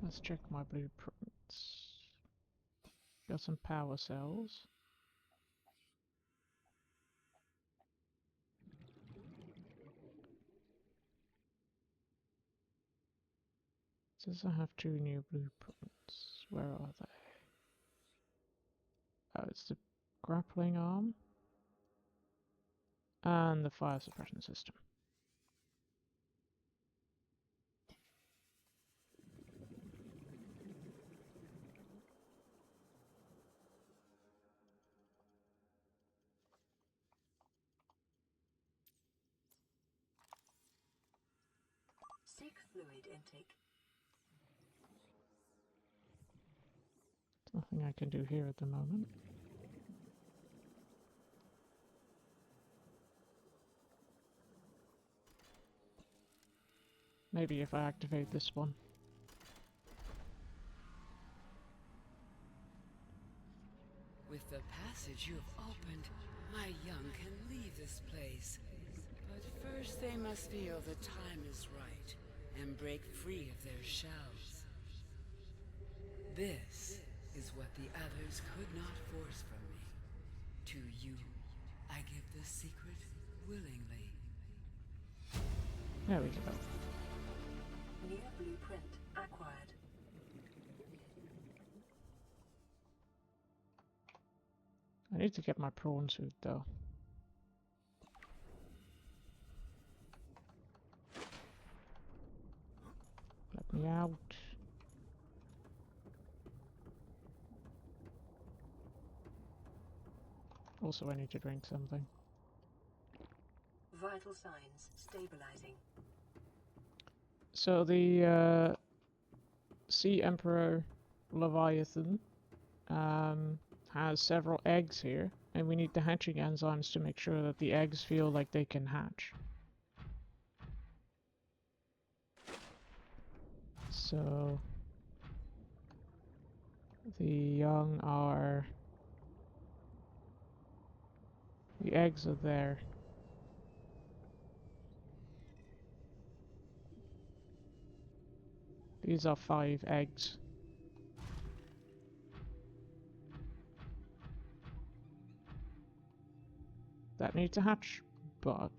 Let's check my blueprints. Got some power cells. Does I have 2 new blueprints? Where are they? Oh, it's the grappling arm and the fire suppression system. Seek fluid intake. There's nothing I can do here at the moment. Maybe if I activate this one. With the passage you have opened, my young can leave this place. But first they must feel the time is right and break free of their shells. This is what the others could not force from me. To you, I give the secret willingly. There we go. New blueprint acquired. I need to get my prawn suit though. Let me out. Also, I need to drink something. Vital signs stabilizing. So the Sea Emperor Leviathan has several eggs here, and we need the hatching enzymes to make sure that the eggs feel like they can hatch. So the young are... the eggs are there. These are 5 eggs. That need to hatch, but...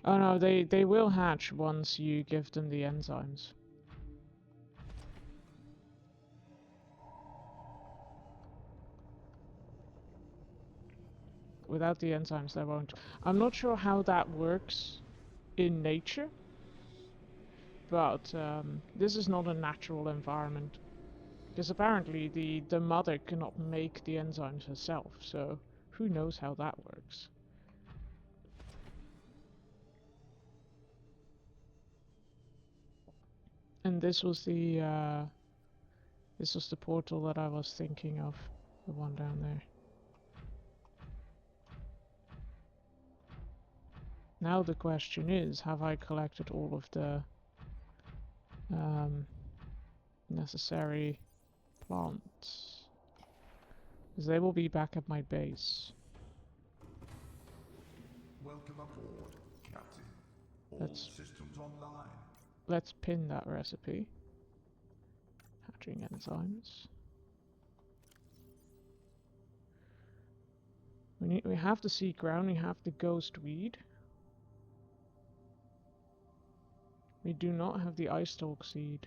oh no, they will hatch once you give them the enzymes. Without the enzymes, they won't. I'm not sure how that works in nature, but this is not a natural environment. Because apparently the mother cannot make the enzymes herself, so who knows how that works. And this was the portal that I was thinking of, the one down there. Now the question is, have I collected all of the necessary plants? Because they will be back at my base. Welcome aboard, Captain. All That's- systems online. let's pin that recipe. Hatching enzymes. We have the seed ground, we have the ghost weed. We do not have the ice stalk seed.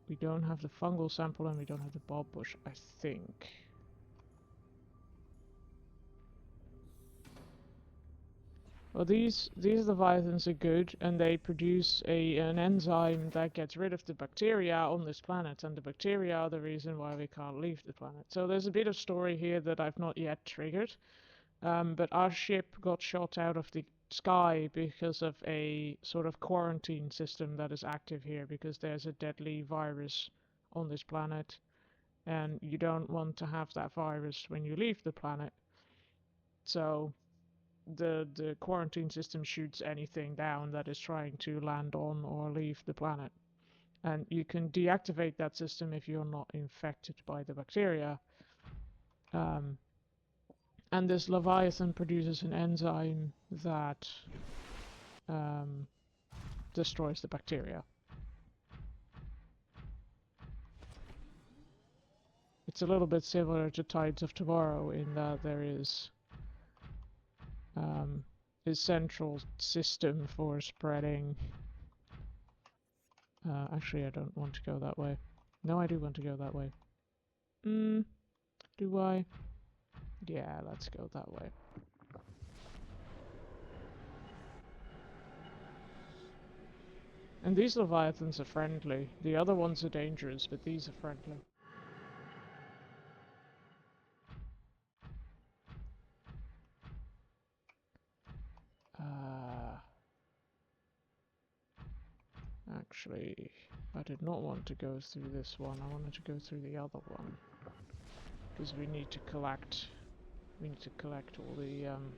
We don't have the fungal sample and we don't have the bulb bush, I think. Well, these leviathans are good, and they produce an enzyme that gets rid of the bacteria on this planet, and the bacteria are the reason why we can't leave the planet. So there's a bit of story here that I've not yet triggered, but our ship got shot out of the sky because of a sort of quarantine system that is active here, because there's a deadly virus on this planet, and you don't want to have that virus when you leave the planet. So the quarantine system shoots anything down that is trying to land on or leave the planet. And you can deactivate that system if you're not infected by the bacteria. And this Leviathan produces an enzyme that destroys the bacteria. It's a little bit similar to Tides of Tomorrow in that there is a central system for spreading. Actually, I don't want to go that way. No, I do want to go that way. Do I? Yeah, let's go that way. And these Leviathans are friendly. The other ones are dangerous, but these are friendly. Actually, I did not want to go through this one. I wanted to go through the other one. Because we need to collect all the I'm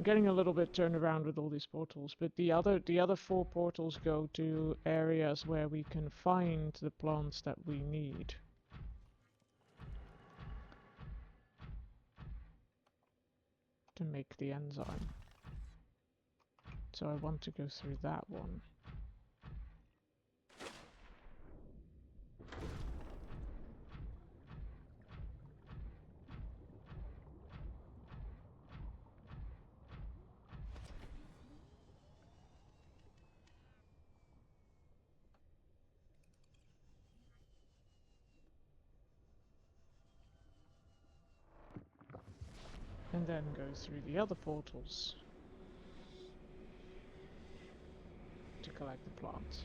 getting a little bit turned around with all these portals, but the other 4 portals go to areas where we can find the plants that we need. To make the enzyme. So I want to go through that one. And then go through the other portals to collect the plants.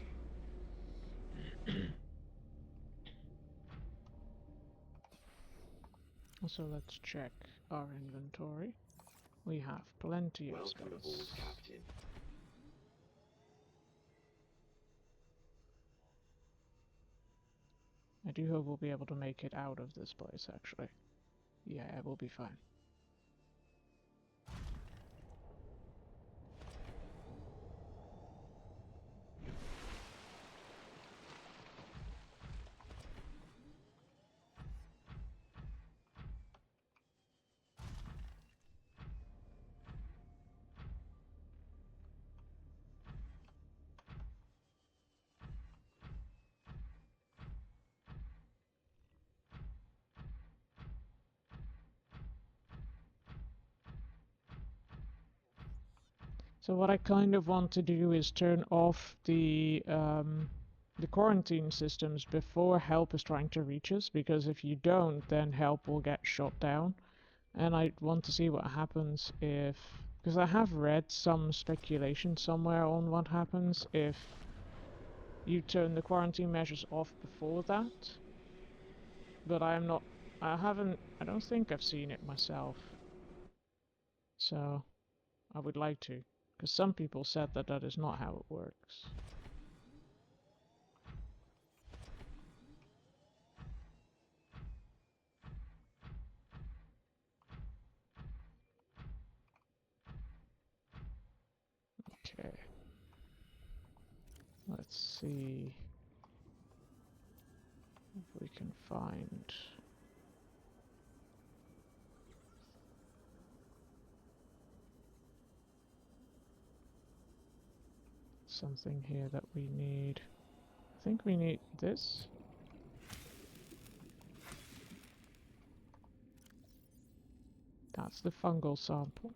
Also, let's check our inventory. We have plenty of Welcome aboard, space. Captain. I do hope we'll be able to make it out of this place, actually. Yeah, it will be fine. So what I kind of want to do is turn off the quarantine systems before help is trying to reach us, because if you don't, then help will get shot down. And I want to see what happens if... Because I have read some speculation somewhere on what happens if you turn the quarantine measures off before that. But I don't think I've seen it myself. So, I would like to. Because some people said that that is not how it works. Okay. Let's see if we can find... something here that we need. I think we need this. That's the fungal sample.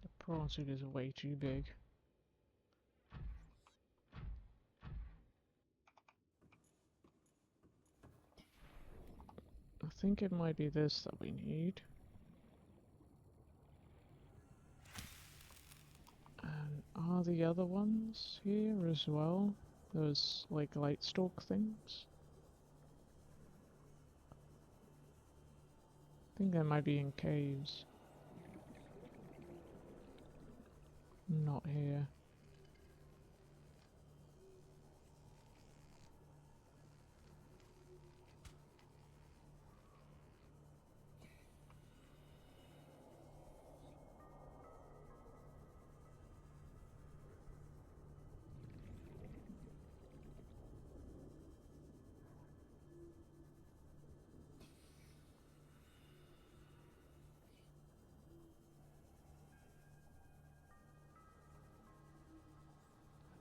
The prawn suit is way too big. I think it might be this that we need. And are the other ones here as well? Those, like, light stalk things? I think they might be in caves. Not here.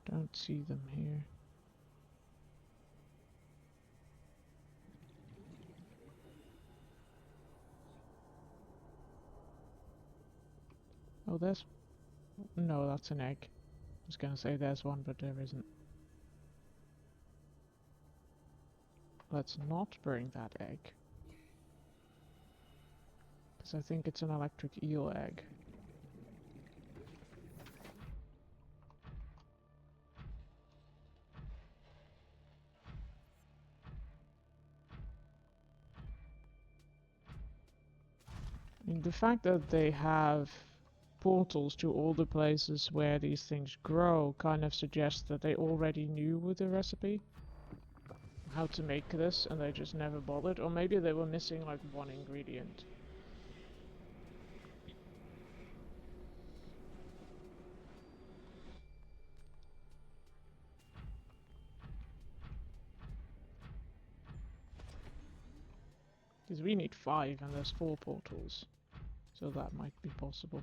Don't see them here. Oh, there's... No, that's an egg. I was gonna say there's one, but there isn't. Let's not bring that egg. Because I think it's an electric eel egg. I mean, the fact that they have portals to all the places where these things grow kind of suggests that they already knew with the recipe how to make this and they just never bothered, or maybe they were missing like one ingredient. Because we need 5 and there's 4 portals, so that might be possible.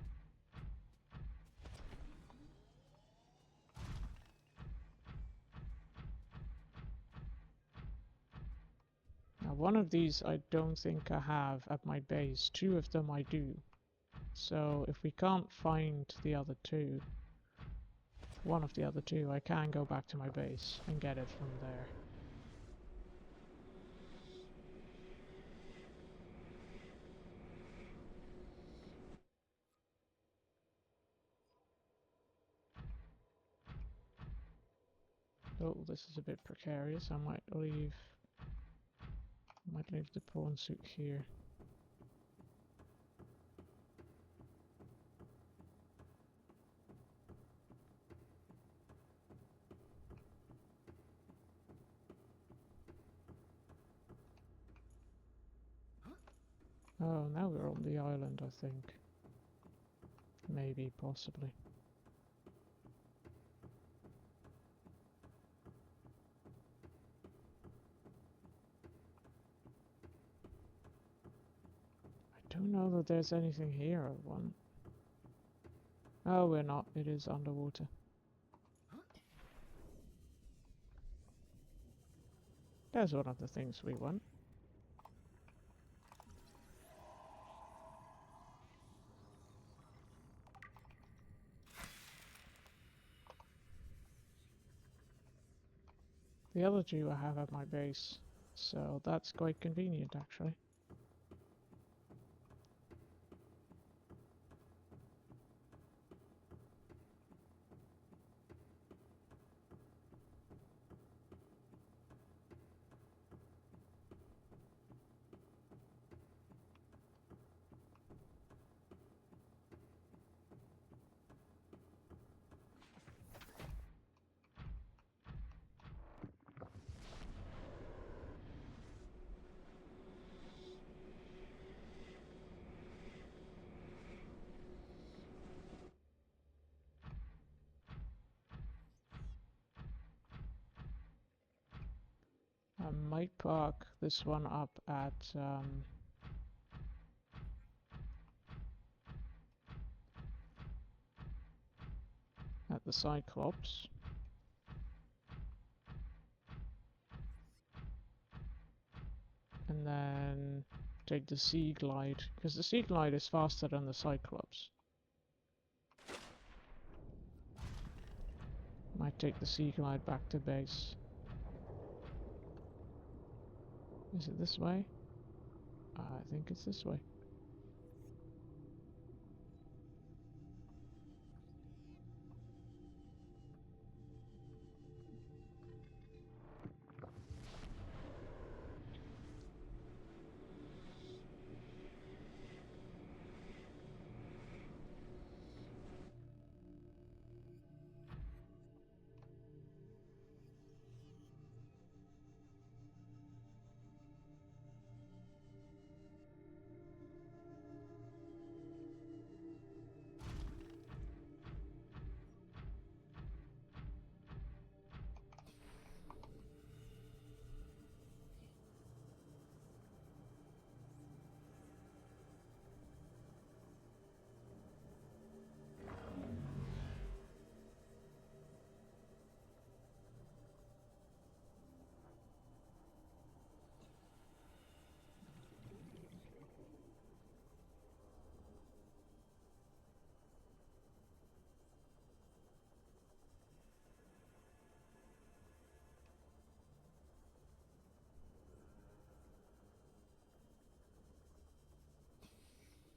Now one of these I don't think I have at my base, 2 of them I do. So if we can't find the other 2, one of the other 2, I can go back to my base and get it from there. Oh, this is a bit precarious. I might leave the prawn suit here. Oh, now we're on the island, I think. Maybe, possibly. I don't know that there's anything here I want. Oh, we're not. It is underwater. There's one of the things we want. The other two I have at my base, so that's quite convenient actually. I might park this one up at the Cyclops. And then take the Sea Glide, because the Sea Glide is faster than the Cyclops. Might take the Sea Glide back to base. Is it this way? I think it's this way.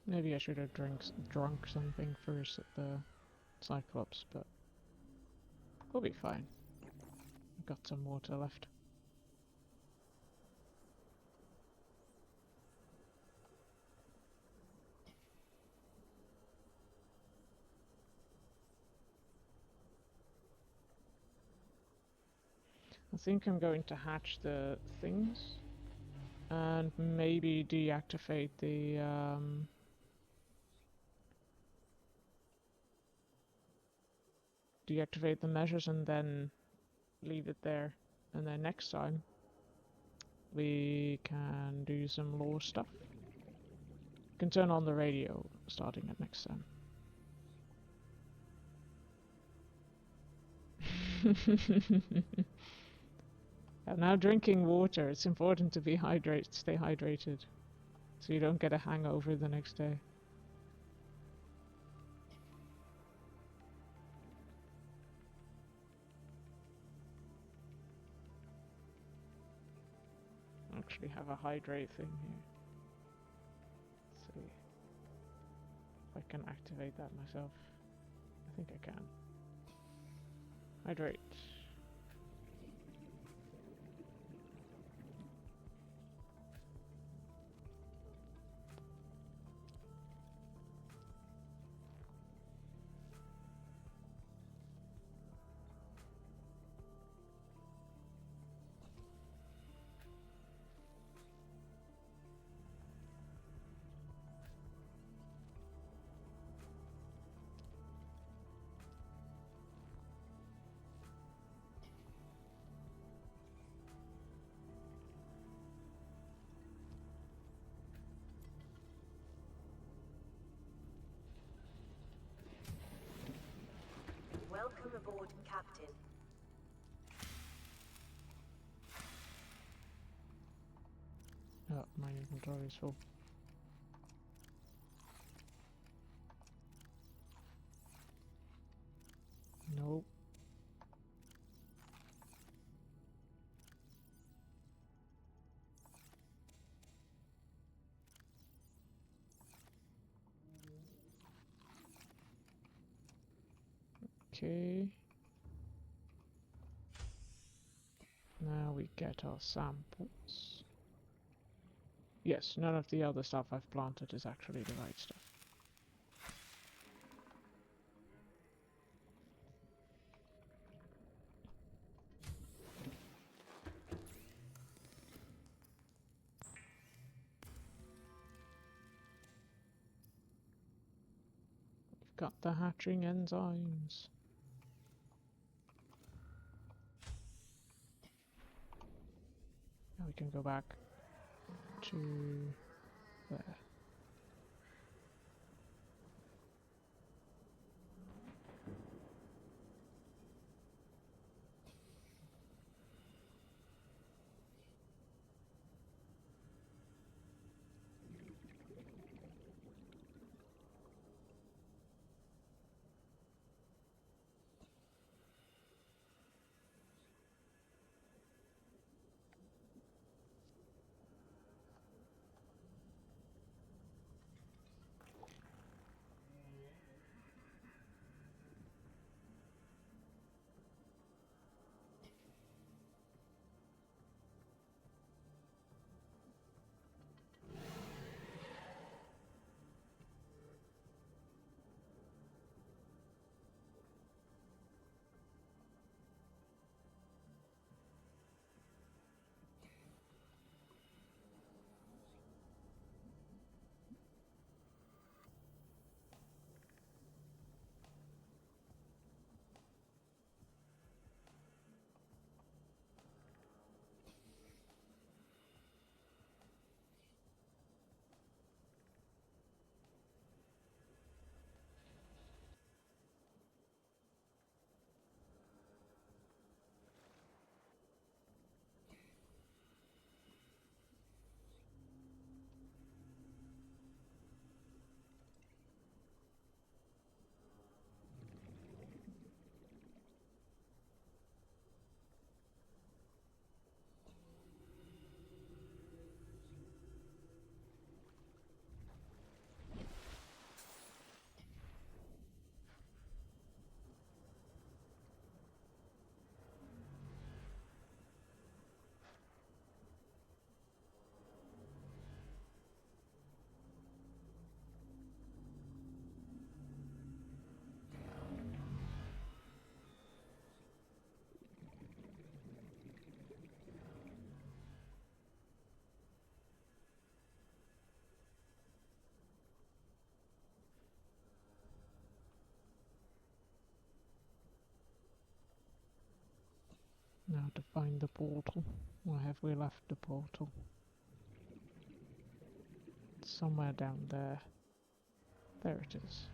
Maybe I should have drunk something first at the Cyclops, but we'll be fine. I've got some water left. I think I'm going to hatch the things and maybe deactivate the measures and then leave it there. And then next time we can do some lore stuff. Can turn on the radio starting at next time. I'm now drinking water. It's important to be stay hydrated, so you don't get a hangover the next day. I actually have a hydrate thing here. Let's see if I can activate that myself. I think I can. Hydrate. aboard, Captain. Oh, my inventory is full. Nope. Okay. Now we get our samples. Yes, none of the other stuff I've planted is actually the right stuff. We've got the hatching enzymes. Now we can go back to there. Now to find the portal. Or have we left the portal? It's somewhere down there. There it is.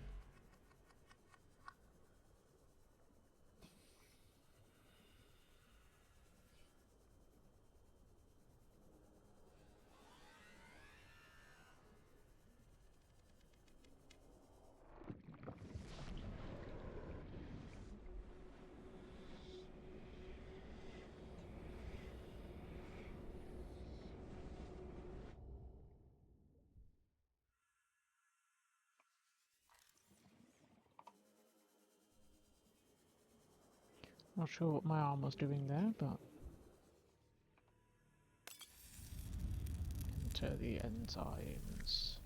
Not sure what my arm was doing there, but enter the enzymes.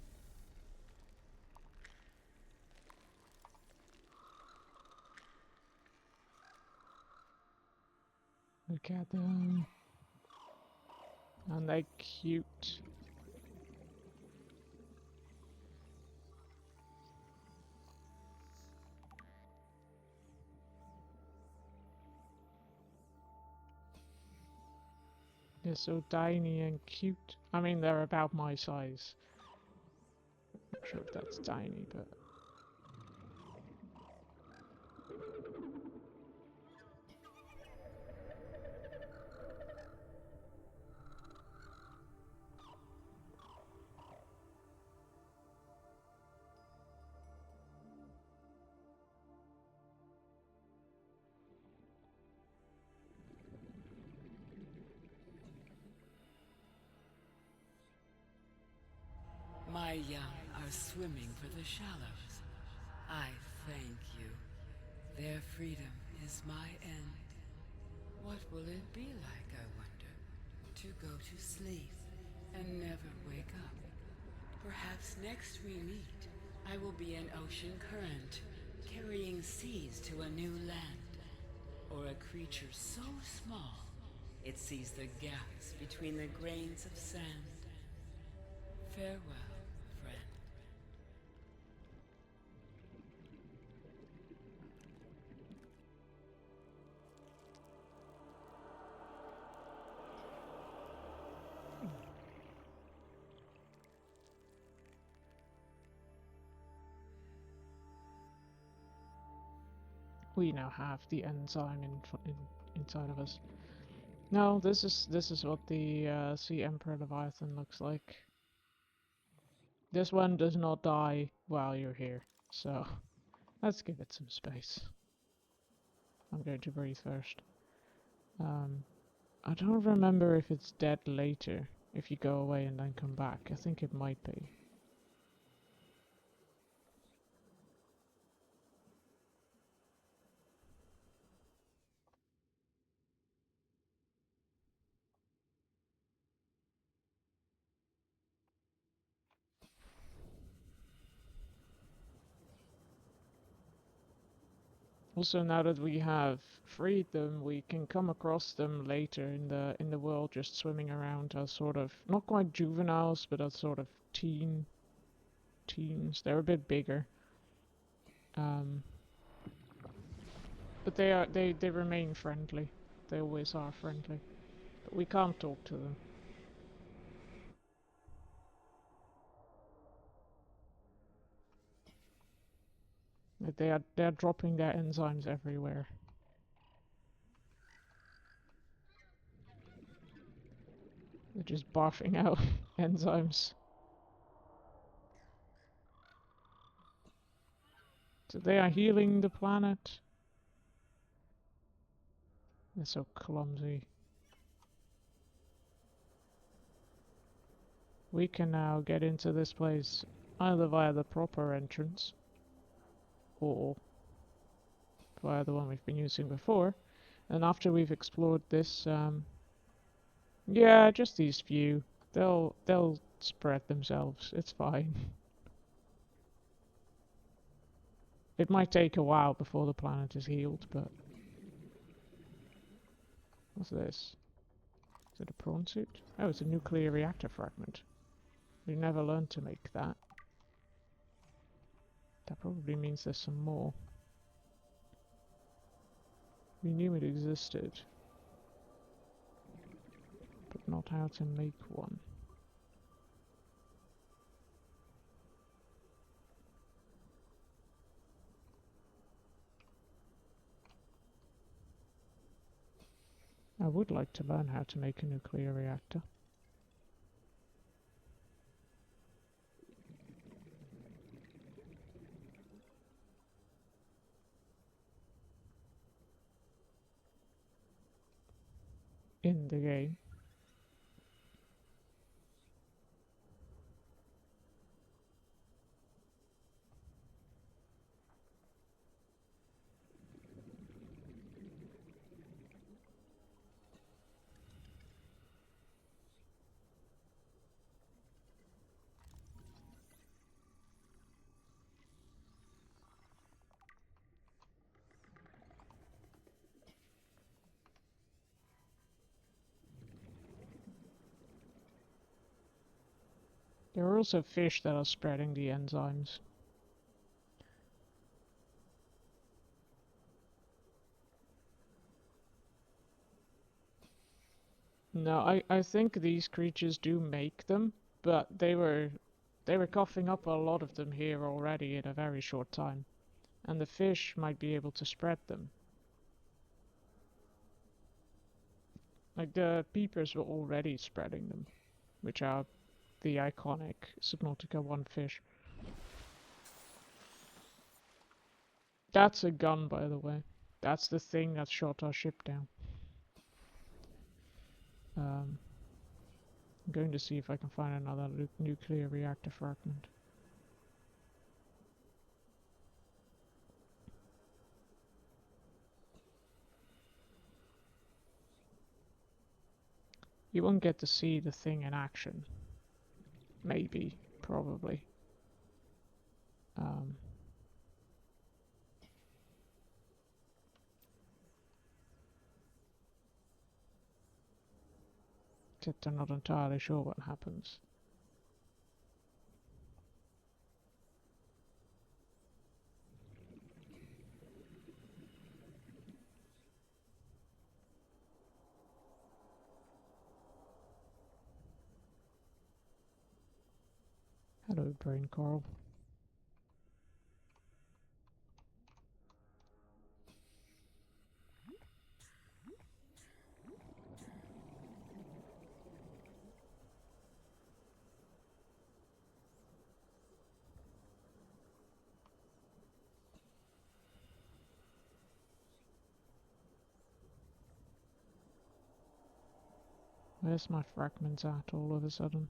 Look at them. And they're cute. They're so tiny and cute. I mean, they're about my size. Not sure if that's tiny, but... young are swimming for the shallows. I thank you. Their freedom is my end. What will it be like, I wonder, to go to sleep and never wake up? Perhaps next we meet, I will be an ocean current, carrying seas to a new land. Or a creature so small, it sees the gaps between the grains of sand. Farewell, friend. We now have the enzyme inside of us. No, this is what the Sea Emperor Leviathan looks like. This one does not die while you're here, so let's give it some space. I'm going to breathe first. I don't remember if it's dead later, if you go away and then come back. I think it might be. Also, now that we have freed them, we can come across them later in the world, just swimming around as sort of not quite juveniles, but as sort of teens. They're a bit bigger, but they remain friendly. They always are friendly, but we can't talk to them. They're dropping their enzymes everywhere. They're just barfing out enzymes. So they are healing the planet. They're so clumsy. We can now get into this place either via the proper entrance or via the one we've been using before. And after we've explored this, yeah, just these few. They'll spread themselves. It's fine. It might take a while before the planet is healed, but what's this? Is it a prawn suit? Oh, it's a nuclear reactor fragment. We never learned to make that. That probably means there's some more. We knew it existed, but not how to make one. I would like to learn how to make a nuclear reactor. In the game. There are also fish that are spreading the enzymes. No, I think these creatures do make them, but they were coughing up a lot of them here already in a very short time. And the fish might be able to spread them. Like the peepers were already spreading them, which are the iconic Subnautica 1 fish. That's a gun, by the way. That's the thing that shot our ship down. I'm going to see if I can find another nuclear reactor fragment. You won't get to see the thing in action. Maybe, probably. Except I'm not entirely sure what happens. Hello, brain coral. Where's my fragments at all of a sudden?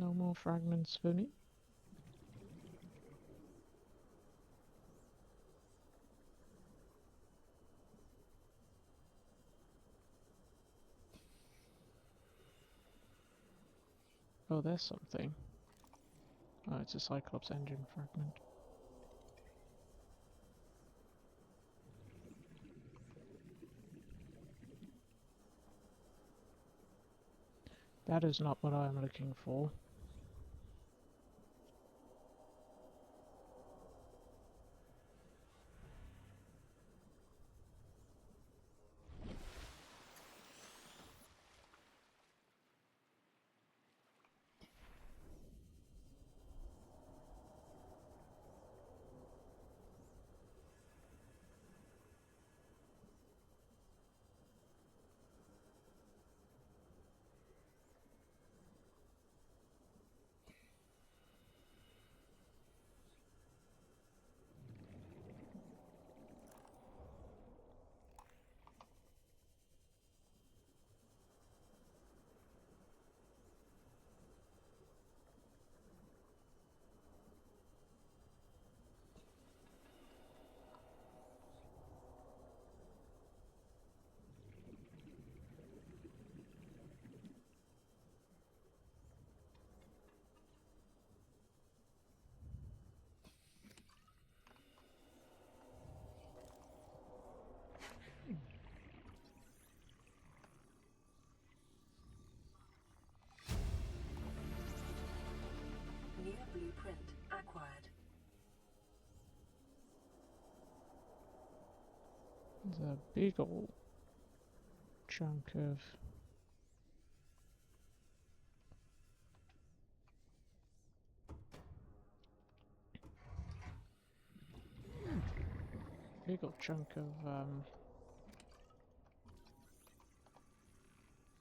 No more fragments for me. Oh, there's something. Oh, it's a Cyclops engine fragment. That is not what I am looking for. There's a big old chunk of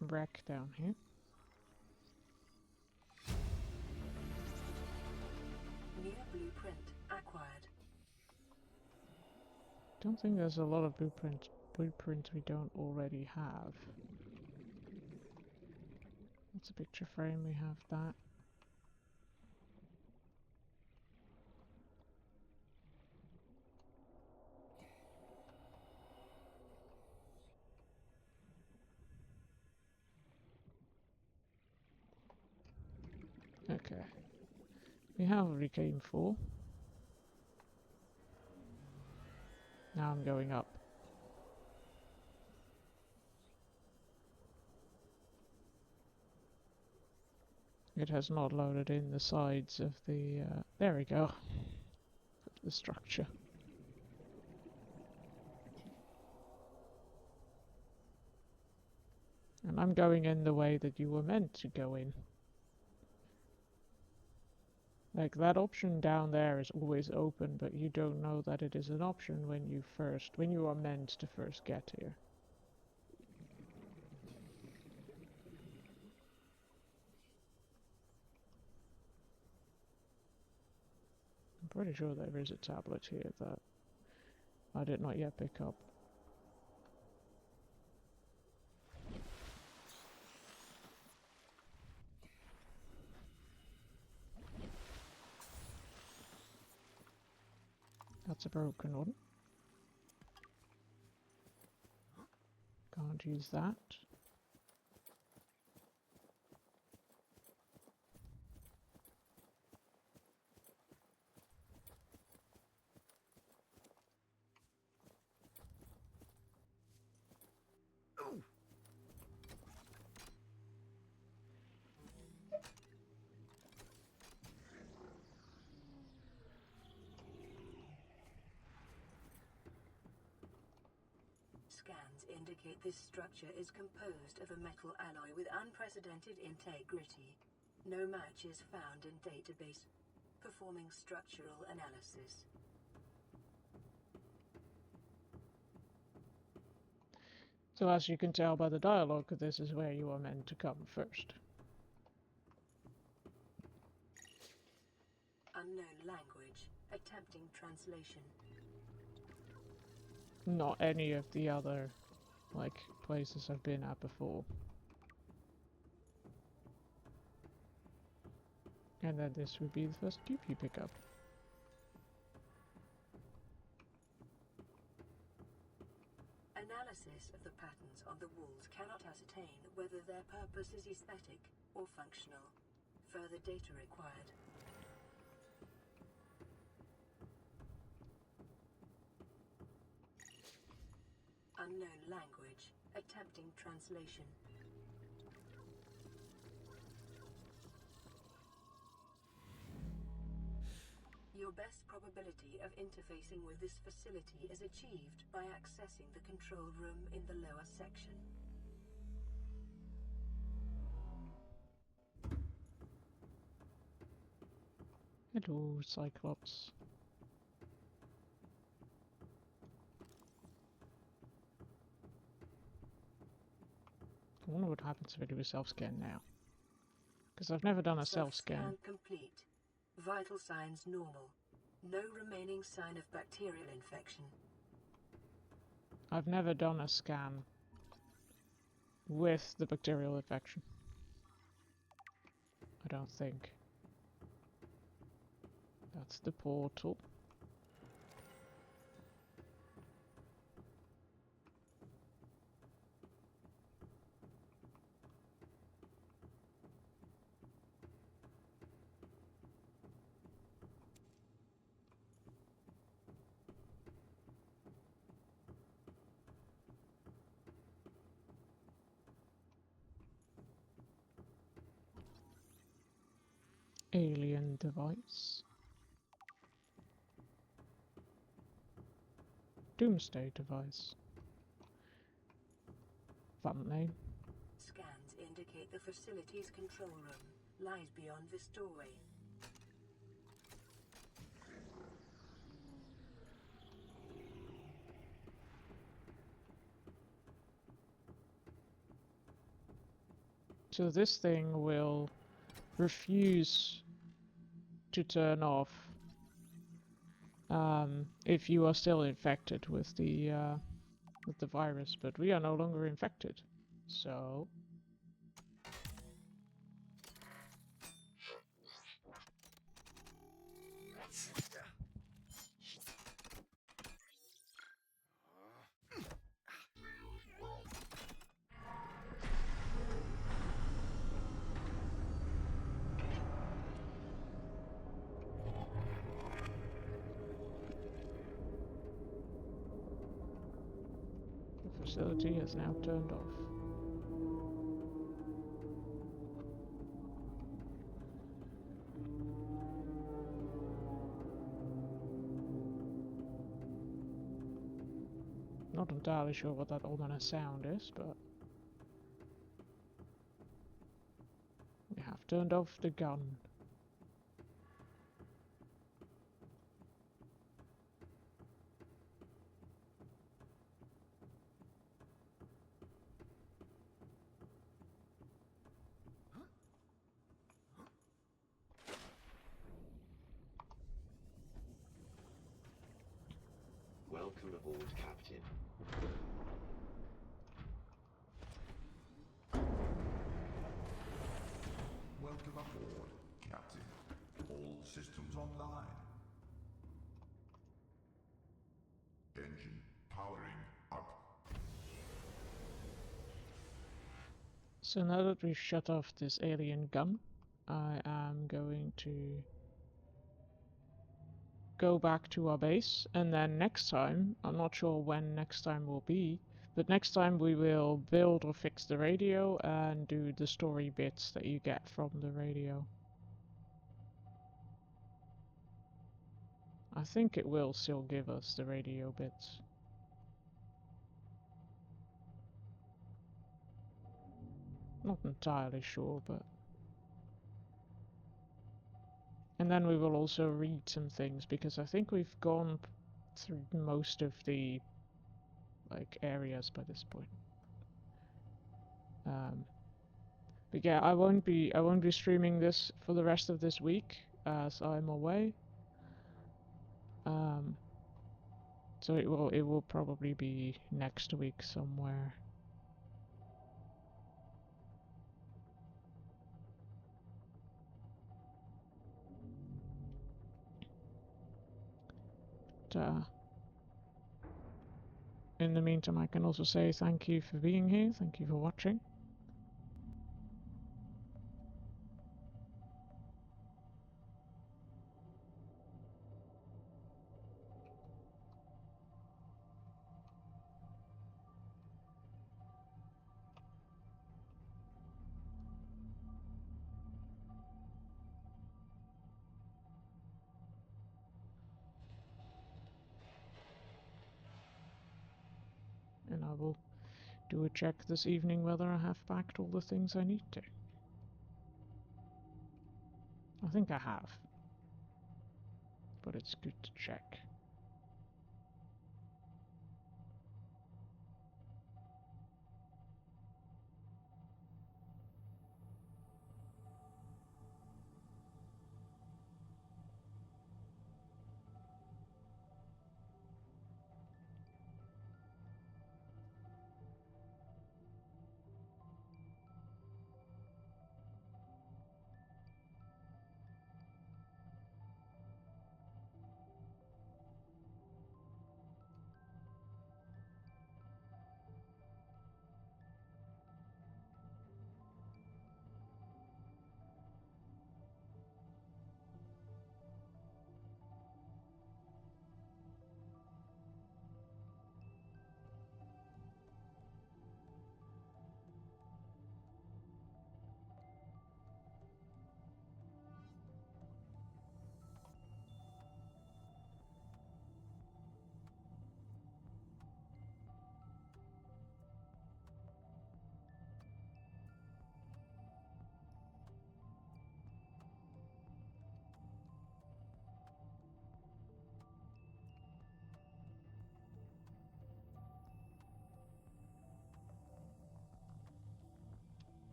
wreck down here. New blueprint acquired. Don't think there's a lot of blueprints we don't already have. That's a picture frame, we have that. Okay. We have what we came for. Now I'm going up. It has not loaded in the sides of the, there we go, the structure. And I'm going in the way that you were meant to go in. Like, that option down there is always open, but you don't know that it is an option when you are meant to first get here. I'm pretty sure there is a tablet here that I did not yet pick up. That's a broken one. Can't use that. Scans indicate this structure is composed of a metal alloy with unprecedented integrity. No match is found in database. Performing structural analysis. So as you can tell by the dialogue, this is where you are meant to come first. Unknown language. Attempting translation. Not any of the other, like, places I've been at before. And then this would be the first cube you pick up. Analysis of the patterns on the walls cannot ascertain whether their purpose is aesthetic or functional. Further data required. Unknown language. Attempting translation. Your best probability of interfacing with this facility is achieved by accessing the control room in the lower section. Hello, Cyclops. I wonder what happens if I do a self-scan now. Because I've never done a self-scan. Self-scan complete. Vital signs normal. No remaining sign of bacterial infection. I've never done a scan with the bacterial infection. I don't think. That's the portal. Alien device. Doomsday device. Fun name. Scans indicate the facility's control room lies beyond this doorway. So this thing will refuse to turn off if you are still infected with the virus, but we are no longer infected. So the facility is now turned off. Not entirely sure what that ominous sound is, but we have turned off the gun. Welcome aboard, Captain. Welcome aboard, Captain. All systems online. Engine powering up. So now that we've shut off this alien gun, I am going to go back to our base, and then next time, I'm not sure when next time will be, but next time we will build or fix the radio and do the story bits that you get from the radio. I think it will still give us the radio bits. Not entirely sure, but... And then we will also read some things, because I think we've gone through most of the areas by this point. But yeah, I won't be streaming this for the rest of this week as I'm away. So it will probably be next week somewhere. But, in the meantime, I can also say thank you for being here, thank you for watching. And I will do a check this evening whether I have packed all the things I need to. I think I have, but it's good to check.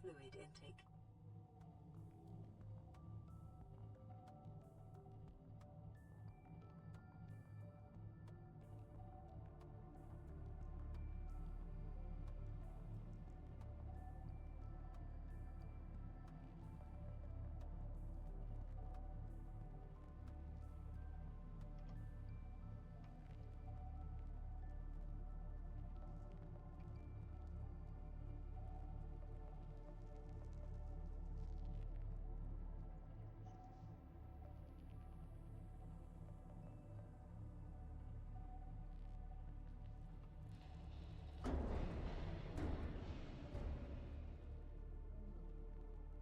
fluid intake.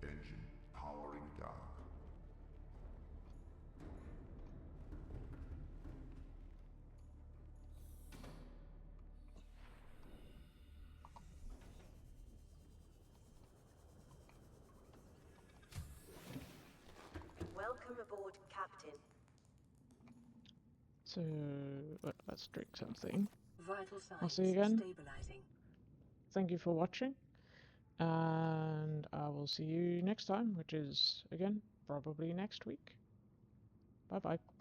Engine powering down. Welcome aboard, Captain. So, let's drink something. Vital I'll signs see you again. stabilizing. Thank you for watching, and I will see you next time, which is, again, probably next week. Bye bye.